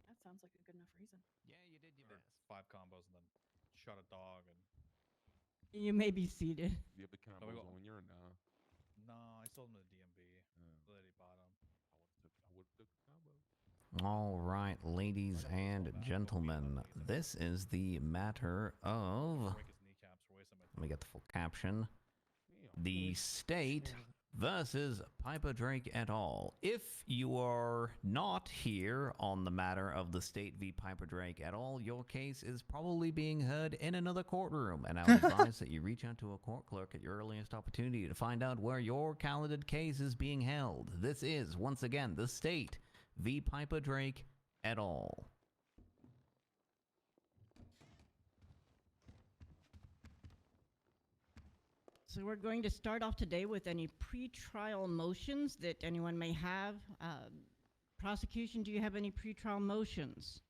That sounds like a good enough reason. Yeah, you did. You did 5 combos and then shot a dog and. You may be seated. You have the No, we combos got- on your now. No, I sold him to the DMB. The lady bought him. I would have took the combo. All right, ladies and gentlemen, this is the matter of. Break his kneecaps for wasting my Let me get the full caption. The state versus Piper Drake et al. If you are not here on the matter of the state v. Piper Drake et al., your case is probably being heard in another courtroom, and I would advise that you reach out to a court clerk at your earliest opportunity to find out where your calendared case is being held. This is, once again, the state v. Piper Drake et al. So we're going to start off today with any pretrial motions that anyone may have. Prosecution, do you have any pretrial motions?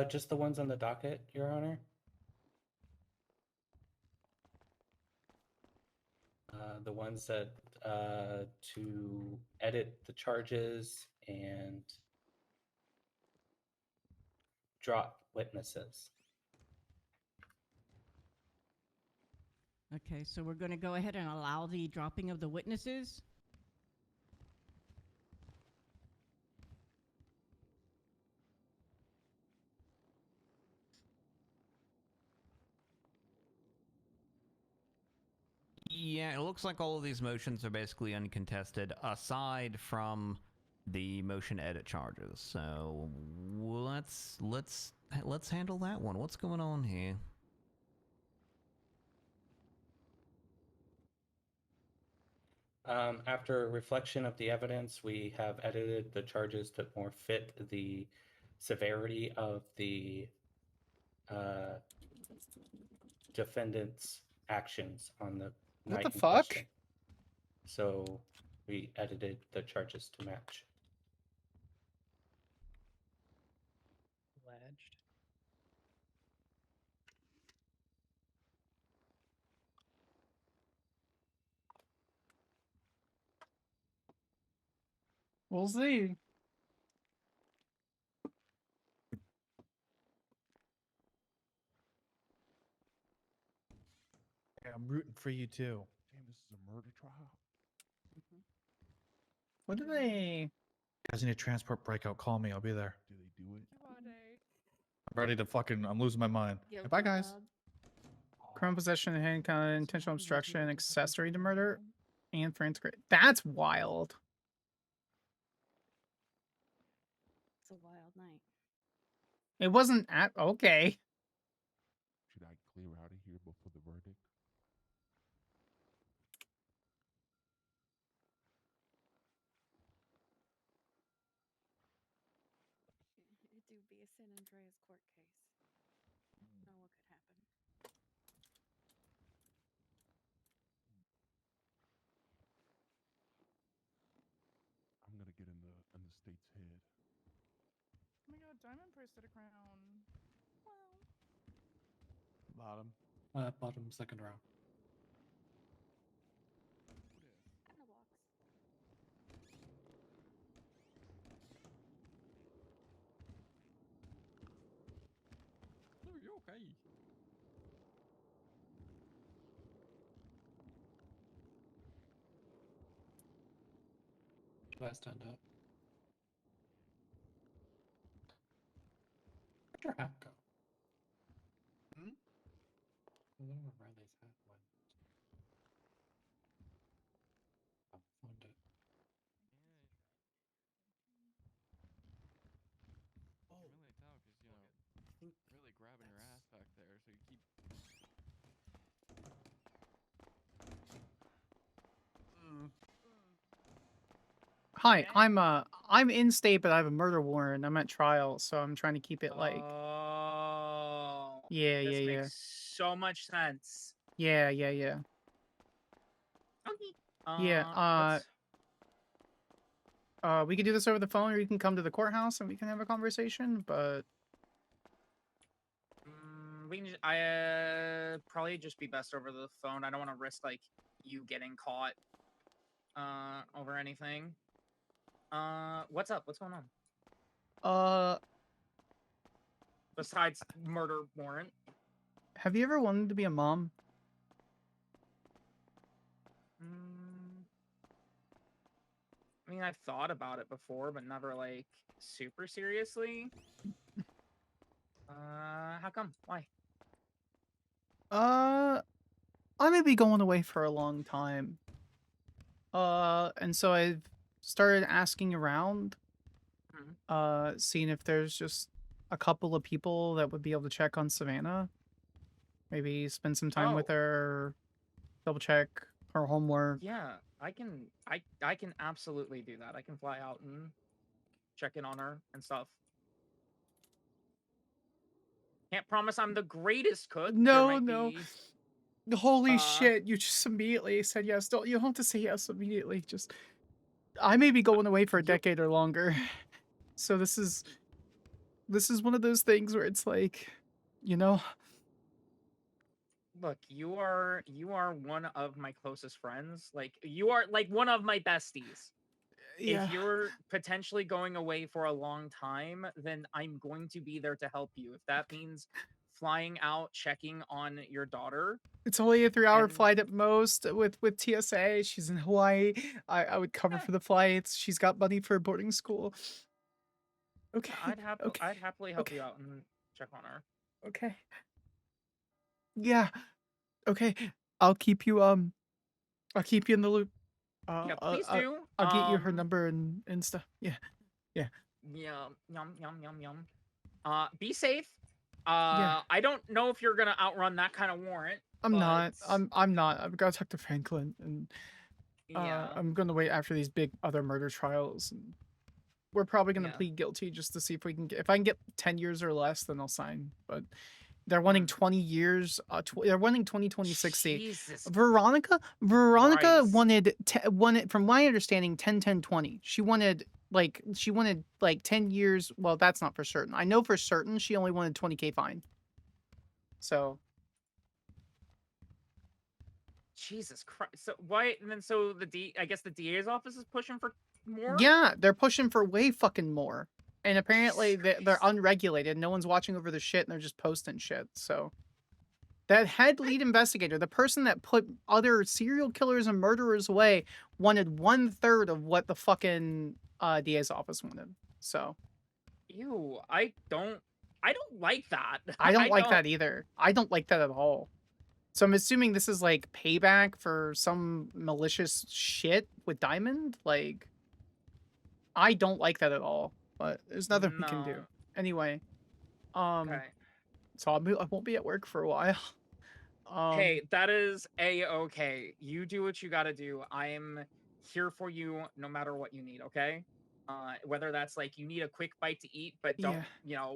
Just the ones on the docket, Your Honor. The ones that to edit the charges and drop witnesses. Okay, so we're going to go ahead and allow the dropping of the witnesses. Yeah, it looks like all of these motions are basically uncontested, aside from the motion edit charges. So let's handle that one. What's going on here? After reflection of the evidence, we have edited the charges to more fit the severity of the defendant's actions on the What night the in fuck? question. So we edited the charges to match. Alleged. We'll see. Hey, I'm rooting for you too. Damn, this is a murder trial. What do they? Guys need a transport breakout. Call me. I'll be there. Do they do it? I'm ready to fucking. I'm losing my mind. Yo, Hey, bye, guys. Criminal possession, handgun, intentional obstruction, accessory to murder, and for integrate. That's wild. It's a wild night. It wasn't at okay. Should I clear out of here before the verdict? It do be a San Andreas court case. Know what could happen. I'm gonna get in the state's head. Oh my god, Diamond posted a crown. Wow. Bottom. Bottom second row. No blocks. Are you okay? Should I stand up? Where'd your hat go? I don't know where Riley's hat went. I'll find it. Oh. I can really tell because, you know, really grabbing your ass back there, so you keep. Hi, I'm in state, but I have a murder warrant. I'm at trial, so I'm trying to keep it like. Oh. Yeah, This yeah, makes so much sense. yeah. Okay. Yeah. We could do this over the phone, or you can come to the courthouse and we can have a conversation. But We can. I probably just be best over the phone. I don't want to risk like you getting caught. Over anything. What's up? What's going on? Besides murder warrant. Have you ever wanted to be a mom? I mean, I've thought about it before, but never like super seriously. How come? Why? I may be going away for a long time. And so I've started asking around, seeing if there's just a couple of people that would be able to check on Savannah. Maybe spend some time with her, double check her homework. Yeah, I can absolutely do that. I can fly out and check in on her and stuff. Can't promise I'm the greatest cook. No. Holy shit, you just immediately said yes. You don't have to say yes immediately. Just, I may be going away for a decade or longer. So this is one of those things where it's like, you know. Look, you are one of my closest friends. Like, you are like one of my besties. Yeah. If you're potentially going away for a long time, then I'm going to be there to help you. If that means flying out, checking on your daughter. It's only a 3-hour flight at most with TSA. She's in Hawaii. I would cover for the flights. She's got money for boarding school. Okay. I'd happily help you out and check on her. Okay. Yeah. Okay. I'll keep you in the loop. Yeah, please do. I'll get you her number and stuff. Yeah. Yeah. Yum. Be safe. I don't know if you're gonna outrun that kind of warrant. I'm not. I've got to talk to Franklin, and I'm gonna wait after these big other murder trials. And we're probably gonna plead guilty just to see if we can get. If I can get 10 years or less, then I'll sign. But they're wanting 20 years. They're wanting 20/20/60. Jesus Veronica wanted from my understanding 10/10/20. She wanted like 10 years. Well, that's not for certain. I know for certain she only wanted 20K fine. So. Jesus Christ. So why? And then so I guess the DA's office is pushing for more. Yeah, they're pushing for way fucking more. And apparently they're unregulated. No one's watching over the shit, and they're just posting shit. So that head lead investigator, the person that put other serial killers and murderers away, wanted 1/3 of what the fucking DA's office wanted. So. Ew, I don't like that. I don't like that either. I don't like that at all. So I'm assuming this is like payback for some malicious shit with Diamond. Like, I don't like that at all. But there's nothing we can do. Anyway, Okay. So I won't be at work for a while. Hey, that is A-okay. You do what you gotta do. I'm here for you no matter what you need, okay? Whether that's like you need a quick bite to eat, but don't,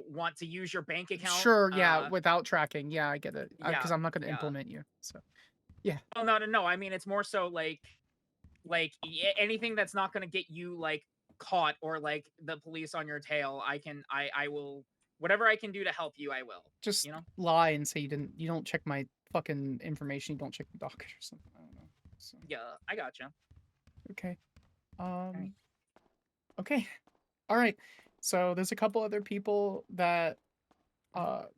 want to use your bank account. Sure, yeah, without tracking. Yeah, I get it. Because Yeah, I'm not going to implement you. So, yeah. Oh, no. I mean, it's more so like anything that's not gonna get you like caught or like the police on your tail. I will, whatever I can do to help you, I will. Just lie and say you don't check my fucking information. You don't check the docket or something. I don't know. So. Yeah, I gotcha. Okay. Okay. All right. So there's a couple other people that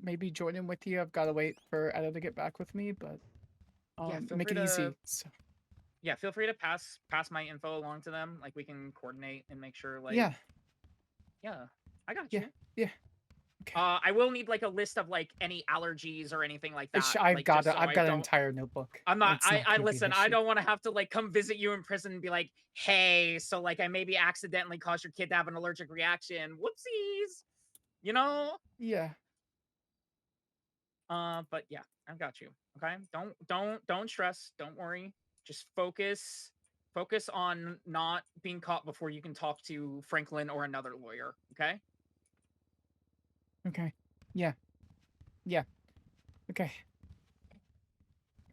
maybe join in with you. I've got to wait for Etta to get back with me, but make it easy. So. Yeah, feel free to pass my info along to them. Like, we can coordinate and make sure, like... Yeah, I got you. Yeah. Okay. I will need, like, a list of, like, any allergies or anything like that. I've got an entire notebook. I'm not... I listen, I don't want to have to, like, come visit you in prison and be like, hey, so, like, I maybe accidentally caused your kid to have an allergic reaction. Whoopsies! You know? Yeah. But, yeah, I've got you. Okay? Don't stress. Don't worry. Just focus on not being caught before you can talk to Franklin or another lawyer, okay? Okay. Yeah. Okay.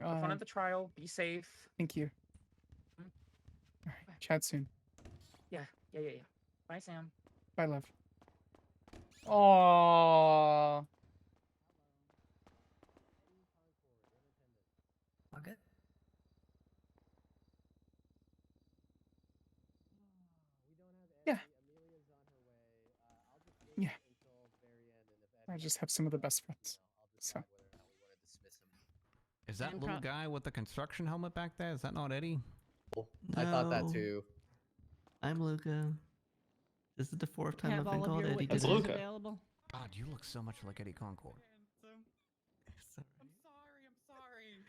Have fun at the trial. Be safe. Thank you. All right. Chat soon. Yeah. Bye, Sam. Bye, love. Aww. Okay. Yeah. I just have some of the best friends. So. Is that little guy with the construction helmet back there? Is that not Eddie? I thought that too. I'm Luca. This is the 4th time Have I've been all of called your Eddie witnesses today. available? God, you look so much like Eddie Concord. I'm sorry.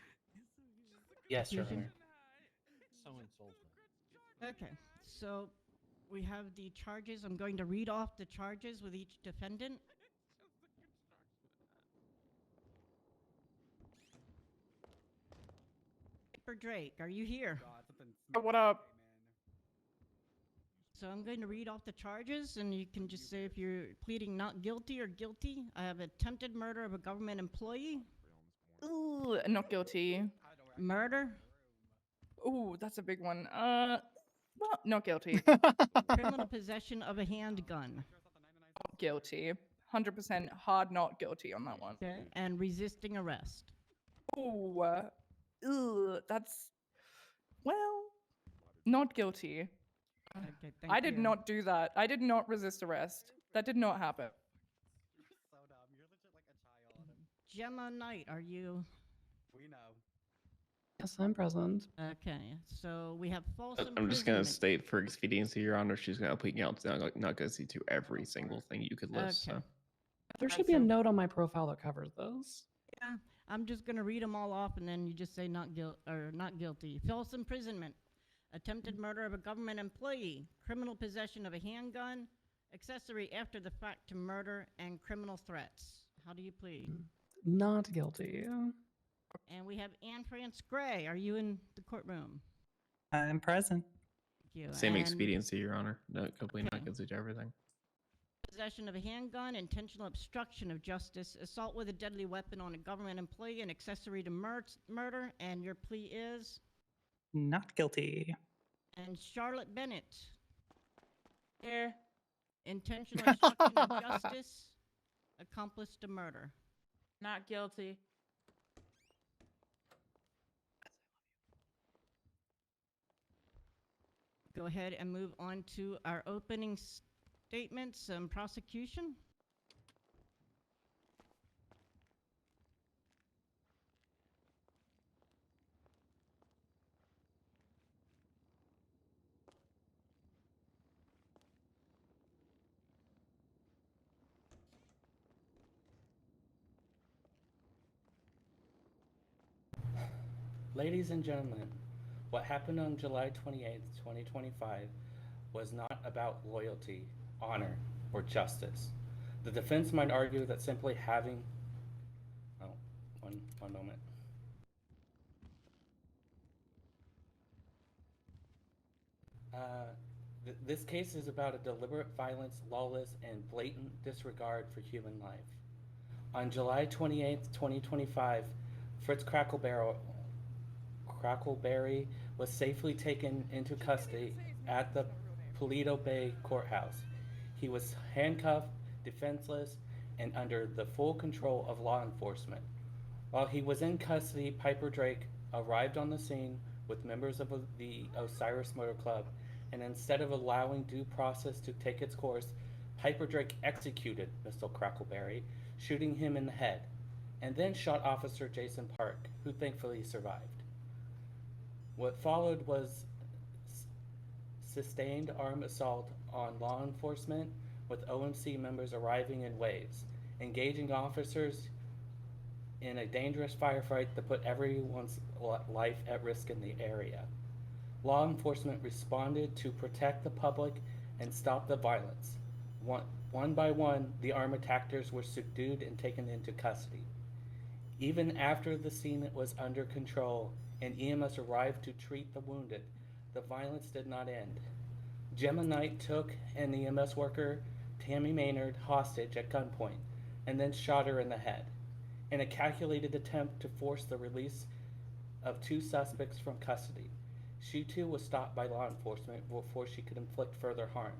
Yes, Your Fusion? Honor. So insulting. Okay, so we have the charges. I'm going to read off the charges with each defendant. Piper Drake, are you here? What up? So I'm going to read off the charges, and you can just say if you're pleading not guilty or guilty. I have attempted murder of a government employee. Ooh, not guilty. Murder. Ooh, that's a big one. Well, not guilty. Criminal possession of a handgun. Guilty. 100% hard not guilty on that one. Okay. And resisting arrest. Ooh, that's, well, not guilty. Okay, I did you. not do that. I did not resist arrest. That did not happen. Gemma Knight, are you? We know. Yes, I'm present. Okay, so we have false I'm just going to imprisonment. state for expediency, Your Honor, she's going to plead not guilty to every single thing you could list. Okay. So. There should be a note on my profile that covers those. Yeah, I'm just gonna read them all off, and then you just say not guilty. False imprisonment, attempted murder of a government employee, criminal possession of a handgun, accessory after the fact to murder, and criminal threats. How do you plead? Not guilty. And we have Anne France Gray. Are you in the courtroom? I'm present. Thank you. Same And expediency, Your Honor. No, completely not guilty to everything. possession of a handgun, intentional obstruction of justice, assault with a deadly weapon on a government employee, and accessory to murder. And your plea is? Not guilty. And Charlotte Bennett. Here. Intentional obstruction of justice, accomplice to murder. Not guilty. Go ahead and move on to our opening statements and prosecution. Ladies and gentlemen, what happened on July 28th, 2025 was not about loyalty, honor, or justice. The defense might argue that simply having... Oh, one moment. This case is about a deliberate violence, lawless, and blatant disregard for human life. On July 28th, 2025, Fritz Crackleberry was safely taken into custody at the Paleto Bay Courthouse. He was handcuffed, defenseless, and under the full control of law enforcement. While he was in custody, Piper Drake arrived on the scene with members of the Osiris Motor Club, and instead of allowing due process to take its course, Piper Drake executed Mr. Crackleberry, shooting him in the head, and then shot Officer Jason Park, who thankfully survived. What followed was sustained armed assault on law enforcement, with OMC members arriving in waves, engaging officers in a dangerous firefight that put everyone's life at risk in the area. Law enforcement responded to protect the public and stop the violence. One by one, the armed attackers were subdued and taken into custody. Even after the scene was under control and EMS arrived to treat the wounded, the violence did not end. Gemma Knight took an EMS worker, Tammy Maynard, hostage at gunpoint and then shot her in the head, in a calculated attempt to force the release of two suspects from custody. She too was stopped by law enforcement before she could inflict further harm.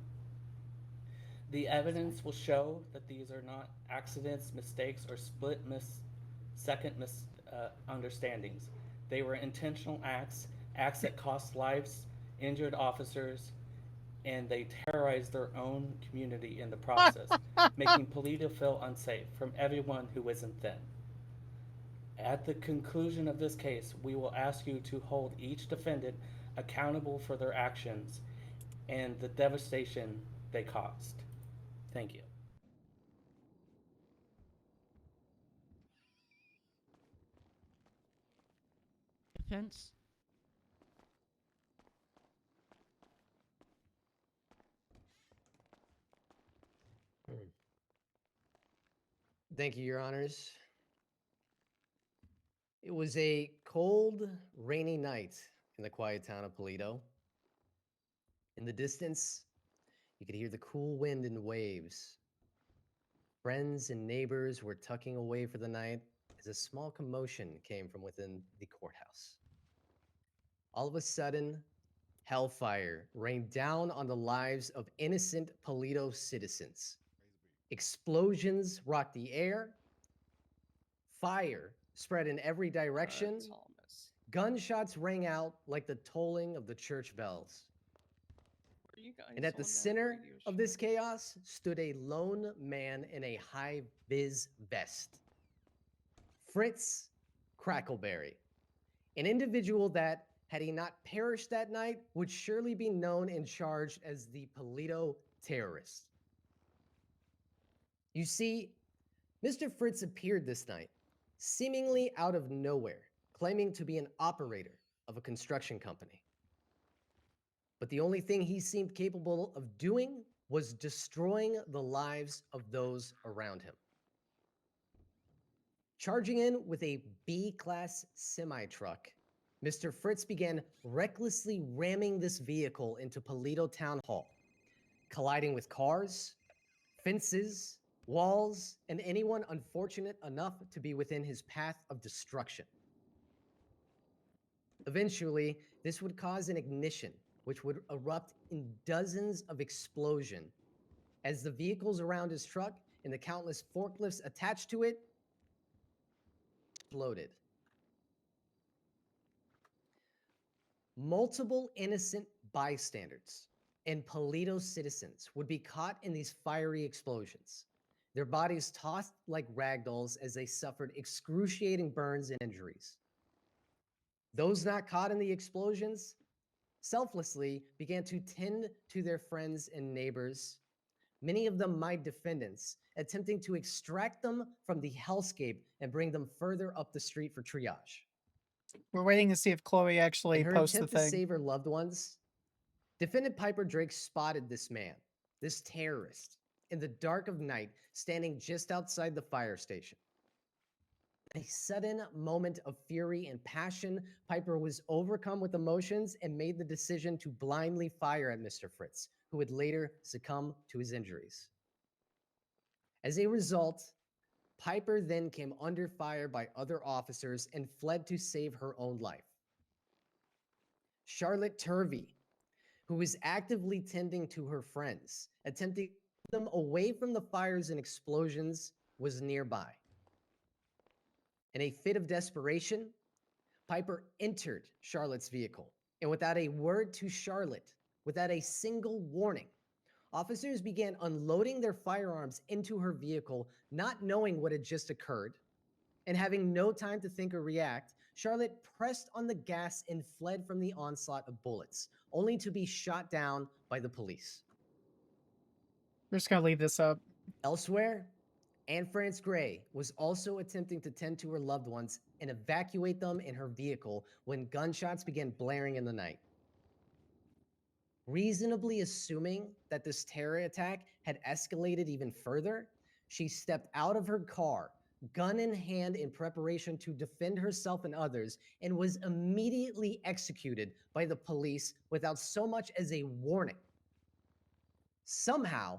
The evidence will show that these are not accidents, mistakes, or second understandings. They were intentional acts that cost lives, injured officers, and they terrorized their own community in the process, making Paleto feel unsafe from everyone who isn't them. At the conclusion of this case, we will ask you to hold each defendant accountable for their actions and the devastation they caused. Thank you. defense? Thank you, Your Honors. It was a cold, rainy night in the quiet town of Polito. In the distance, you could hear the cool wind and waves. Friends and neighbors were tucking away for the night as a small commotion came from within the courthouse. All of a sudden, hellfire rained down on the lives of innocent Polito citizens. Explosions rocked the air. Fire spread in every direction. Thomas. Gunshots rang out like the tolling of the church bells. Were you guys And at the on that center radio of this chaos stood a lone man in a high-vis vest. Fritz Crackleberry, an individual that, had he not perished that night, would surely be known and charged as the Polito terrorist. You see, Mr. Fritz appeared this night, seemingly out of nowhere, claiming to be an operator of a construction company. But the only thing he seemed capable of doing was destroying the lives of those around him. Charging in with a B-class semi-truck, Mr. Fritz began recklessly ramming this vehicle into Polito Town Hall, colliding with cars, fences, walls, and anyone unfortunate enough to be within his path of destruction. Eventually, this would cause an ignition, which would erupt in dozens of explosions as the vehicles around his truck and the countless forklifts attached to it exploded. Multiple innocent bystanders and Polito citizens would be caught in these fiery explosions, their bodies tossed like ragdolls as they suffered excruciating burns and injuries. Those not caught in the explosions selflessly began to tend to their friends and neighbors, many of them my defendants, attempting to extract them from the hellscape and bring them further up the street for triage. We're waiting to see if Chloe actually In her posts the attempt to thing. save her loved ones, defendant Piper Drake spotted this man, this terrorist, in the dark of night, standing just outside the fire station. In a sudden moment of fury and passion, Piper was overcome with emotions and made the decision to blindly fire at Mr. Fritz, who would later succumb to his injuries. As a result, Piper then came under fire by other officers and fled to save her own life. Charlotte Turvey, who was actively tending to her friends, attempting to keep them away from the fires and explosions, was nearby. In a fit of desperation, Piper entered Charlotte's vehicle, and without a word to Charlotte, without a single warning, officers began unloading their firearms into her vehicle, not knowing what had just occurred, and having no time to think or react, Charlotte pressed on the gas and fled from the onslaught of bullets, only to be shot down by the police. We're just gonna leave this up. Elsewhere, Anne France Gray was also attempting to tend to her loved ones and evacuate them in her vehicle when gunshots began blaring in the night. Reasonably assuming that this terror attack had escalated even further, she stepped out of her car, gun in hand, in preparation to defend herself and others, and was immediately executed by the police without so much as a warning. Somehow,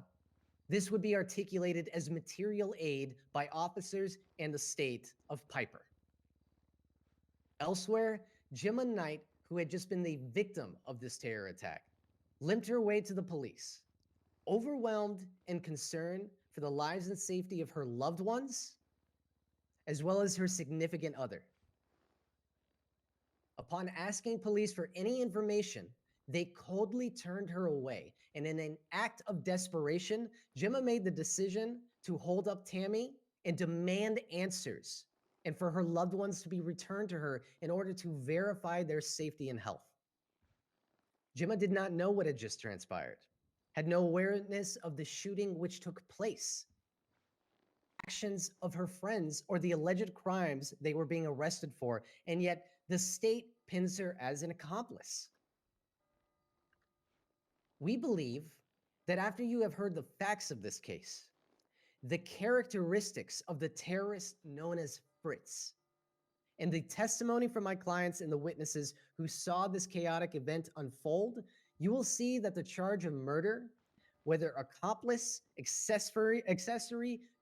this would be articulated as material aid by officers and the state of Piper. Elsewhere, Gemma Knight, who had just been the victim of this terror attack, limped her way to the police, overwhelmed and concerned for the lives and safety of her loved ones, as well as her significant other. Upon asking police for any information, they coldly turned her away, and in an act of desperation, Gemma made the decision to hold up Tammy and demand answers, and for her loved ones to be returned to her in order to verify their safety and health. Gemma did not know what had just transpired, had no awareness of the shooting which took place, actions of her friends, or the alleged crimes they were being arrested for, and yet The state pins her as an accomplice. We believe that after you have heard the facts of this case, the characteristics of the terrorist known as Fritz, and the testimony from my clients and the witnesses who saw this chaotic event unfold, you will see that the charge of murder, whether accomplice, accessory,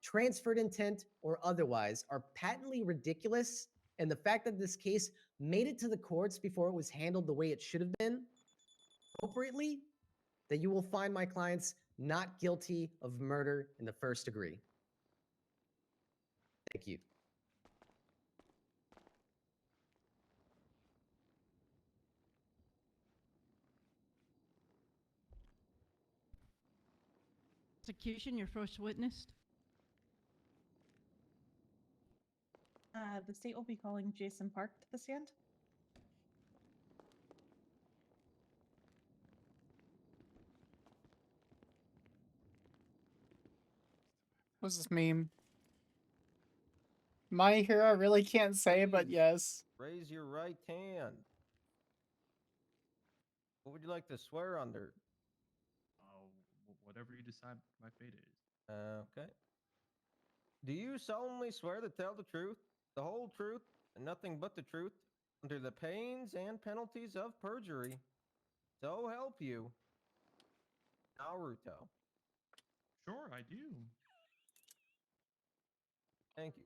transferred intent, or otherwise, are patently ridiculous. And the fact that this case made it to the courts before it was handled the way it should have been, appropriately, that you will find my clients not guilty of murder in the first degree. Thank you. Execution, your first witness. The state will be calling Jason Park to the stand. What's this meme? My hero, I really can't say, but Please, yes. Raise your right hand. What would you like to swear under? Whatever you decide my fate is. Okay. Do you solemnly swear to tell the truth, the whole truth, and nothing but the truth, under the pains and penalties of perjury? So help you, Naruto. Sure, I do. Thank you.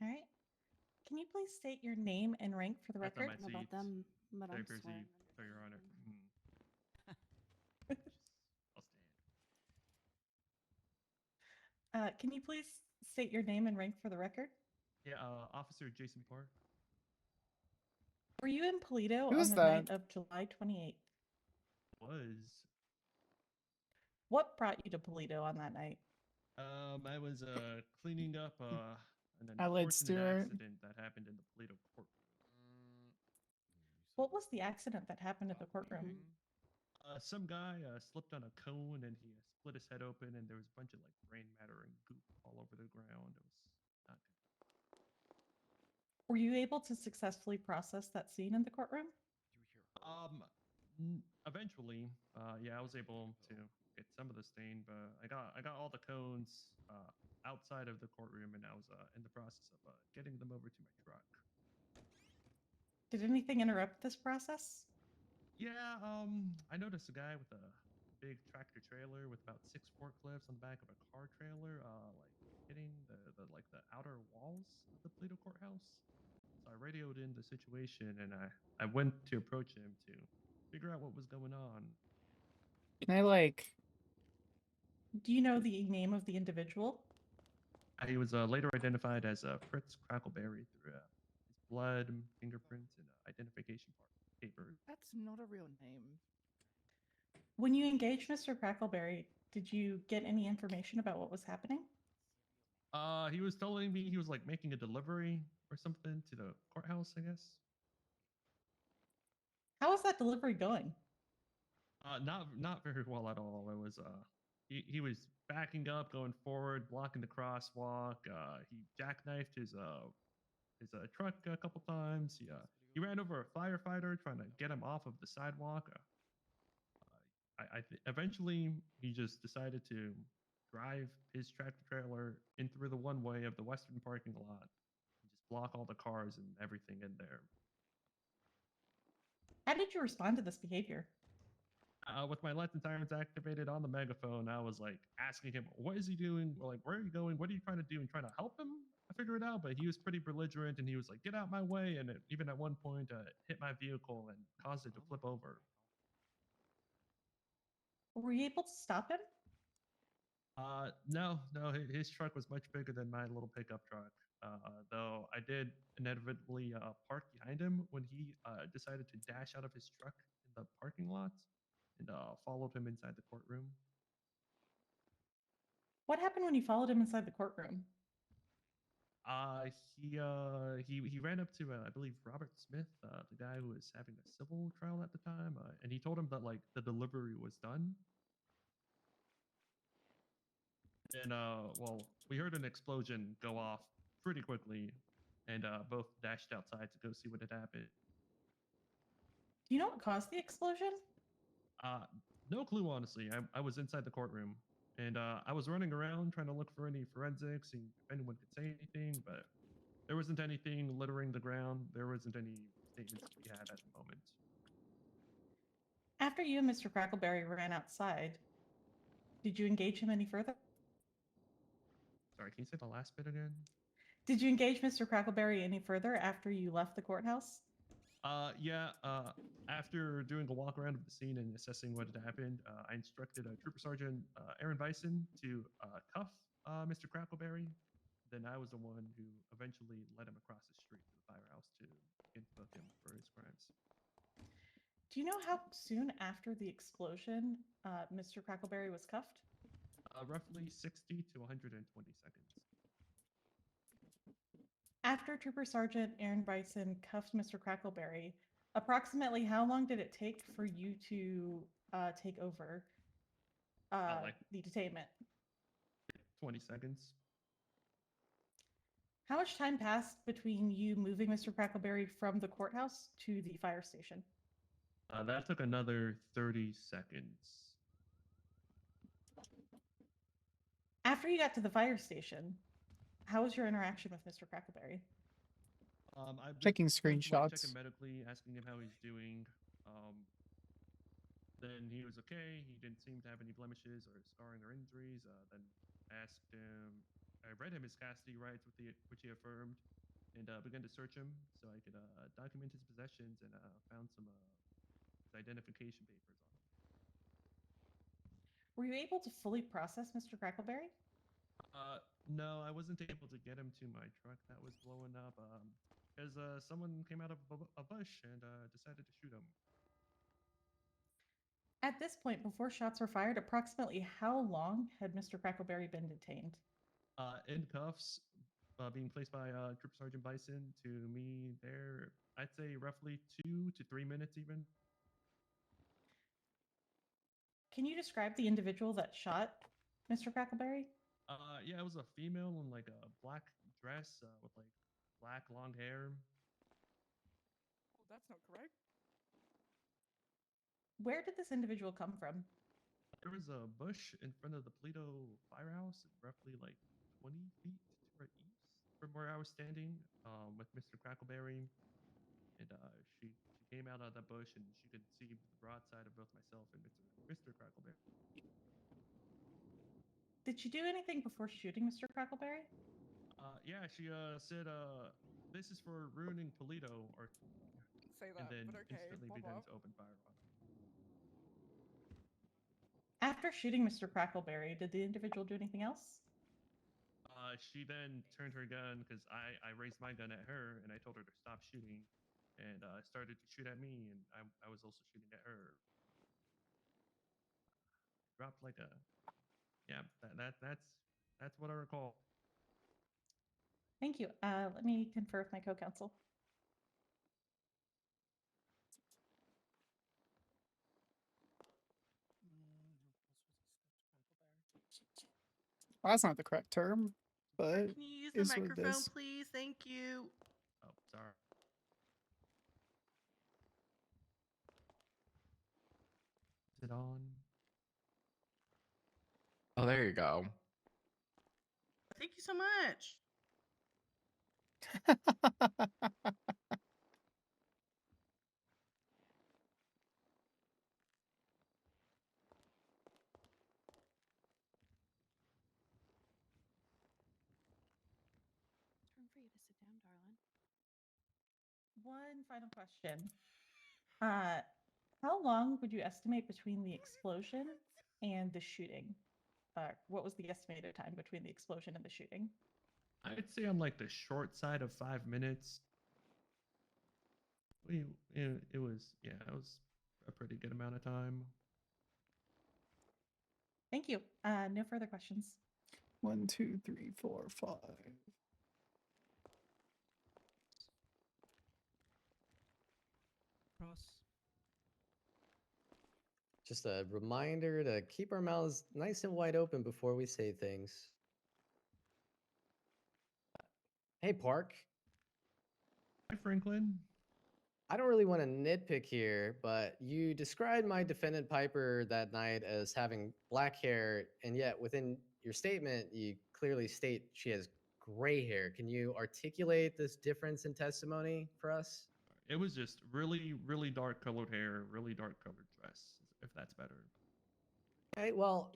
All right. Can you please state your name and rank for the That's on record? my About seat. them, but I'm Jersey, swearing. so Your Honor. I'll stand. Can you please state your name and rank for the record? Yeah, Officer Jason Park. Were you in Polito Who on is the that? night of July 28th? Was. What brought you to Polito on that night? I was cleaning up an Eyelid unfortunate Stewart. accident that happened in the Polito courtroom. What was the accident that happened in the courtroom? Some guy slipped on a cone and he split his head open, and there was a bunch of like brain matter and goop all over the ground. It was not good. Were you able to successfully process that scene in the courtroom? Eventually, yeah, I was able to get some of the stain, but I got all the cones outside of the courtroom, and I was in the process of getting them over to my truck. Did anything interrupt this process? Yeah, I noticed a guy with a big tractor trailer with about 6 forklifts on the back of a car trailer, like hitting the outer walls of the Polito courthouse. So I radioed in the situation, and I went to approach him to figure out what was going on. Can I like? Do you know the name of the individual? He was later identified as Fritz Crackleberry through his blood, fingerprints, and identification papers. That's not a real name. When you engaged Mr. Crackleberry, did you get any information about what was happening? He was telling me he was like making a delivery or something to the courthouse, I guess. How is that delivery going? Not very well at all. It was he was backing up, going forward, blocking the crosswalk. He jackknifed his truck a couple times. He ran over a firefighter trying to get him off of the sidewalk. Eventually he just decided to drive his tractor trailer in through the one way of the western parking lot and just block all the cars and everything in there. How did you respond to this behavior? With my lights and sirens activated on the megaphone, I was like asking him, "What is he doing? Like, where are you going? What are you trying to do?" And trying to help him figure it out. But he was pretty belligerent, and he was like, "Get out my way!" And even at one point, hit my vehicle and caused it to flip over. Were you able to stop him? No, his truck was much bigger than my little pickup truck. Though I did inevitably park behind him when he decided to dash out of his truck in the parking lot, and followed him inside the courtroom. What happened when you followed him inside the courtroom? He ran up to I believe Robert Smith, the guy who was having a civil trial at the time, and he told him that like the delivery was done. And well, we heard an explosion go off pretty quickly, and both dashed outside to go see what had happened. Do you know what caused the explosion? No clue, honestly. I was inside the courtroom, and I was running around trying to look for any forensics and if anyone could say anything, but there wasn't anything littering the ground. There wasn't any statements to be had at the moment. After you and Mr. Crackleberry ran outside, did you engage him any further? Sorry, can you say the last bit again? Did you engage Mr. Crackleberry any further after you left the courthouse? Yeah. After doing a walk around of the scene and assessing what had happened, I instructed Trooper Sergeant Aaron Bison to cuff Mr. Crackleberry. Then I was the one who eventually led him across the street to the firehouse to begin to book him for his crimes. Do you know how soon after the explosion Mr. Crackleberry was cuffed? Roughly 60 to 120 seconds. After Trooper Sergeant Aaron Bison cuffed Mr. Crackleberry, approximately how long did it take for you to take over the detainment? 20 seconds. How much time passed between you moving Mr. Crackleberry from the courthouse to the fire station? That took another 30 seconds. After you got to the fire station, how was your interaction with Mr. Crackleberry? I've been Checking first of all screenshots. checking medically, asking him how he's doing. Then he was okay. He didn't seem to have any blemishes or scarring or injuries. Then asked him. I read him his custody rights, which he affirmed, and began to search him so I could document his possessions and found some his identification papers on him. Were you able to fully process Mr. Crackleberry? No, I wasn't able to get him to my truck that was blowing up because someone came out of a bush and decided to shoot him. At this point, before shots were fired, approximately how long had Mr. Crackleberry been detained? In cuffs, being placed by Trooper Sergeant Bison to me there, I'd say roughly 2 to 3 minutes even. Can you describe the individual that shot Mr. Crackleberry? Yeah, it was a female in like a black dress with like black long hair. Oh, that's not correct. Where did this individual come from? There was a bush in front of the Polito firehouse, roughly like 20 feet to our east from where I was standing with Mr. Crackleberry. And she came out of that bush and she could see the broadside of both myself and Mr. Crackleberry. Did she do anything before shooting Mr. Crackleberry? Yeah, she said, "This is for ruining Polito," or Say that, and then but okay. instantly Bob began up. to open fire on him. After shooting Mr. Crackleberry, did the individual do anything else? She then turned her gun because I raised my gun at her and I told her to stop shooting, and started to shoot at me, and I was also shooting at her. Dropped like a that's what I recall. Thank you. Let me confer with my co-counsel. Well, that's not the correct term, but Can you use the is what it microphone, is. please? Thank you. Oh, sorry. Is it on? Oh, there you go. Thank you so much. Turn for you to sit down, darling. One final question. How long would you estimate between the explosion and the shooting? What was the estimated time between the explosion and the shooting? I'd say on like the short side of 5 minutes. It was a pretty good amount of time. Thank you. No further questions. 1, 2, 3, 4, 5. Cross. Just a reminder to keep our mouths nice and wide open before we say things. Hey, Park. Hi, Franklin. I don't really want to nitpick here, but you described my defendant Piper that night as having black hair, and yet within your statement, you clearly state she has gray hair. Can you articulate this difference in testimony for us? It was just really, really dark colored hair, really dark colored dress, if that's better. Okay, well,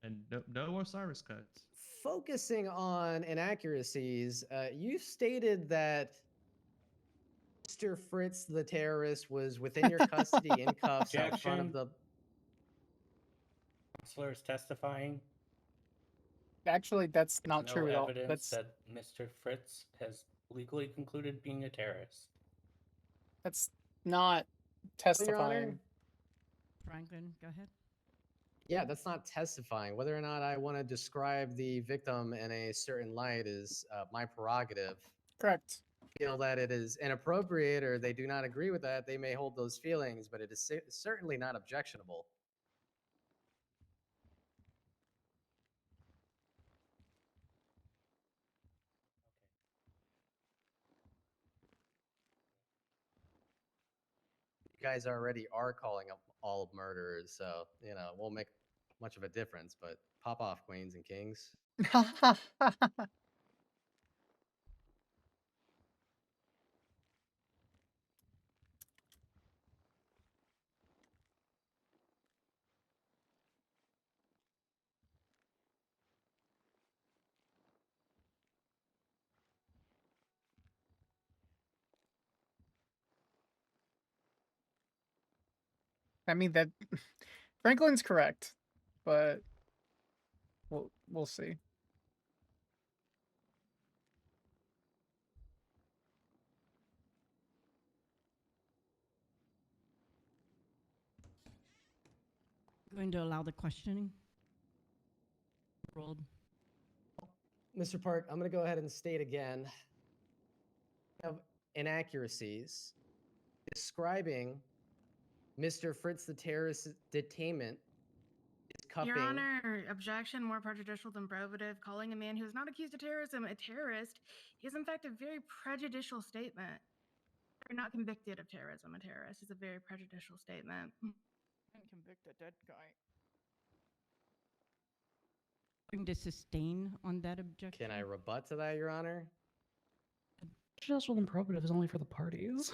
And no Osiris cuts. focusing on inaccuracies, you stated that Mr. Fritz, the terrorist, was within your custody in cuffs out front of Objection. the. Counselor is testifying. Actually, that's There's not no true at all. evidence that Mr. Fritz has legally concluded being a terrorist. That's not Your Honor? testifying. Franklin, go ahead. Yeah, that's not testifying. Whether or not I want to describe the victim in a certain light is my prerogative. Correct. Feel that it is inappropriate or they do not agree with that, they may hold those feelings, but it is certainly not objectionable. You guys already are calling up all murderers, so, you know, it won't make much of a difference, but pop off, queens and kings. I mean that Franklin's correct, but we'll see. Going to allow the questioning. Rolled. Mr. Park, I'm going to go ahead and state again of inaccuracies describing Mr. Fritz the terrorist detainment is cuffing. Your Honor, objection more prejudicial than probative. Calling a man who is not accused of terrorism a terrorist is in fact a very prejudicial statement. Or not convicted of terrorism, a terrorist is a very prejudicial statement. And convict a dead guy. Going to sustain on that objection. Can I rebut to that, Your Honor? Prejudicial and probative is only for the parties.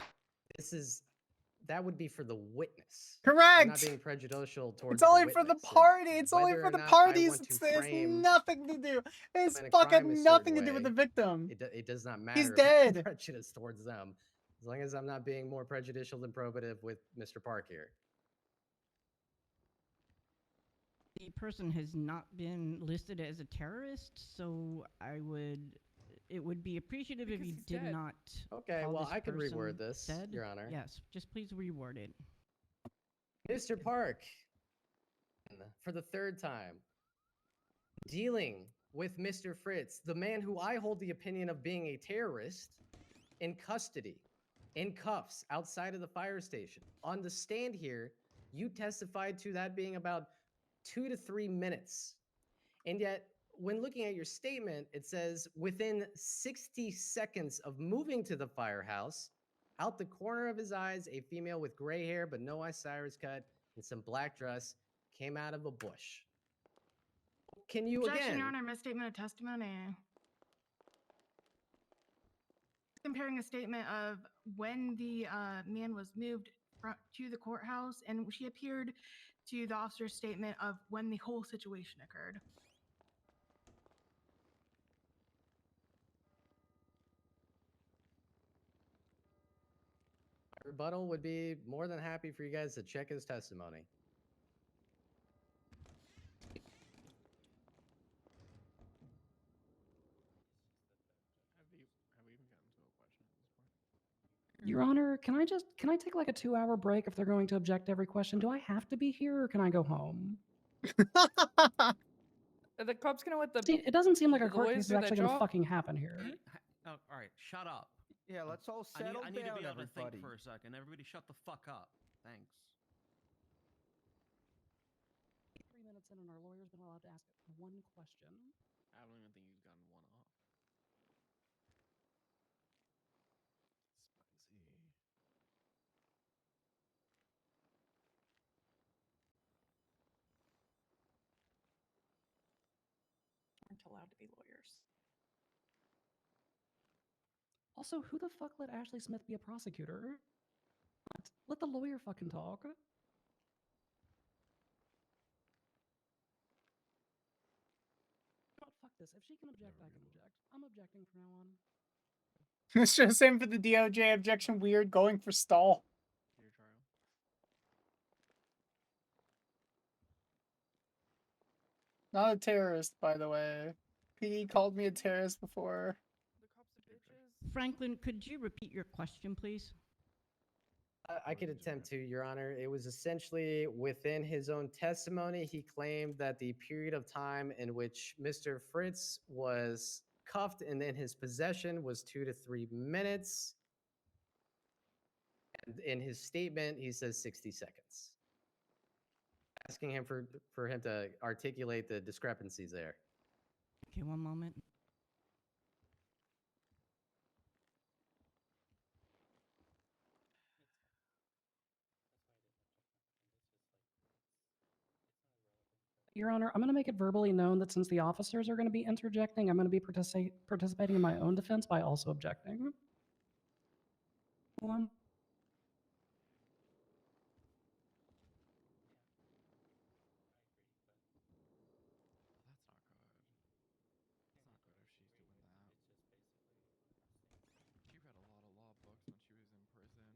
That would be for the witness. Correct. I'm not being prejudicial towards It's only the for the witness. party. It's only Whether for or the not I parties. want to It has frame nothing to do. It's in a crime a fucking certain nothing to do with way, the victim. It does not matter. He's if I'm dead. Prejudice towards them, as long as I'm not being more prejudicial than probative with Mr. Park here. The person has not been listed as a terrorist, so it would be appreciative if you did dead. not. Okay, call well, this I could person reword this, dead. Your Honor. Yes, just please reword it. Mr. Park, for the third time, dealing with Mr. Fritz, the man who I hold the opinion of being a terrorist, in custody, in cuffs, outside of the fire station. On the stand here, you testified to that being about 2 to 3 minutes. And yet, when looking at your statement, it says within 60 seconds of moving to the firehouse, out the corner of his eyes, a female with gray hair but no Osiris cut and some black dress came out of a bush. Can you Objection, again? Your Honor, misstatement of testimony. Comparing a statement of when the man was moved to the courthouse, and she appeared to the officer's statement of when the whole situation occurred. Rebuttal would be more than happy for you guys to check his testimony. Your Honor, can I take like a 2-hour break if they're going to object to every question? Do I have to be here or can I go home? Are the cops gonna let the It doesn't seem like a the court lawyers case is do their actually going to job? fucking happen here. Oh, all right, shut up. Yeah, let's all I need, settle I need down, to be able everybody. to think for a second. Everybody shut the fuck up. Thanks. 3 minutes in and our lawyer's been allowed to ask one question. I don't even think he's gotten one off. allowed to be lawyers. Also, who the fuck let Ashley Smith be a prosecutor? Let the lawyer fucking talk. God, fuck this. If she can object, I can object. I'm objecting from now on. It's just same for the DOJ objection. Weird going for stall. Your trial. Not a terrorist, by the way. PD called me a terrorist before. The cops are bitches. Franklin, could you repeat your question, please? I could attempt to, Your Honor. It was essentially within his own testimony. He claimed that the period of time in which Mr. Fritz was cuffed and in his possession was 2 to 3 minutes. And in his statement, he says 60 seconds. Asking him for him to articulate the discrepancies there. Okay, one moment. Your Honor, I'm going to make it verbally known that since the officers are going to be interjecting, I'm going to be participating in my own defense by also objecting. One. That's not good. It's not good if she's doing that. She read a lot of law books when she was in prison.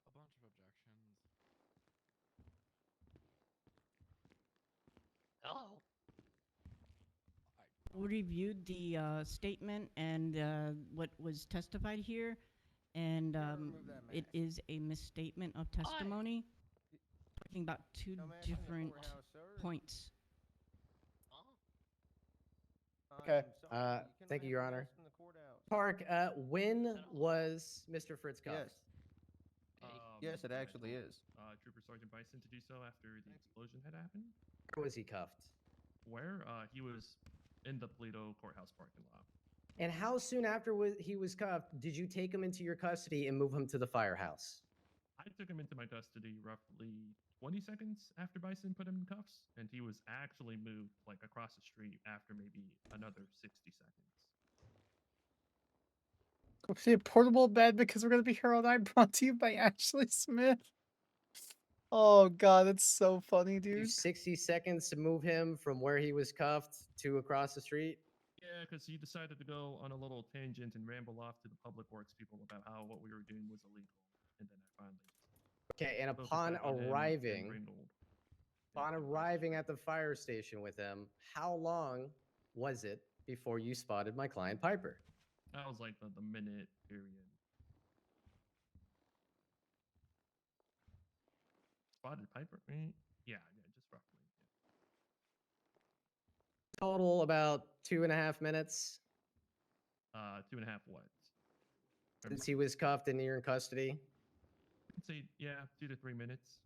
A bunch of objections. Hello. We reviewed the statement and what was testified here, and it is a misstatement of testimony. Talking about two different points. Okay. Thank you, Your Honor. Park, when was Mr. Fritz cuffed? Yes, it actually is. Trooper Sergeant Bison to do so after the explosion had happened. Where was he cuffed? Where? He was in the Toledo courthouse parking lot. And how soon after he was cuffed did you take him into your custody and move him to the firehouse? I took him into my custody roughly 20 seconds after Bison put him in cuffs, and he was actually moved like across the street after maybe another 60 seconds. Go see a portable bed because we're gonna be here all night. Brought to you by Ashley Smith. Oh god, that's so funny, dude. 60 seconds to move him from where he was cuffed to across the street? Yeah, because he decided to go on a little tangent and ramble off to the public works people about how what we were doing was illegal, and then I finally just Okay, and focused upon back on him and arriving, wrangled. at the fire station with him, how long was it before you spotted my client Piper? That was like the minute period. Spotted Piper? Yeah, just roughly. Total about 2.5 minutes 2.5 what? since he was cuffed and you're in custody. I'd say, yeah, 2 to 3 minutes.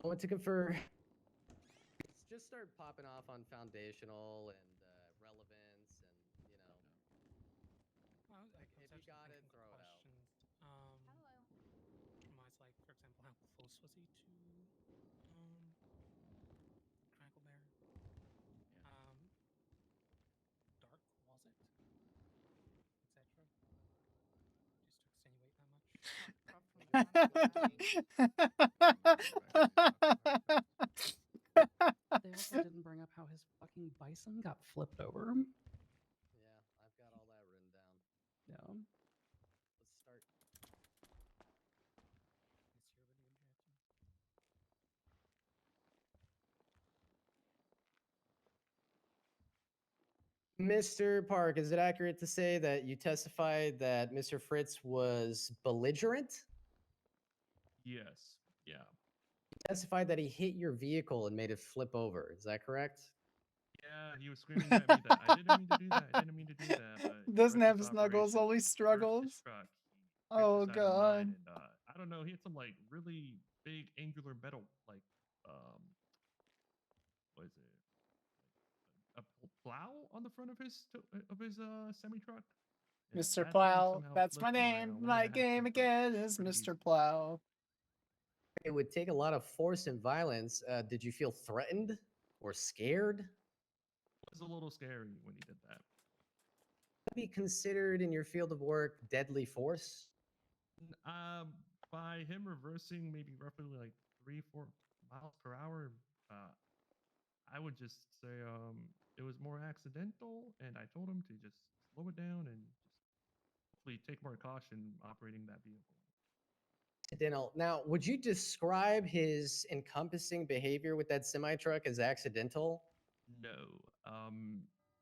I want to confer. Just start popping off on foundational and relevance, and you know. If you got it, throw it out. Mine's like, for example, how close was he to Crackleberry? Dark was it? Etc. Just to extenuate that much. They also didn't bring up how his fucking bison got flipped over. Yeah, I've got all that written down. Yeah. Let's start. Mr. Park, is it accurate to say that you testified that Mr. Fritz was belligerent? Yes. Yeah. You testified that he hit your vehicle and made it flip over. Is that correct? Yeah, he was screaming at me that I didn't mean to do that. I didn't mean to do that. But Doesn't have reckless snuggles, operation only reversed his struggles. truck. Oh side of mine, god. and I don't know, he had some like really big angular metal like what is it? A plow on the front of his semi truck. Mr. That thing Plow. somehow That's my flipped my name. one My and a half game ton truck again is pretty Mr. easily. Plow. It would take a lot of force and violence. Did you feel threatened or scared? It was a little scary when he did that. Be considered in your field of work deadly force? By him reversing maybe roughly like 3-4 miles per hour, I would just say it was more accidental, and I told him to just slow it down and just hopefully take more caution operating that vehicle. Accidental. Now, would you describe his encompassing behavior with that semi truck as accidental? No,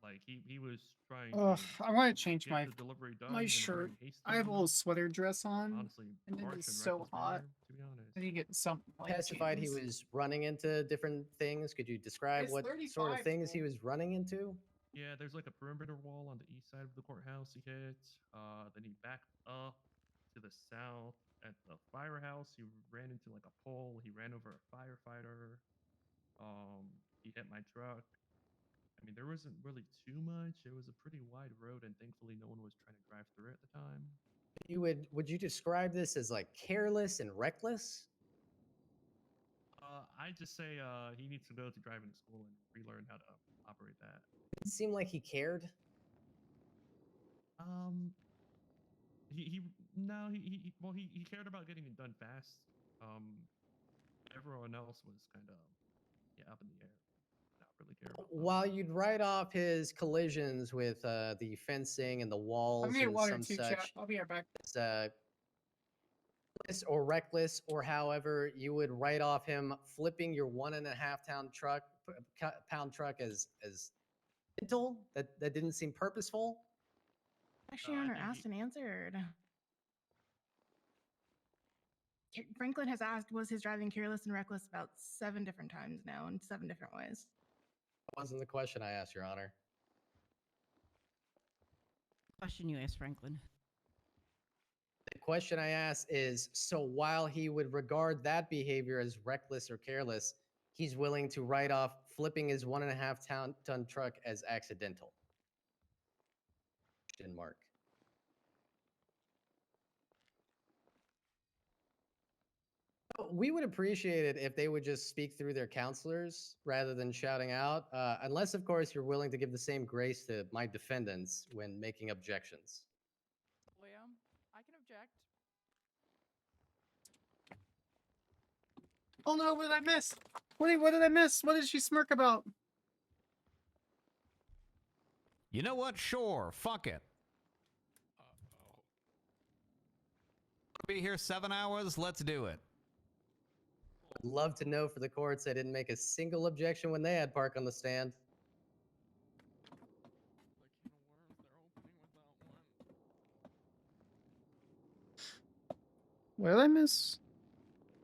like he was trying Ugh, to I want to change get the delivery done my in a shirt. very I have a little hastily, sweater dress on, honestly, and it harsh is and so reckless hot. manner, to be honest. I need to get something like Testified he jeans. was running into different things. Could you describe It's what sort of 35 things he though. was running into? Yeah, there's like a perimeter wall on the east side of the courthouse he hit. Then he backed up to the south at the firehouse. He ran into like a pole. He ran over a firefighter. He hit my truck. I mean, there wasn't really too much. It was a pretty wide road, and thankfully, no one was trying to drive through it at the time. Would you describe this as like careless and reckless? I just say he needs to go to driving school and relearn how to operate that. It seemed like he cared. He no he cared about getting it done fast. Everyone else was kind of up in the air, not really care about. While you'd write off his collisions with the fencing and the I'll walls get and water some too, chat. such, I'll be right back. as, reckless or reckless, or however you would write off him flipping your 1.5-pound truck as mental, that didn't seem purposeful. Actually, Your Honor, asked and answered. Franklin has asked, was his driving careless and reckless about 7 different times now in 7 different ways. That wasn't the question I asked, Your Honor. Question you asked, Franklin. The question I asked is, so while he would regard that behavior as reckless or careless, he's willing to write off flipping his 1.5-ton truck as accidental. Question mark. We would appreciate it if they would just speak through their counselors rather than shouting out, unless, of course, you're willing to give the same grace to my defendants when making objections. William, I can object. Oh no, what did I miss? What did I miss? What did she smirk about? You know what? Sure. Fuck it. Be here 7 hours. Let's do it. Would love to know for the courts I didn't make a single objection when they had Park on the stand. What did I miss?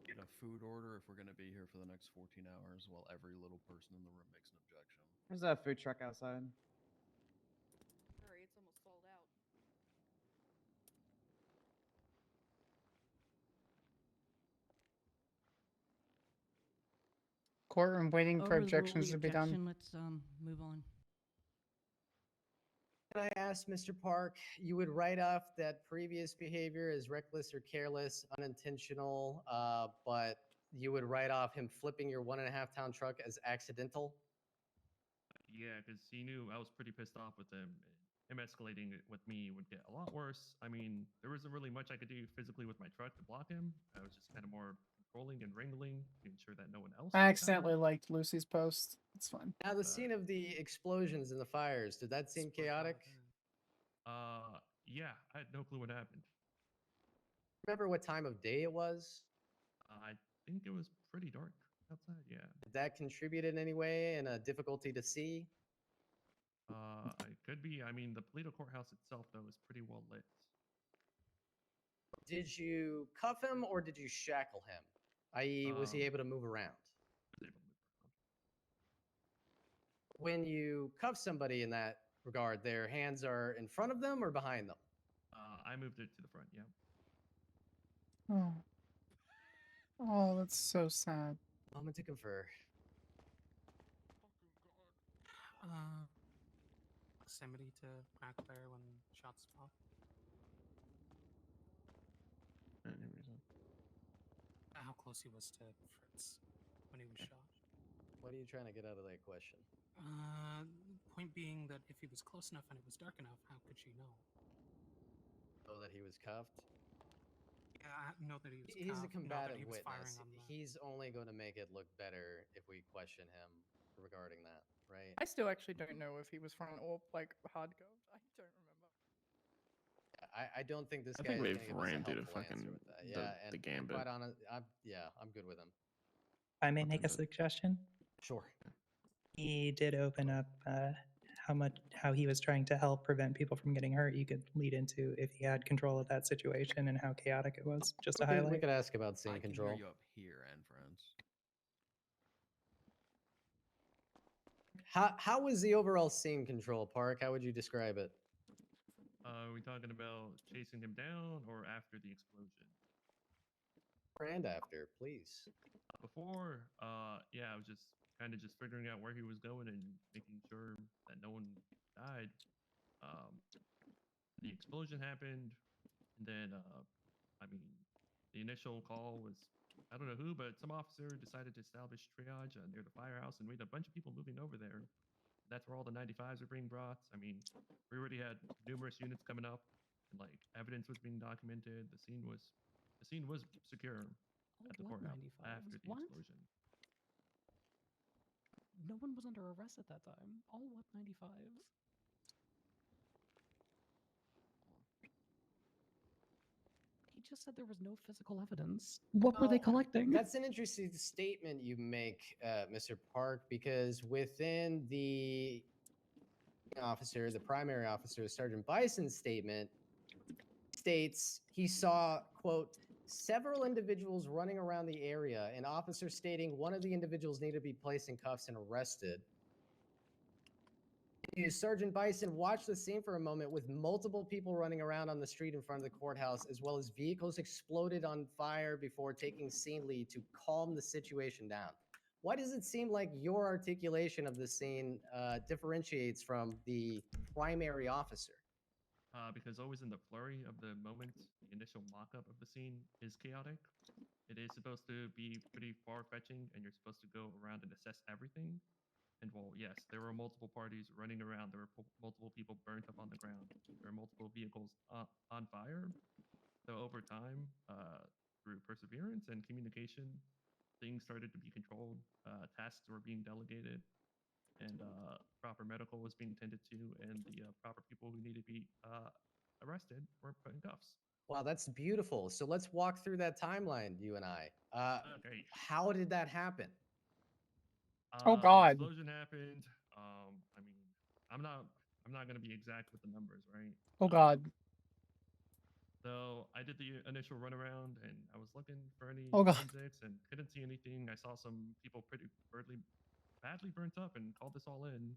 Get a food order if we're going to be here for the next 14 hours while every little person in the room makes an objection. There's that food truck outside. Hurry, it's almost sold out. Courtroom waiting for Overrule objections the to be objection. done. Let's move on. Can I ask, Mr. Park, you would write off that previous behavior as reckless or careless, unintentional, but you would write off him flipping your 1.5-ton truck as accidental? Yeah, because he knew I was pretty pissed off with him. Him escalating it with me would get a lot worse. I mean, there wasn't really much I could do physically with my truck to block him. I was just kind of more controlling and wrangling to ensure that no one else. I accidentally liked Lucy's post. It's fine. Now, the scene of the explosions and the fires, did that seem chaotic? Yeah, I had no clue what happened. Remember what time of day it was? I think it was pretty dark outside, yeah. Did that contribute in any way and a difficulty to see? It could be. I mean, the Polito courthouse itself, though, is pretty well lit. Did you cuff him or did you shackle him? I.e., was he able to move around? When you cuff somebody in that regard, their hands are in front of them or behind them? I moved it to the front, yeah. Oh. Oh, that's so sad. Moment to confer. Proximity to Crackleberry when shots pop. How close he was to Fritz when he was shot. What are you trying to get out of that question? Point being that if he was close enough and it was dark enough, how could she know? Oh, that he was cuffed? Yeah, I know that he was He's a cuffed, know that combative he was witness. firing on the... He's only going to make it look better if we question him regarding that, right? I still actually don't know if he was front or like hard guard. I don't remember. I don't think this I guy think is we've going to give us a ran through the helpful answer fucking with that. Yeah, and the gambit. quite honest, I'm good with him. I may make a suggestion. Sure. He did open up how he was trying to help prevent people from getting hurt. You could lead into if he had control of that situation and how chaotic it was. Just to We highlight. could ask about scene I can control. hear you up here and friends. How was the overall scene control, Park? How would you describe it? Are we talking about chasing him down or after the explosion? And after, please. Before, yeah, I was just kind of just figuring out where he was going and making sure that no one died. The explosion happened, and then, I mean, the initial call was, I don't know who, but some officer decided to establish triage near the firehouse, and we had a bunch of people moving over there. That's where all the 95s were being brought. I mean, we already had numerous units coming up, and like evidence was being documented. The scene was secure at the What courthouse 95s? after the What? explosion. No one was under arrest at that time. All what 95s? He just said there was no physical evidence. What were they collecting? That's an interesting statement you make, Mr. Park, because within the officer, the primary officer, Sergeant Bison's statement states he saw, quote, several individuals running around the area, and officer stating one of the individuals needed to be placed in cuffs and arrested. Sergeant Bison watched the scene for a moment with multiple people running around on the street in front of the courthouse, as well as vehicles exploded on fire before taking scene lead to calm the situation down. Why does it seem like your articulation of the scene differentiates from the primary officer? Because always in the flurry of the moment, the initial mock-up of the scene is chaotic. It is supposed to be pretty far-fetching, and you're supposed to go around and assess everything. And well, yes, there were multiple parties running around. There were multiple people burnt up on the ground. There were multiple vehicles on fire. So over time, through perseverance and communication, things started to be controlled. Tasks were being delegated, and proper medical was being tended to, and the proper people who needed to be arrested were put in cuffs. Wow, that's beautiful. So let's walk through that timeline, you and I. Okay. How did that happen? Oh The God. explosion happened. I mean, I'm not gonna be exact with the numbers, right? Oh God. So I did the initial run around, and I was looking for any Oh, God. forensics and couldn't see anything. I saw some people pretty badly burnt up and called this all in.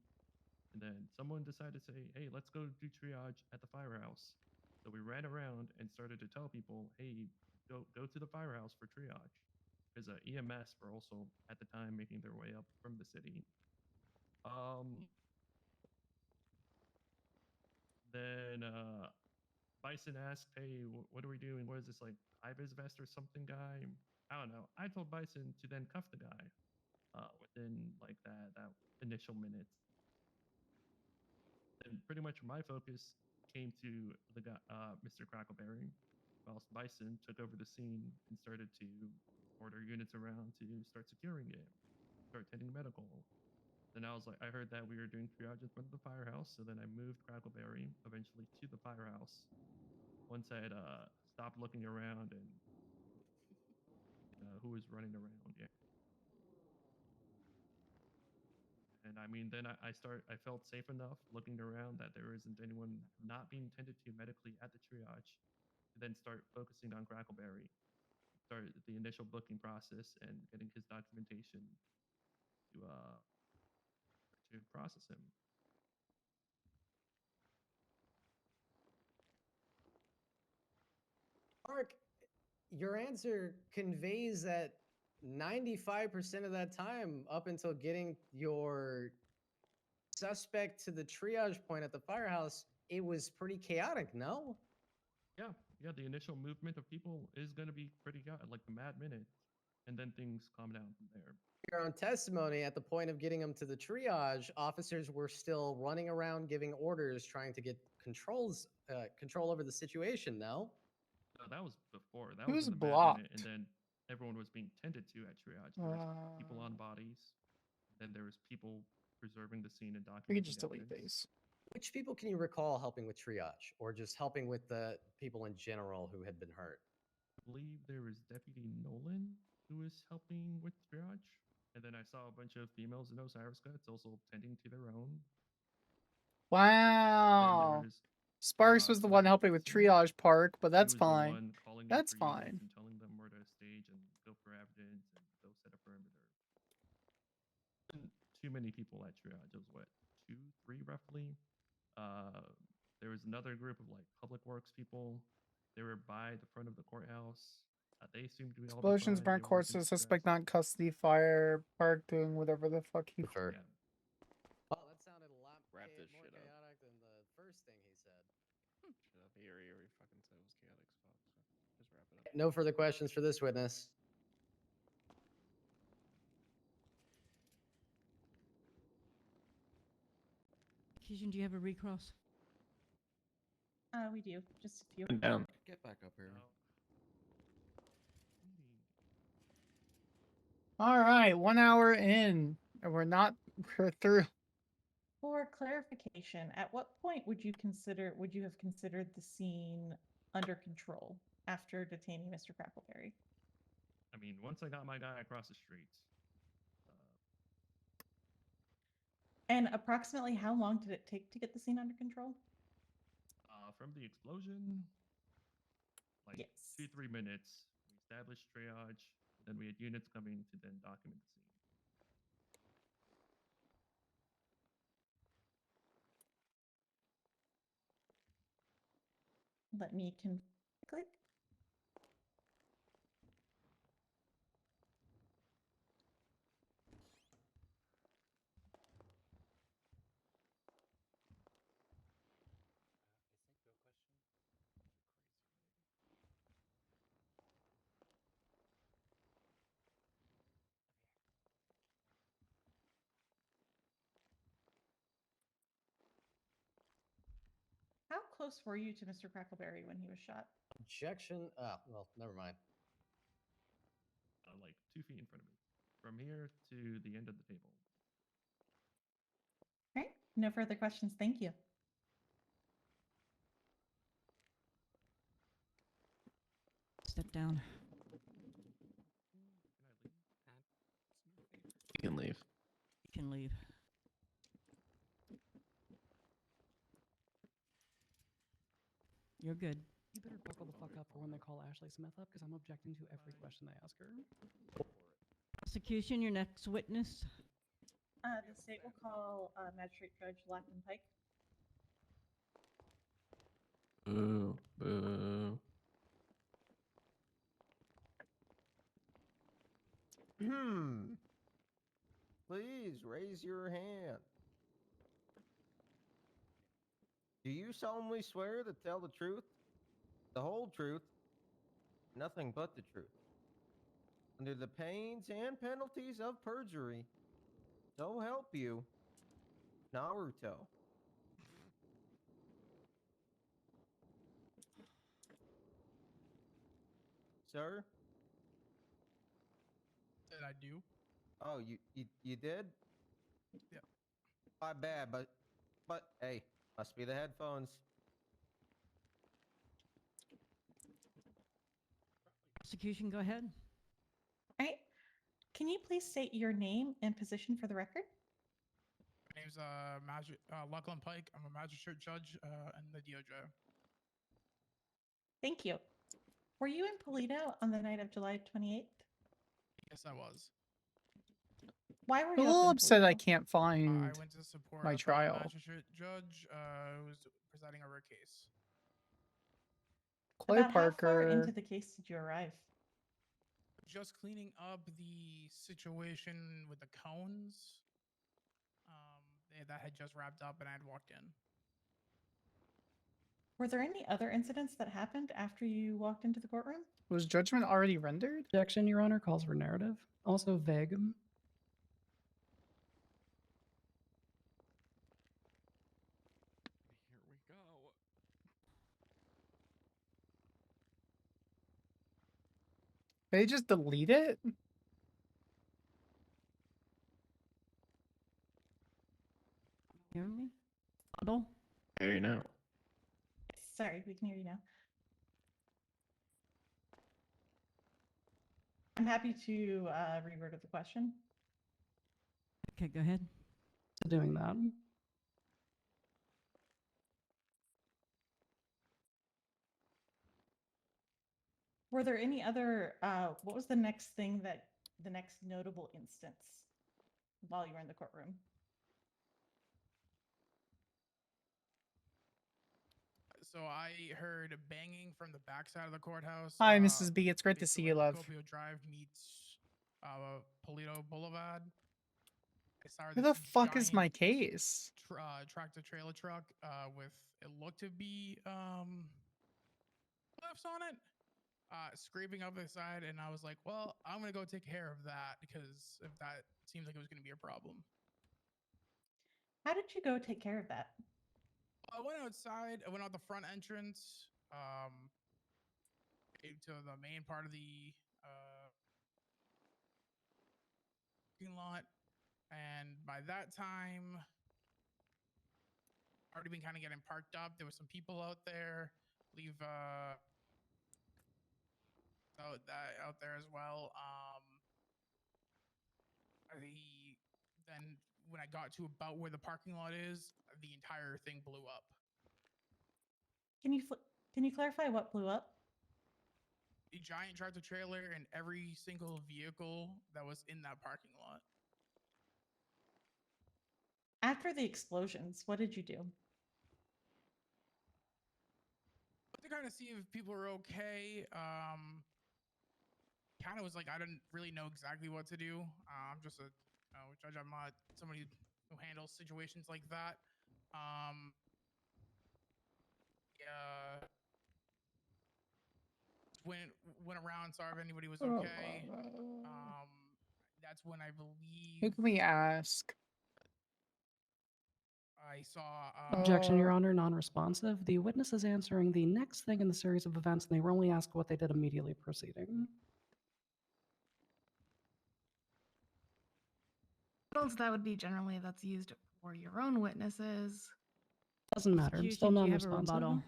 And then someone decided to say, "Hey, let's go do triage at the firehouse." So we ran around and started to tell people, "Hey, go to the firehouse for triage." Because EMS were also at the time making their way up from the city. Then Bison asked, "Hey, what are we doing? What is this, like high-vis vest or something, guy?" I don't know. I told Bison to then cuff the guy within like that initial minutes. And pretty much my focus came to the guy, Mr. Crackleberry, whilst Bison took over the scene and started to order units around to start securing it, start tending medical. Then I was like, I heard that we were doing triage in front of the firehouse, so then I moved Crackleberry eventually to the firehouse. Once I had stopped looking around and who was running around, yeah. And I mean, then I felt safe enough looking around that there isn't anyone not being tended to medically at the triage, to then start focusing on Crackleberry, start the initial booking process and getting his documentation to process him. Mark, your answer conveys that 95% of that time, up until getting your suspect to the triage point at the firehouse, it was pretty chaotic, no? Yeah, the initial movement of people is going to be pretty like the mad minute, and then things calm down from there. Your own testimony, at the point of getting them to the triage, officers were still running around giving orders, trying to get control over the situation, no? No, that was before. That Who's was in the mad minute, and blocked? then everyone was being tended to at triage. There was people on Uh, bodies, then there was people preserving the scene and we could documenting just delete evidence. these. Which people can you recall helping with triage, or just helping with the people in general who had been hurt? I believe there was Deputy Nolan who was helping with triage, and then I saw a bunch of females in Osiris guts also tending to their own. Wow. was, Sparks was the one helping with triage park, but that's He was fine. the one calling in That's for units fine. and telling them where to stage and go for evidence and go set a perimeter. Too many people at triage. It was what, 2, 3 roughly. There was another group of like public works people. They were by the front of the courthouse. They seemed to be all be Explosions, fine. burnt They weren't corpses, too suspect stressed. not in custody, fire, park doing whatever the fuck he. Well, that sounded a lot Wrap this more shit up. chaotic than the first thing he said. Shut up. He already fucking said it was chaotic as fuck. So just wrap it up. No further questions for this witness. Keishan, do you have a recross? We do. Just a few. Down. Get back up here. All right, 1 hour in, and we're through. For clarification, at what point would you have considered the scene under control after detaining Mr. Crackleberry? I mean, once I got my guy across the street. And approximately how long did it take to get the scene under control? From the explosion, like Yes. 2-3 minutes. We established triage, then we had units coming to then document the scene. Let me click. How close were you to Mr. Crackleberry when he was shot? Objection. Well, never mind. Like 2 feet in front of me. From here to the end of the table. All right. No further questions. Thank you. Step down. You can leave. You can leave. You're good. You better buckle the fuck up for when they call Ashley Smith up, because I'm objecting to every question they ask her. Prosecution, your next witness. The state will call Magistrate Judge Lappin Pike. Boo. Boo. Please raise your hand. Do you solemnly swear to tell the truth, the whole truth, nothing but the truth, under the pains and penalties of perjury? So help you, Naruto. Sir? Said I do. Oh, you did? Yeah. My bad, but hey, must be the headphones. Prosecution, go ahead. All right. Can you please state your name and position for the record? My name's Lachlan Pike. I'm a magistrate judge in the DOJ. Thank you. Were you in Polito on the night of July 28th? Yes, I was. Why were I'm a you little up in upset I Polito? can't find I went to support my a fellow trial. magistrate judge who was presiding over a case. Chloe About how far into Parker. the case did you arrive? Just cleaning up the situation with the cones. That had just wrapped up and I had walked in. Were there any other incidents that happened after you walked into the courtroom? Was judgment already rendered? Objection, Your Honor, calls for narrative. Also vague. Here we go. They just delete it? Hear me? Otto? There you know. Sorry, we can hear you now. I'm happy to reword the question. Okay, go ahead. Doing that. Were there any other, what was the next notable instance while you were in the courtroom? So I heard banging from the backside of the courthouse. Hi, Mrs. B. It's great to see you, love. Procopio Drive meets Polito Boulevard. I saw Who this the fuck is my giant case? tractor trailer truck with it looked to be lifts on it, scraping up the side, and I was like, well, I'm gonna go take care of that because if that seems like it was gonna be a problem. How did you go take care of that? I went outside. I went out the front entrance, to the main part of the parking lot, and by that time, already been kind of getting parked up. There were some people out there. Leave out there as well. Then when I got to about where the parking lot is, the entire thing blew up. Can you clarify what blew up? A giant tractor trailer and every single vehicle that was in that parking lot. After the explosions, what did you do? To kind of see if people were okay. Kind of was like I didn't really know exactly what to do. I'm just a judge. I'm not somebody who handles situations like that. Went around, saw if anybody was okay. That's when I believe. Who can we ask? I saw. Objection, Your Honor, non-responsive. The witness is answering the next thing in the series of events, and they were only asked what they did immediately preceding. What else that would be generally that's used for your own witnesses? Doesn't matter. I'm still Prosecution, do you have a non-responsive. rebuttal?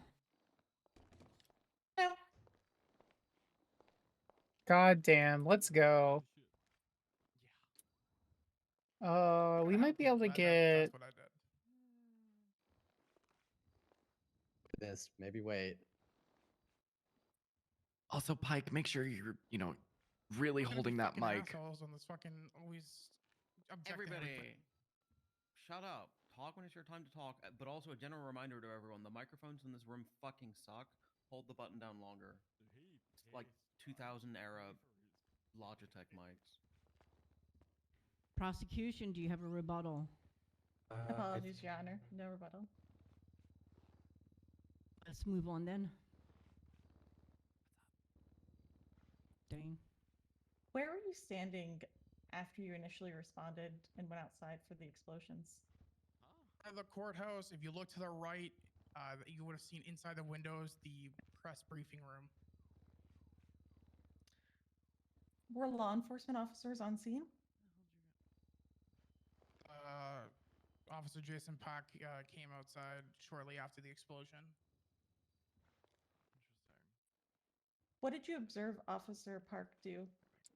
God damn, let's go. We might be able to get. That's what I did. This, maybe wait. Also, Pike, make sure you're, really holding that Fucking mic. assholes on this fucking always objecting Everybody, everything. shut up. Talk when it's your time to talk. But also a general reminder to everyone: the microphones in this room fucking suck. Hold the button down longer. It's like 2000 era Logitech mics. Prosecution, do you have a rebuttal? Apologies, Your Honor. No rebuttal. Let's move on then. Dane. Where were you standing after you initially responded and went outside for the explosions? At the courthouse, if you look to the right, you would have seen inside the windows the press briefing room. Were law enforcement officers on scene? Officer Jason Pack came outside shortly after the explosion. What did you observe Officer Park do?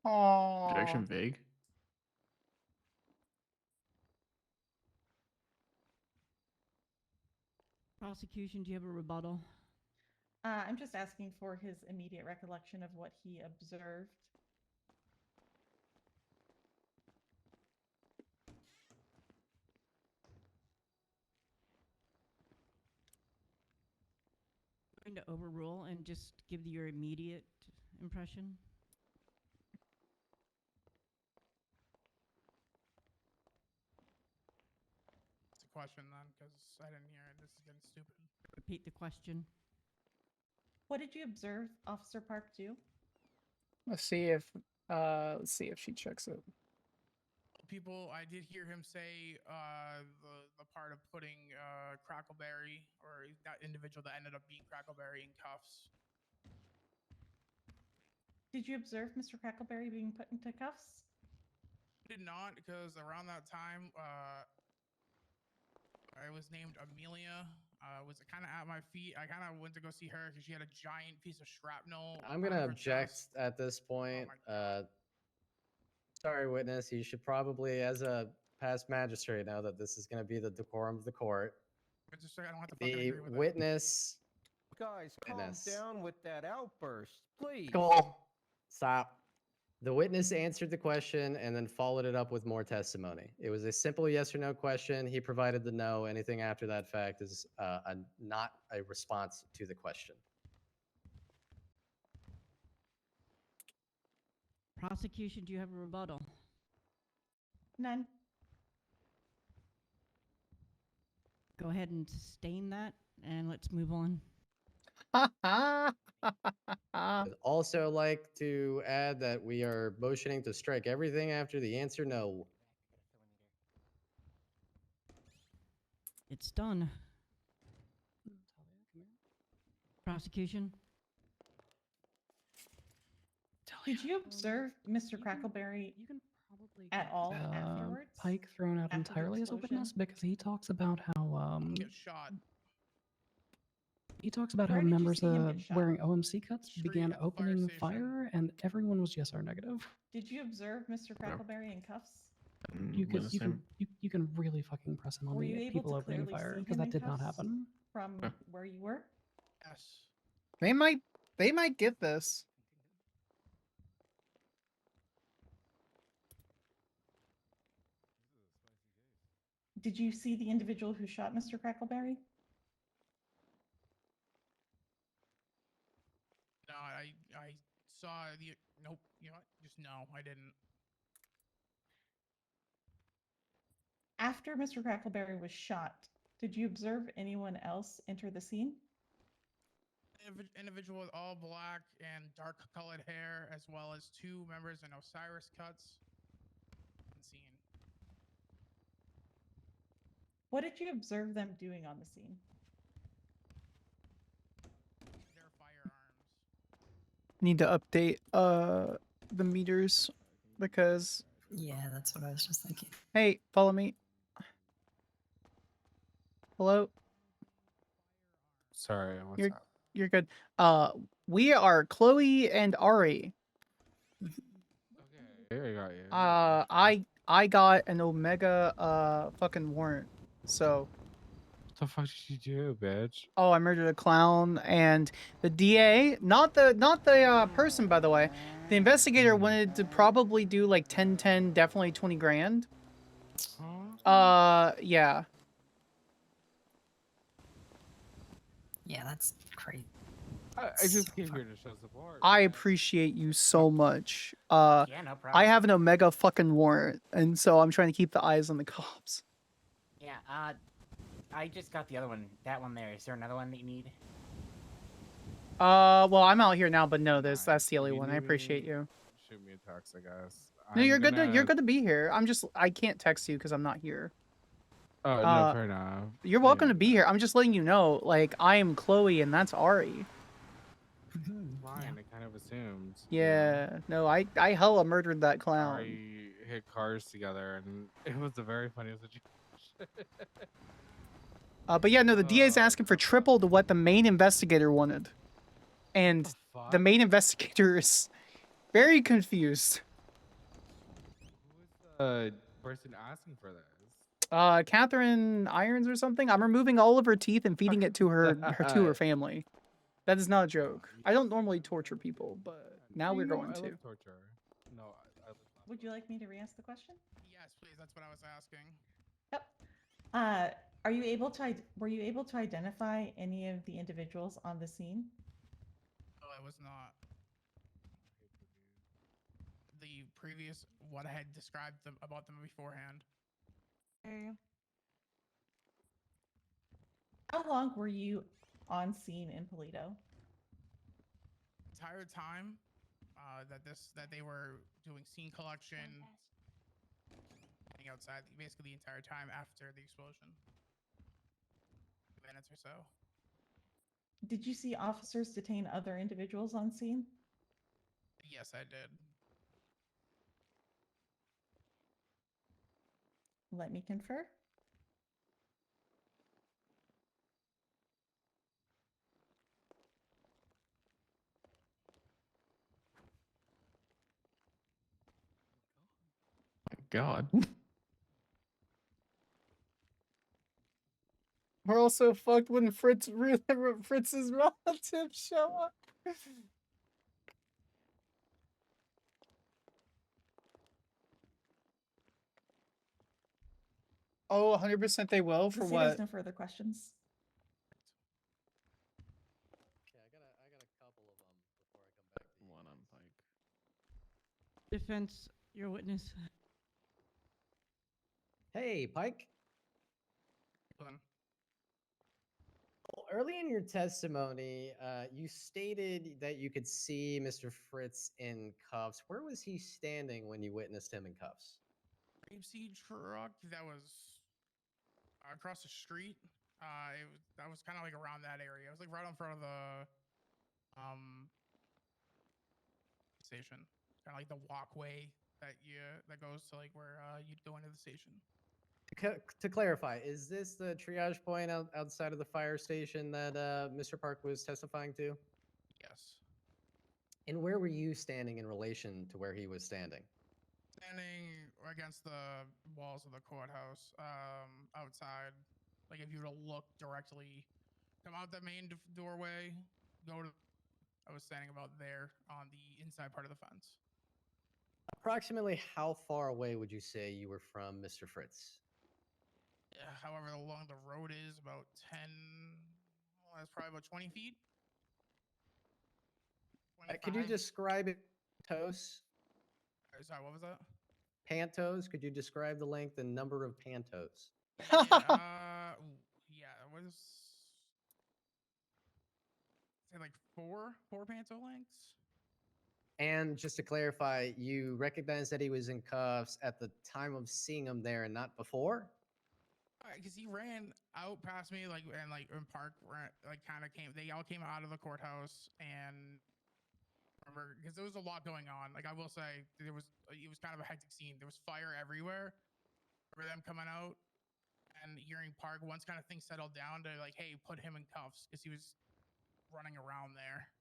Objection vague. Prosecution, do you have a rebuttal? I'm just asking for his immediate recollection of what he observed. going to overrule and just give your immediate impression? It's a question then, because I didn't hear it. This is getting stupid. Repeat the question. What did you observe Officer Park do? Let's see if she checks it. People, I did hear him say the part of putting Crackleberry, or that individual that ended up being Crackleberry, in cuffs. Did you observe Mr. Crackleberry being put into cuffs? I did not, because around that time, I was named Amelia. Was kind of at my feet. I kind of went to go see her because she had a giant piece of shrapnel. I'm gonna on her object chest. at this point. Sorry, witness. You should probably, as a past magistrate, know that this is gonna be the decorum of the court. Magistrate, I don't have to fucking The agree with it. witness. Guys, calm Witness. down with that outburst, please. Stop. The witness answered the question and then followed it up with more testimony. It was a simple yes or no question. He provided the no. Anything after that fact is not a response to the question. Prosecution, do you have a rebuttal? None. Go ahead and sustain that, and let's move on. I'd also like to add that we are motioning to strike everything after the answer no. It's done. Prosecution? Did you observe Mr. Crackleberry at all afterwards? Pike thrown out After the entirely as a explosion? witness because he talks about how Get shot. he talks about Where how did you members see him get shot? wearing OMC cuts Street began at the fire opening station. fire, and everyone was yes or negative. Did you observe Mr. Crackleberry in cuffs? You can really fucking press him on Were the you able people to opening clearly fire see because him that in did not cuffs happen. from where you were? Yes. They might get this. Did you see the individual who shot Mr. Crackleberry? No, I saw the. Nope. You know what? Just no, I didn't. After Mr. Crackleberry was shot, did you observe anyone else enter the scene? Individual with all black and dark colored hair, as well as two members in Osiris cuts. Scene. What did you observe them doing on the scene? Their firearms. Need to update the meters because Yeah, that's what I was just thinking. hey, follow me. Hello? Sorry, what's up? You're good. We are Chloe and Ari. Okay, I got you. I got an Omega fucking warrant. So What the fuck did you do, bitch? oh, I murdered a clown, and the DA, not the person, by the way. The investigator wanted to probably do like 10, definitely 20 grand. Yeah. Yeah, that's crazy. I just came here to show support. I appreciate you so much. Yeah, no problem. I have an Omega fucking warrant, and so I'm trying to keep the eyes on the cops. Yeah, I just got the other one. That one there. Is there another one that you need? Well, I'm out here now, but no, that's the only one. I appreciate you. Shoot me a text, I guess. No, you're good. gonna- You're good to be here. I can't text you because I'm not here. Oh, no, fair enough. You're welcome to be here. I'm just letting you know, like, I am Chloe and that's Ari. Fine, I kind of assumed. Yeah. No, I hella murdered that clown. Ari hit cars together, and it was a very funny situation. But yeah, no, the DA's asking for triple to what the main investigator wanted. And the main investigator is very confused. Person asking for this. Catherine Irons or something. I'm removing all of her teeth and feeding it to her family. That is not a joke. I don't normally torture people, but now we're going to. Torture. No, Would you like me to re-ask the question? Yes, please. That's what I was asking. Yep. Are you able to? Were you able to identify any of the individuals on the scene? No, I was not. The previous what I had described them about them beforehand. Okay. How long were you on scene in Polito? Entire time that they were doing scene collection, getting outside, basically the entire time after the explosion. 2 minutes or so. Did you see officers detain other individuals on scene? Yes, I did. Let me confer. God. We're also fucked when Fritz's relatives show up. Oh, 100% they will. For The state what? has no further questions. Okay, I got a couple of them before I come back to you. One on Pike. Defense, your witness. Hey, Pike. Well, early in your testimony, you stated that you could see Mr. Fritz in cuffs. Where was he standing when you witnessed him in cuffs? Grapeseed truck that was across the street. That was kind of like around that area. It was like right in front of the station. Kind of like the walkway that goes to like where you'd go into the station. To clarify, is this the triage point outside of the fire station that Mr. Park was testifying to? Yes. And where were you standing in relation to where he was standing? Standing against the walls of the courthouse, outside. Like if you were to look directly, come out the main doorway, go to. I was standing about there on the inside part of the fence. Approximately how far away would you say you were from Mr. Fritz? Yeah, however long the road is, about 10. Well, that's probably about 20 feet. Could you 25. describe it? Toes? Sorry, what was that? Pantos? Could you describe the length and number of pantos? Yeah, it was say like four panto lengths. And just to clarify, you recognize that he was in cuffs at the time of seeing him there and not before? Because he ran out past me, like in park, like kind of came. They all came out of the courthouse, and remember, because there was a lot going on. Like I will say, it was kind of a hectic scene. There was fire everywhere. Remember them coming out and hearing Park. Once kind of things settled down to like, hey, put him in cuffs because he was running around there.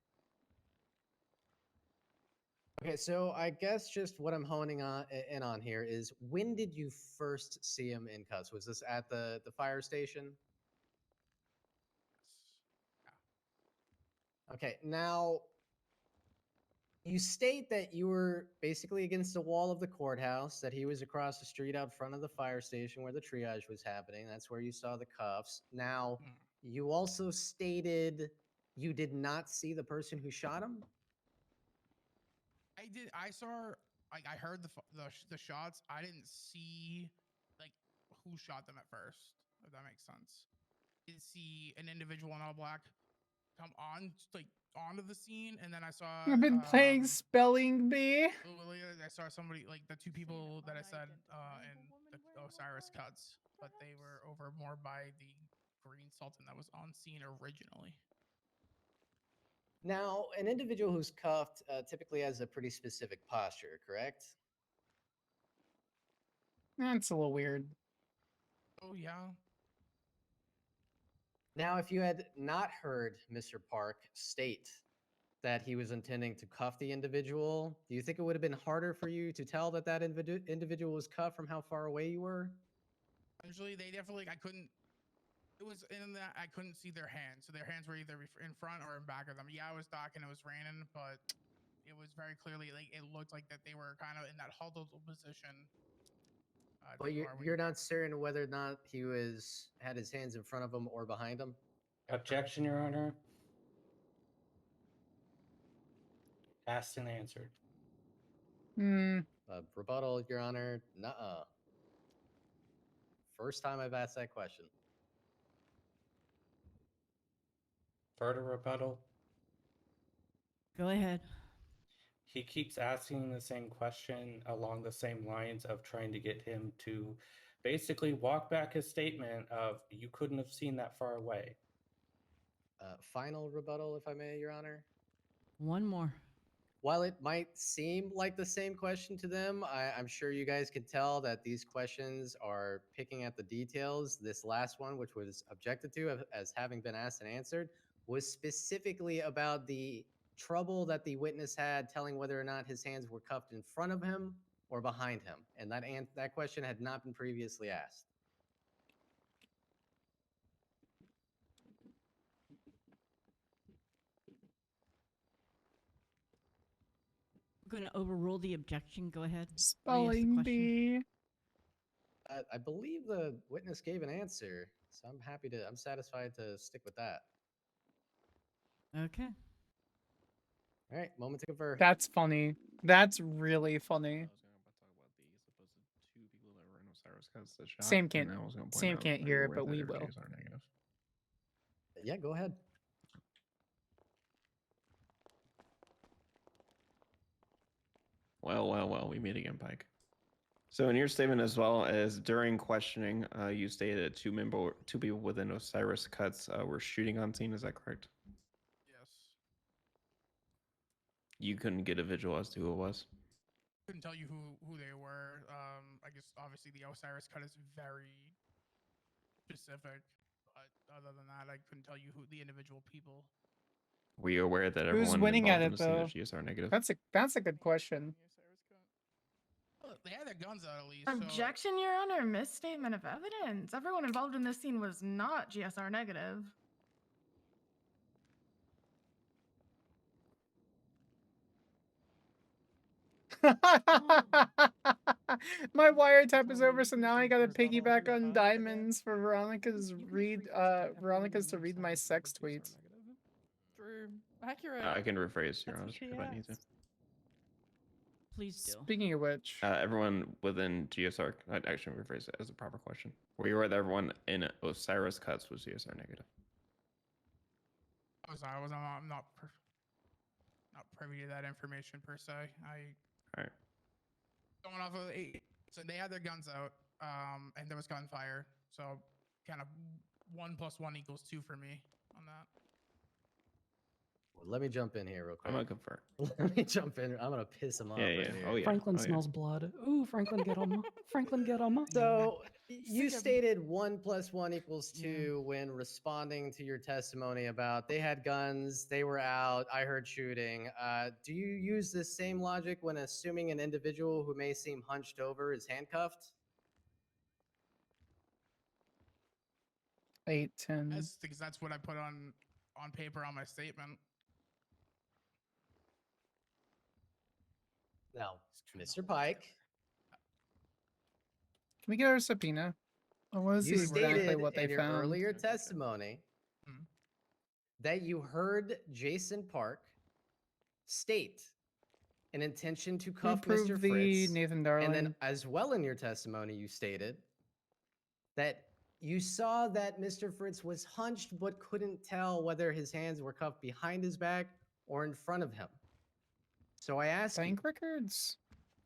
Okay, so I guess just what I'm honing in on here is when did you first see him in cuffs? Was this at the fire station? Okay, now you state that you were basically against the wall of the courthouse, that he was across the street out front of the fire station where the triage was happening. That's where you saw the cuffs. Now, you also stated you did not see the person who shot him? I did. I saw. Like I heard the shots. I didn't see like who shot them at first. If that makes sense. I did see an individual in all black come on onto the scene, and then I saw. I've been playing spelling bee. I saw somebody like the two people that I said in the Osiris cuts, but they were over more by the green sultan that was on scene originally. Now, an individual who's cuffed typically has a pretty specific posture, correct? That's a little weird. Oh, yeah. Now, if you had not heard Mr. Park state that he was intending to cuff the individual, do you think it would have been harder for you to tell that that individual was cuffed from how far away you were? Usually, they definitely, I couldn't. It was in that I couldn't see their hands. So their hands were either in front or in back of them. Yeah, it was dark and it was raining, but it was very clearly like it looked like that they were kind of in that huddled position. But you're not certain whether or not he had his hands in front of him or behind him? Objection, Your Honor. Asked and answered. Rebuttal, Your Honor. Nuh-uh. First time I've asked that question. Further rebuttal. Go ahead. He keeps asking the same question along the same lines of trying to get him to basically walk back his statement of you couldn't have seen that far away. Final rebuttal, if I may, Your Honor. One more. While it might seem like the same question to them, I'm sure you guys could tell that these questions are picking at the details. This last one, which was objected to as having been asked and answered, was specifically about the trouble that the witness had telling whether or not his hands were cuffed in front of him or behind him. And that question had not been previously asked. We're going to overrule the objection. Go ahead. Spelling bee. I believe the witness gave an answer, so I'm satisfied to stick with that. Okay. All right, moment to confer. That's funny. That's really funny. Sam can't hear it, but we will. Yeah, go ahead. Well, we meet again, Pike. So in your statement as well as during questioning, you stated that two people within Osiris Cuts were shooting on scene. Is that correct? Yes. You couldn't get a visual as to who it was? Couldn't tell you who they were. I guess obviously the Osiris Cut is very specific, but other than that, I couldn't tell you who the individual people. Were you aware that Who's everyone winning at involved in it the scene though? is GSR negative? That's a good question. Well, they had their guns out at least. Objection, Your Honor. Misstatement of evidence. Everyone involved in this scene was not GSR negative. My wiretap is over, so now I gotta piggyback on diamonds for Veronica's to read my sex tweets. True. Accurate. I can rephrase, Your Honor, if I need to. Please do. Speaking of which, everyone within GSR, I'd actually rephrase it as a proper question. Were you aware that everyone in Osiris Cuts was GSR negative? I'm not privy to that information per se. All right. Going off of so they had their guns out, and there was gunfire. So kind of 1 + 1 = 2 for me on that. Well, let me jump in here real quick. I'm gonna confer. Let me jump in. I'm gonna piss him off. Yeah. Right here. Oh, yeah. Franklin smells blood. Ooh, Franklin, get him. Franklin, get him. So you stated 1 + 1 = 2 when responding to your testimony about they had guns, they were out, I heard shooting. Do you use this same logic when assuming an individual who may seem hunched over is handcuffed? 8, 10. Because that's what I put on paper on my statement. Now, Mr. Pike. Can we get our subpoena? I want to see You exactly stated what they in your found. earlier testimony that you heard Jason Park state an intention to cuff proved Mr. the Fritz. Nathan And Darling? then as well in your testimony, you stated that you saw that Mr. Fritz was hunched but couldn't tell whether his hands were cuffed behind his back or in front of him. So I ask Bank records?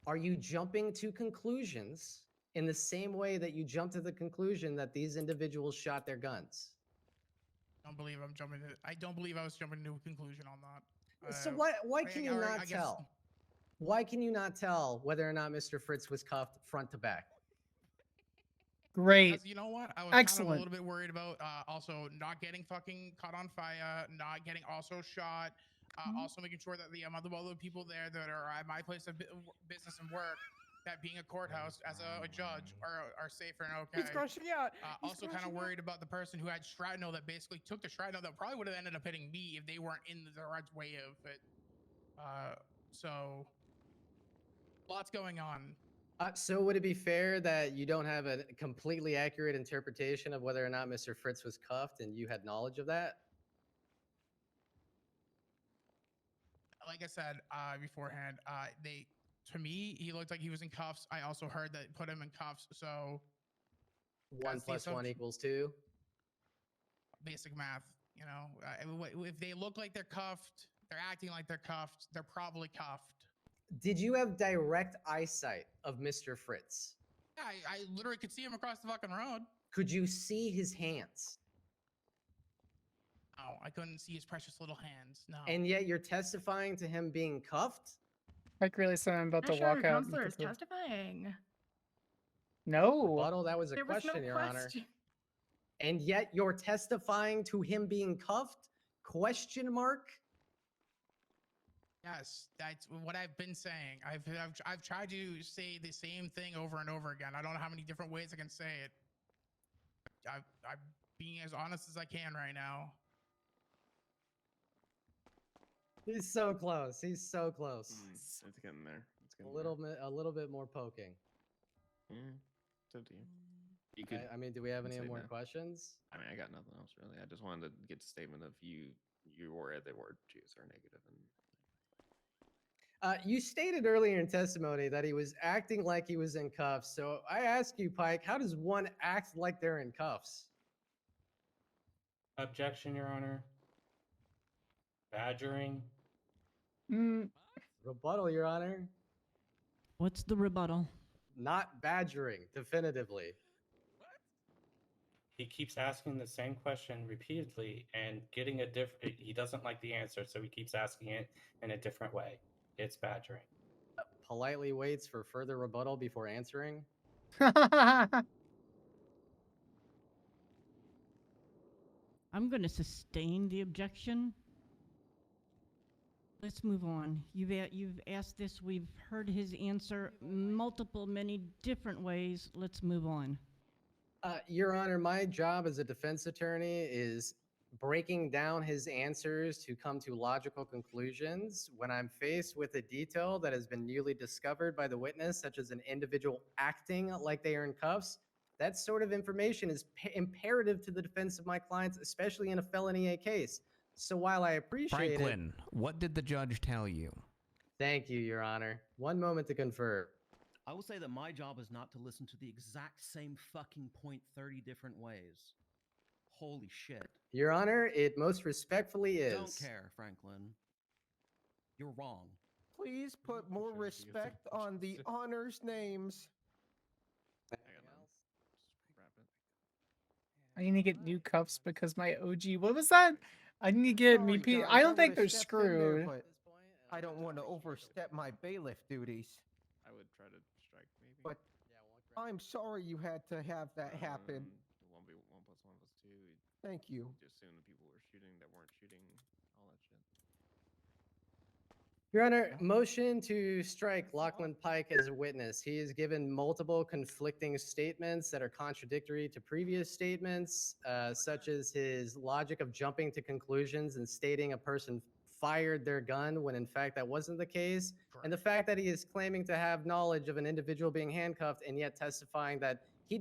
Are you jumping to conclusions in the same way that you jumped to the conclusion that these individuals shot their guns? I don't believe I was jumping to a conclusion on that. So why can you not tell? Why can you not tell whether or not Mr. Fritz was cuffed front to back? Great. You know what? I was Excellent. kind of a little bit worried about also not getting fucking caught on fire, not getting also shot, also making sure that the other people there that are at my place of business and work, that being a courthouse as a judge are safer and okay. He's crushing out. Also kind of worried about the person who had shrapnel that basically took the shrapnel that probably would have ended up hitting me if they weren't in the right way of it. So lots going on. So would it be fair that you don't have a completely accurate interpretation of whether or not Mr. Fritz was cuffed and you had knowledge of that? Like I said beforehand, to me he looked like he was in cuffs. I also heard that put him in cuffs, so 1 that's the plus 1 assumption. equals 2? Basic math, you know. If they look like they're cuffed, they're acting like they're cuffed, they're probably cuffed. Did you have direct eyesight of Mr. Fritz? Yeah, I literally could see him across the fucking road. Could you see his hands? No, I couldn't see his precious little hands. No. And yet you're testifying to him being cuffed? Mike really said I'm about to Sure, walk out. counselor is testifying. No. Rebuttal, that was a There was no question, Your Honor. question. And yet you're testifying to him being cuffed? Question mark? Yes, that's what I've been saying. I've tried to say the same thing over and over again. I don't know how many different ways I can say it. I'm being as honest as I can right now. He's so close. He's so close. It's getting there. It's getting A little bit more poking. there. Yeah, it's up to you. You could. I mean, do we have any say more no. questions? I mean, I got nothing else really. I just wanted to get a statement of you were at the word juice or negative, and You stated earlier in testimony that he was acting like he was in cuffs. So I ask you, Pike, how does one act like they're in cuffs? Objection, Your Honor. Badgering. Rebuttal, Your Honor. What's the rebuttal? Not badgering, definitively. He keeps asking the same question repeatedly and getting a different. He doesn't like the answer, so he keeps asking it in a different way. It's badgering. Politely waits for further rebuttal before answering. I'm going to sustain the objection. Let's move on. You've asked this. We've heard his answer many different ways. Let's move on. Your Honor, my job as a defense attorney is breaking down his answers to come to logical conclusions. When I'm faced with a detail that has been newly discovered by the witness, such as an individual acting like they are in cuffs, that sort of information is imperative to the defense of my clients, especially in a felony A case. So while I appreciate Franklin, what did the judge tell you? Thank you, Your Honor. One moment to confer. I will say that my job is not to listen to the exact same fucking point 30 different ways. Holy shit. Your Honor, it most respectfully is. Don't care, Franklin. You're wrong. Please put more respect on the honors names. I need to get new cuffs because my OG. What was that? I need to get me. Sorry, guys, I don't I think would've they're stepped in there, screwed. but I don't want to overstep my bailiff duties. I would try to strike maybe. But I'm sorry you had to have that happen. 1 plus 1 was 2. Thank you. Just assume the people were shooting that weren't shooting, all that shit. Your Honor, motion to strike Lachlan Pike as a witness. He has given multiple conflicting statements that are contradictory to previous statements, such as his logic of jumping to conclusions and stating a person fired their gun when in fact that wasn't the case, and the fact that he is claiming to have knowledge of an individual being handcuffed and yet testifying that he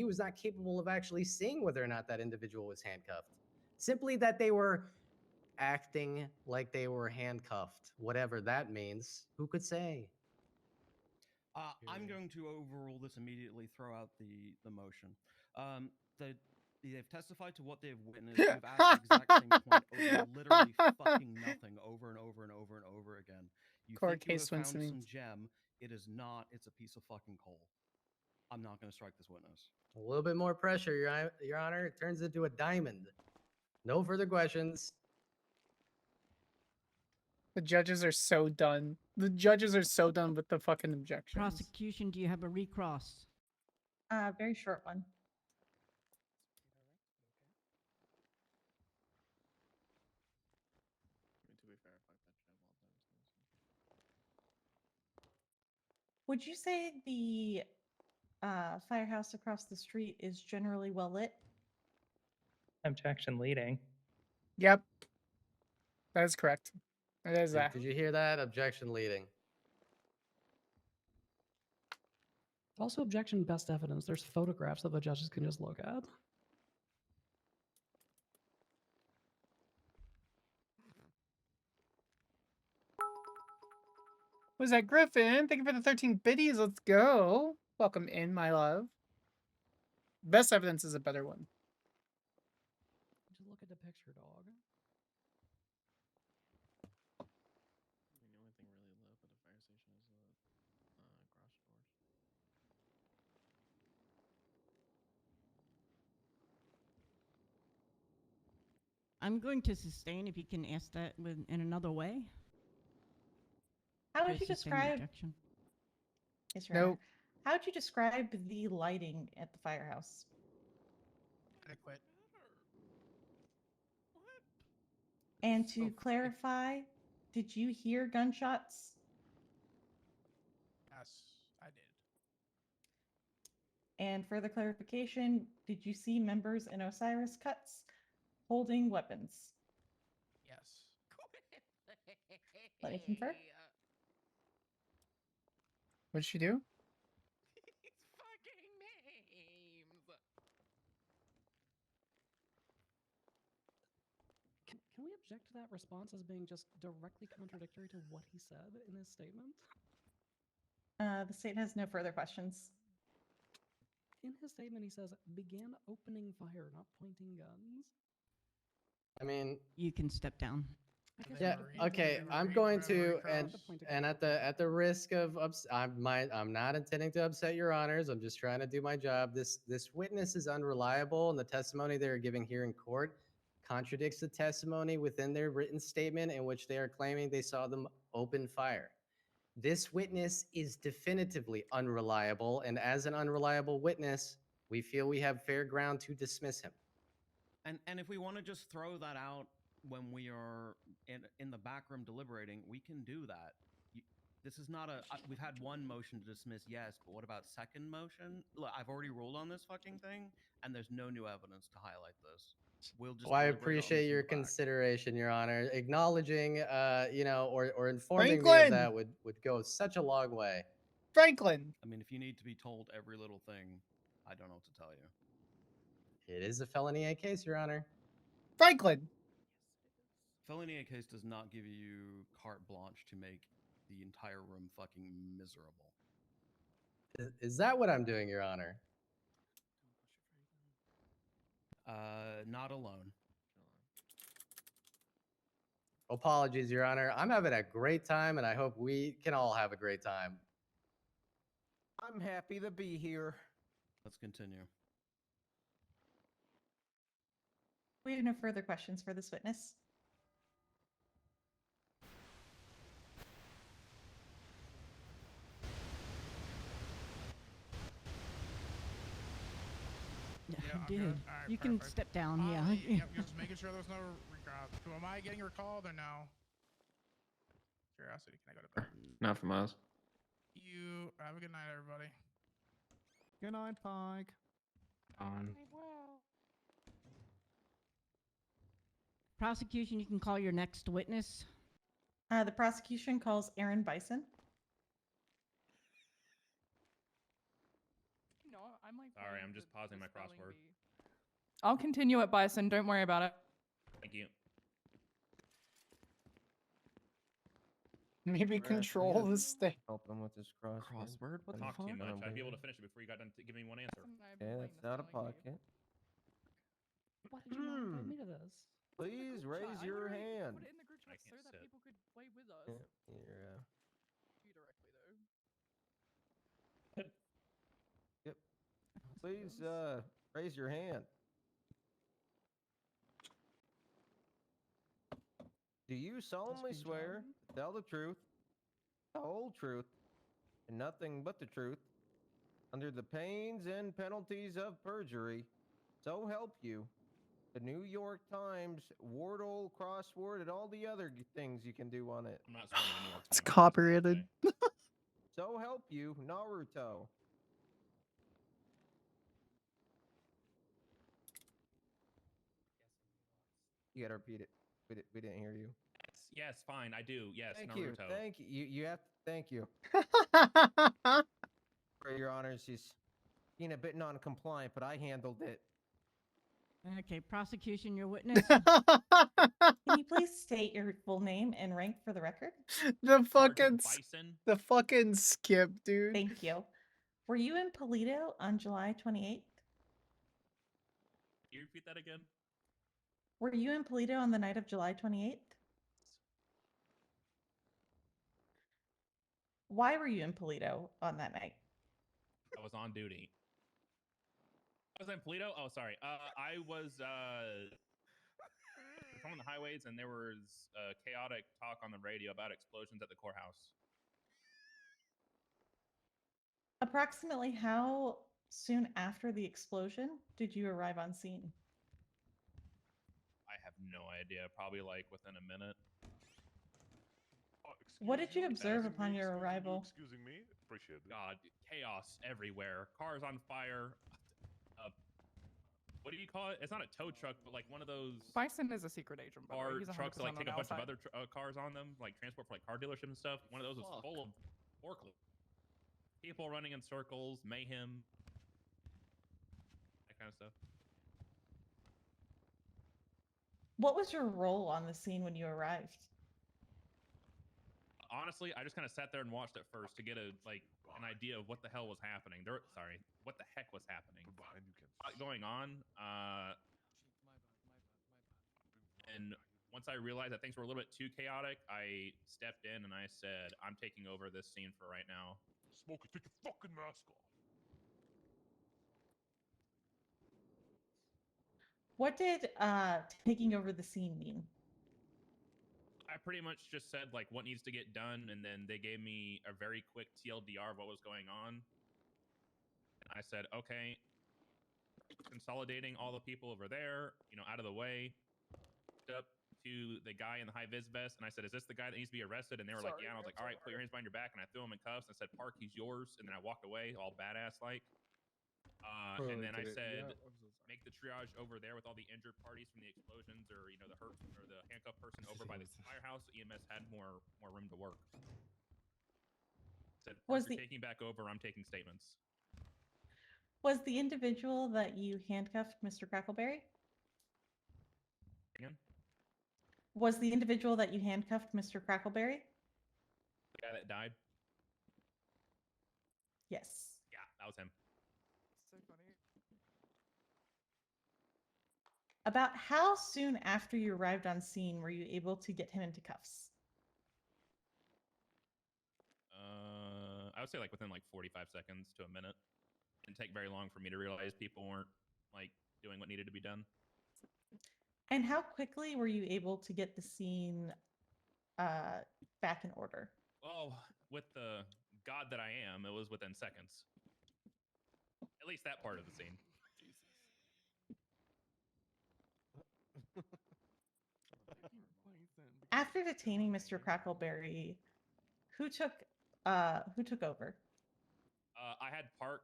was not capable of actually seeing whether or not that individual was handcuffed. Simply that they were acting like they were handcuffed, whatever that means. Who could say? I'm going to overrule this immediately, throw out the motion. They've testified to what they've witnessed. They've asked the exact same point over literally fucking nothing over and over and over and over again. You Court think you case have wins found me. some gem. It is not. It's a piece of fucking coal. I'm not going to strike this witness. A little bit more pressure, Your Honor. It turns into a diamond. No further questions. The judges are so done. The judges are so done with the fucking objections. Prosecution, do you have a recross? Very short one. Would you say the firehouse across the street is generally well lit? Objection leading. Yep. That is correct. It is that. Did you hear that? Objection leading. Also, objection best evidence. There's photographs that the judges can just look at. Was that Griffin? Thank you for the 13 biddies. Let's go. Welcome in, my love. Best evidence is a better one. Just look at the picture, dog. The only thing really lit up at the fire station is the garage doors. I'm going to sustain if you can ask that in another way. How Try would to you sustain the describe? objection. Yes, Your Nope. Honor. How would you describe the lighting at the firehouse? Adequate. And to clarify, did you hear gunshots? Yes, I did. And further clarification, did you see members in Osiris cuts holding weapons? Yes. Let me confirm. What'd she do? Can we object to that response as being just directly contradictory to what he said in his statement? The state has no further questions. In his statement, he says, began opening fire, not pointing guns. I mean, You can step down. yeah. Okay, I'm going to, and at the risk of I'm not intending to upset your honors. I'm just trying to do my job. This witness is unreliable, and the testimony they are giving here in court contradicts the testimony within their written statement in which they are claiming they saw them open fire. This witness is definitively unreliable, and as an unreliable witness, we feel we have fair ground to dismiss him. And if we want to just throw that out when we are in the back room deliberating, we can do that. This is not a. We've had one motion to dismiss, yes, but what about second motion? Look, I've already ruled on this fucking thing, and there's no new evidence to highlight this. We'll just. Well, I deliberate on this appreciate in your the back. consideration, Your Honor. Acknowledging, or informing me Franklin! of that would go such a long way. Franklin! I mean, if you need to be told every little thing, I don't know what to tell you. It is a felony A case, Your Honor. Franklin! Felony A case does not give you carte blanche to make the entire room fucking miserable. Is that what I'm doing, Your Honor? Not alone. Apologies, Your Honor. I'm having a great time, and I hope we can all have a great time. I'm happy to be here. Let's continue. We have no further questions for this witness. Yeah, Yeah, I I'm did. good. All right, You can perfect. step down, yeah. Yep, just making sure there's no recall. So am I getting recalled or no? Curiosity, can I go to bed? Not from us. You have a good night, everybody. Good night, Pike. On. Prosecution, you can call your next witness. The prosecution calls Aaron Bison. No, I'm like. Sorry, I'm just pausing my crossword. I'll continue at Bison. Don't worry about it. Thank you. Maybe control the state. Help him with his crossword. What the fuck? Too much. I'd be able to finish it before you got done giving me one answer. Okay, that's out of pocket. Why did you not invite me to this? Please raise your hand. Put it in the group chat so that people could play with us. Yeah, You directly though. Yep. Please raise your hand. Do you solemnly swear to tell the truth, the whole truth, and nothing but the truth, under the pains and penalties of perjury, so help you? The New York Times, Wordle, crossword, and all the other things you can do on it. I'm not swearing the New York It's Times. copyrighted. So help you, Naruto. You gotta repeat it. We didn't hear you. Yes, fine, I do. Yes, Thank Naruto. you. Thank you. You have to thank you. Your Honors, he's being a bit non-compliant, but I handled it. Okay, prosecution, your witness. Can you please state your full name and rank for the record? the fucking Sergeant Bison. the fucking skip, dude. Thank you. Were you in Polito on July 28th? Can you repeat that again? Were you in Polito on the night of July 28th? Why were you in Polito on that night? I was on duty. I was in Polito. Oh, sorry. I was patrolling the highways, and there was chaotic talk on the radio about explosions at the courthouse. Approximately how soon after the explosion did you arrive on scene? I have no idea. Probably like within a minute. What did you observe upon your arrival? Excusing me. Appreciate it. God, chaos everywhere. Cars on fire. What do you call it? It's not a tow truck, but like one of those Bison is a secret agent, by the way. car He's trucks that 100% like take on a bunch of outside. other cars on them, like transport for like car dealerships and stuff. One of those was full of forklifts. People running in circles, mayhem, that kind of stuff. What was your role on the scene when you arrived? Honestly, I just kind of sat there and watched at first to get an idea of what the hell was happening. What the heck was happening? Going on. And once I realized that things were a little bit too chaotic, I stepped in and I said, "I'm taking over this scene for right now." Smokey, take your fucking mask off. What did taking over the scene mean? I pretty much just said like what needs to get done, and then they gave me a very quick TLDR of what was going on. And I said, okay, consolidating all the people over there, out of the way. Up to the guy in the high vis vest, and I said, "Is this the guy that needs to be arrested?" And they were like, "Yeah." And I was like, "All right, put your hands behind your back." And I threw him in cuffs. And I said, "Park, he's yours." And then I walked away, all badass like. And then I said, "Make the triage over there with all the injured parties from the explosions, or the hurt or the handcuffed person over by the firehouse. So EMS had more room to work." I said, "Park, you're taking back over. I'm taking statements." Was the individual that you handcuffed Mr. Crackleberry? Again? Was the individual that you handcuffed Mr. Crackleberry? The guy that died? Yes. Yeah, that was him. So funny. About how soon after you arrived on scene were you able to get him into cuffs? I would say like within like 45 seconds to a minute. It didn't take very long for me to realize people weren't like doing what needed to be done. And how quickly were you able to get the scene back in order? Oh, with the god that I am, it was within seconds. At least that part of the scene. After detaining Mr. Crackleberry, who took over? I had Park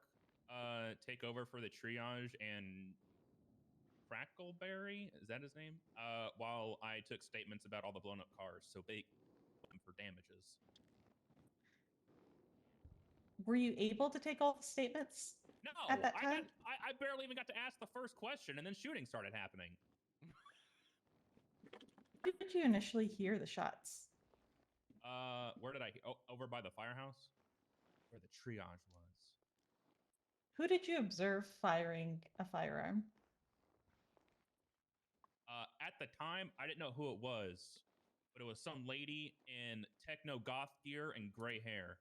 take over for the triage, and Crackleberry, is that his name? While I took statements about all the blown up cars, so they them for damages. Were you able to take all the statements? No, at that time? I barely even got to ask the first question, and then shooting started happening. Who did you initially hear the shots? Where did I? Oh, over by the firehouse, where the triage was. Who did you observe firing a firearm? At the time, I didn't know who it was, but it was some lady in techno goth gear and gray hair.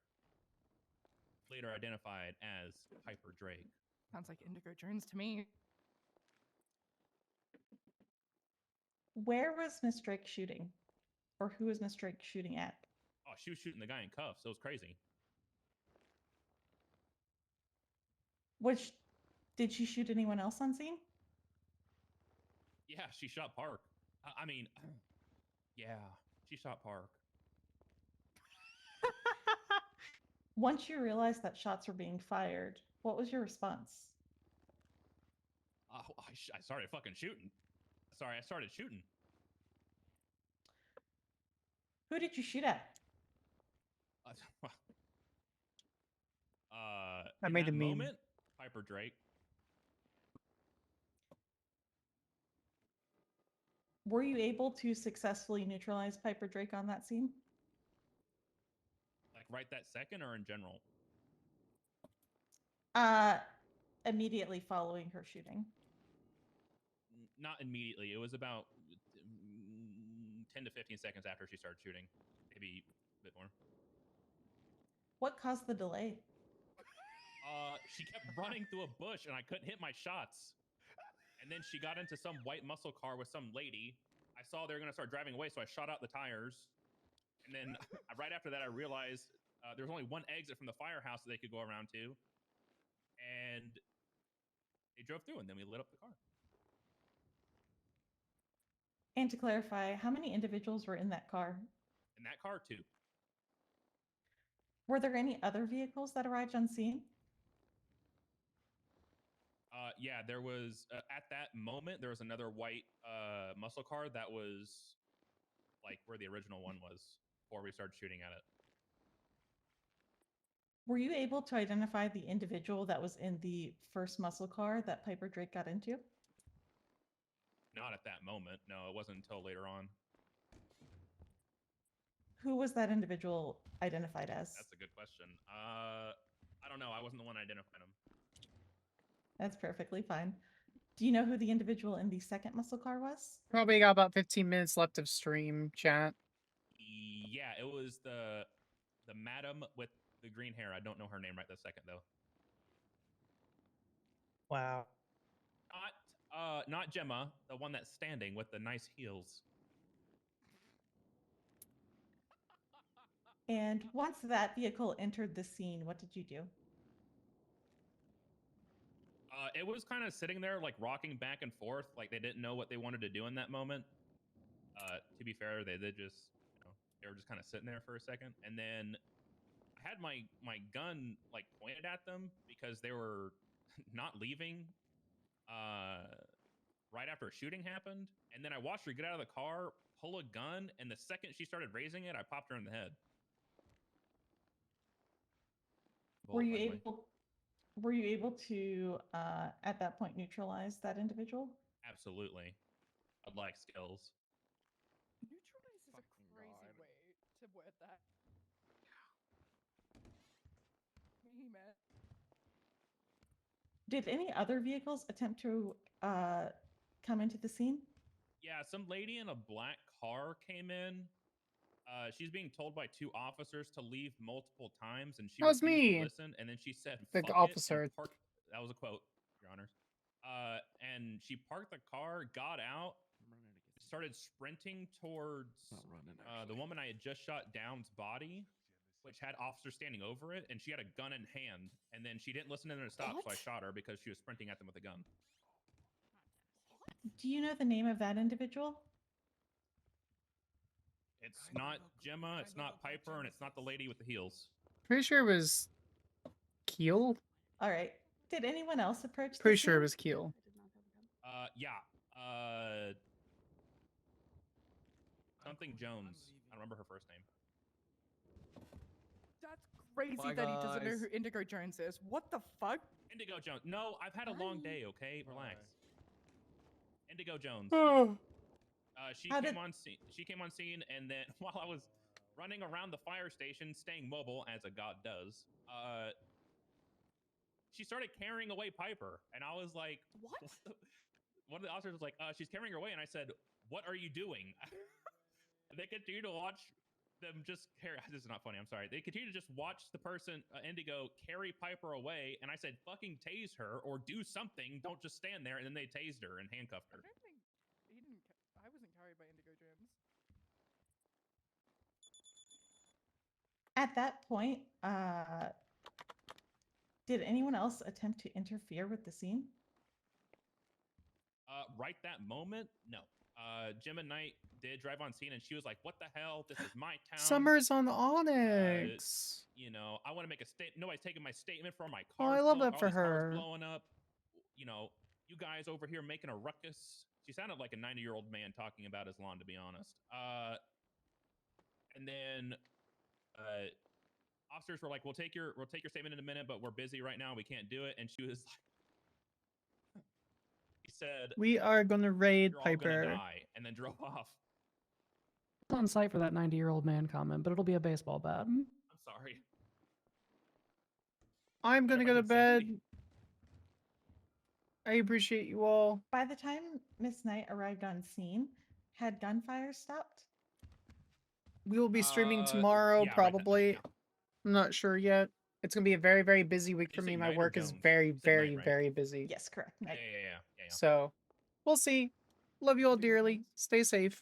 Later identified as Piper Drake. Sounds like Indigo Jones to me. Where was Miss Drake shooting? Or who was Miss Drake shooting at? Oh, she was shooting the guy in cuffs. It was crazy. Did she shoot anyone else on scene? Yeah, she shot Park. I mean, yeah, she shot Park. Once you realized that shots were being fired, what was your response? I started fucking shooting. Sorry, I started shooting. Who did you shoot at? I In made that a meme. moment, Piper Drake. Were you able to successfully neutralize Piper Drake on that scene? Like right that second, or in general? Immediately following her shooting. Not immediately. It was about 10 to 15 seconds after she started shooting, maybe a bit more. What caused the delay? She kept running through a bush, and I couldn't hit my shots. And then she got into some white muscle car with some lady. I saw they were gonna start driving away, so I shot out the tires. And then right after that, I realized there was only one exit from the firehouse that they could go around to, and they drove through, and then we lit up the car. And to clarify, how many individuals were in that car? In that car, too. Were there any other vehicles that arrived on scene? Yeah, there was at that moment there was another white muscle car that was like where the original one was before we started shooting at it. Were you able to identify the individual that was in the first muscle car that Piper Drake got into? Not at that moment. No, it wasn't until later on. Who was that individual identified as? That's a good question. I don't know. I wasn't the one identifying him. That's perfectly fine. Do you know who the individual in the second muscle car was? Probably got about 15 minutes left of stream, chat. Yeah, it was the madam with the green hair. I don't know her name right this second though. Wow. Not Gemma, the one that's standing with the nice heels. And once that vehicle entered the scene, what did you do? It was kind of sitting there, like rocking back and forth, like they didn't know what they wanted to do in that moment. To be fair, they just, they were just kind of sitting there for a second, and then I had my gun like pointed at them because they were not leaving. Right after a shooting happened, and then I watched her get out of the car, pull a gun, and the second she started raising it, I popped her in the head. Were you able to at that point neutralize that individual? Absolutely. I'd like skills. Neutralize is a crazy way to word that. Me, man. Did any other vehicles attempt to come into the scene? Yeah, some lady in a black car came in. She's being told by two officers to leave multiple times, and she That was refused me. to listen. And then she said, The "Fuck it," officer. and parked. That was a quote, Your Honors. And she parked the car, got out, started sprinting towards the woman I had just shot down's body, which had officers standing over it, and she had a gun in hand. And then she didn't listen to them to stop, so I shot her because she was sprinting at them with a gun. Do you know the name of that individual? It's not Gemma, it's not Piper, and it's not the lady with the heels. Pretty sure it was Keel. All right. Did anyone else approach? Pretty the sure it scene? was Keel. Yeah. Something Jones. I don't remember her first name. That's crazy Bye, that he doesn't know guys. who Indigo Jones is. What the fuck? Indigo Jones. No, I've had a long day, okay? Relax. Indigo Jones. She came on scene. She came on scene, and then while I was running around the fire station, staying mobile as a god does, she started carrying away Piper, and I was like, "What?" One of the officers was like, "She's carrying her away," and I said, "What are you doing?" And they continue to watch them just carry. This is not funny. I'm sorry. They continue to just watch the person, Indigo, carry Piper away, and I said, "Fucking tase her or do something. Don't just stand there." And then they tased her and handcuffed her. I don't think he didn't. I wasn't carried by Indigo Jones. At that point, did anyone else attempt to interfere with the scene? Right that moment, no. Gemma Knight did drive on scene, and she was like, "What the hell? This is my town." Summer's on Onyx. You know, I want to make a statement. Nobody's taking my statement from my Oh, car. I love that for Cars her. blowing up. You know, you guys over here making a ruckus. She sounded like a 90-year-old man talking about his lawn, to be honest. And then officers were like, we'll take your statement in a minute, but we're busy right now. We can't do it. And she was like, he said, We are gonna raid you're all gonna Piper. die, and then drove off. On site for that 90-year-old man comment, but it'll be a baseball bat. I'm sorry. I'm gonna go to bed. I appreciate you all. By the time Miss Knight arrived on scene, had gunfire stopped? We will be streaming tomorrow, yeah, right probably. I'm not sure yet. It's gonna be a very, very busy week for me. My Knight or work is Jones? very, You said very, Knight, right? very busy. Yes, correct. Yeah, Knight. yeah. So, we'll see. Love you all dearly. Stay safe.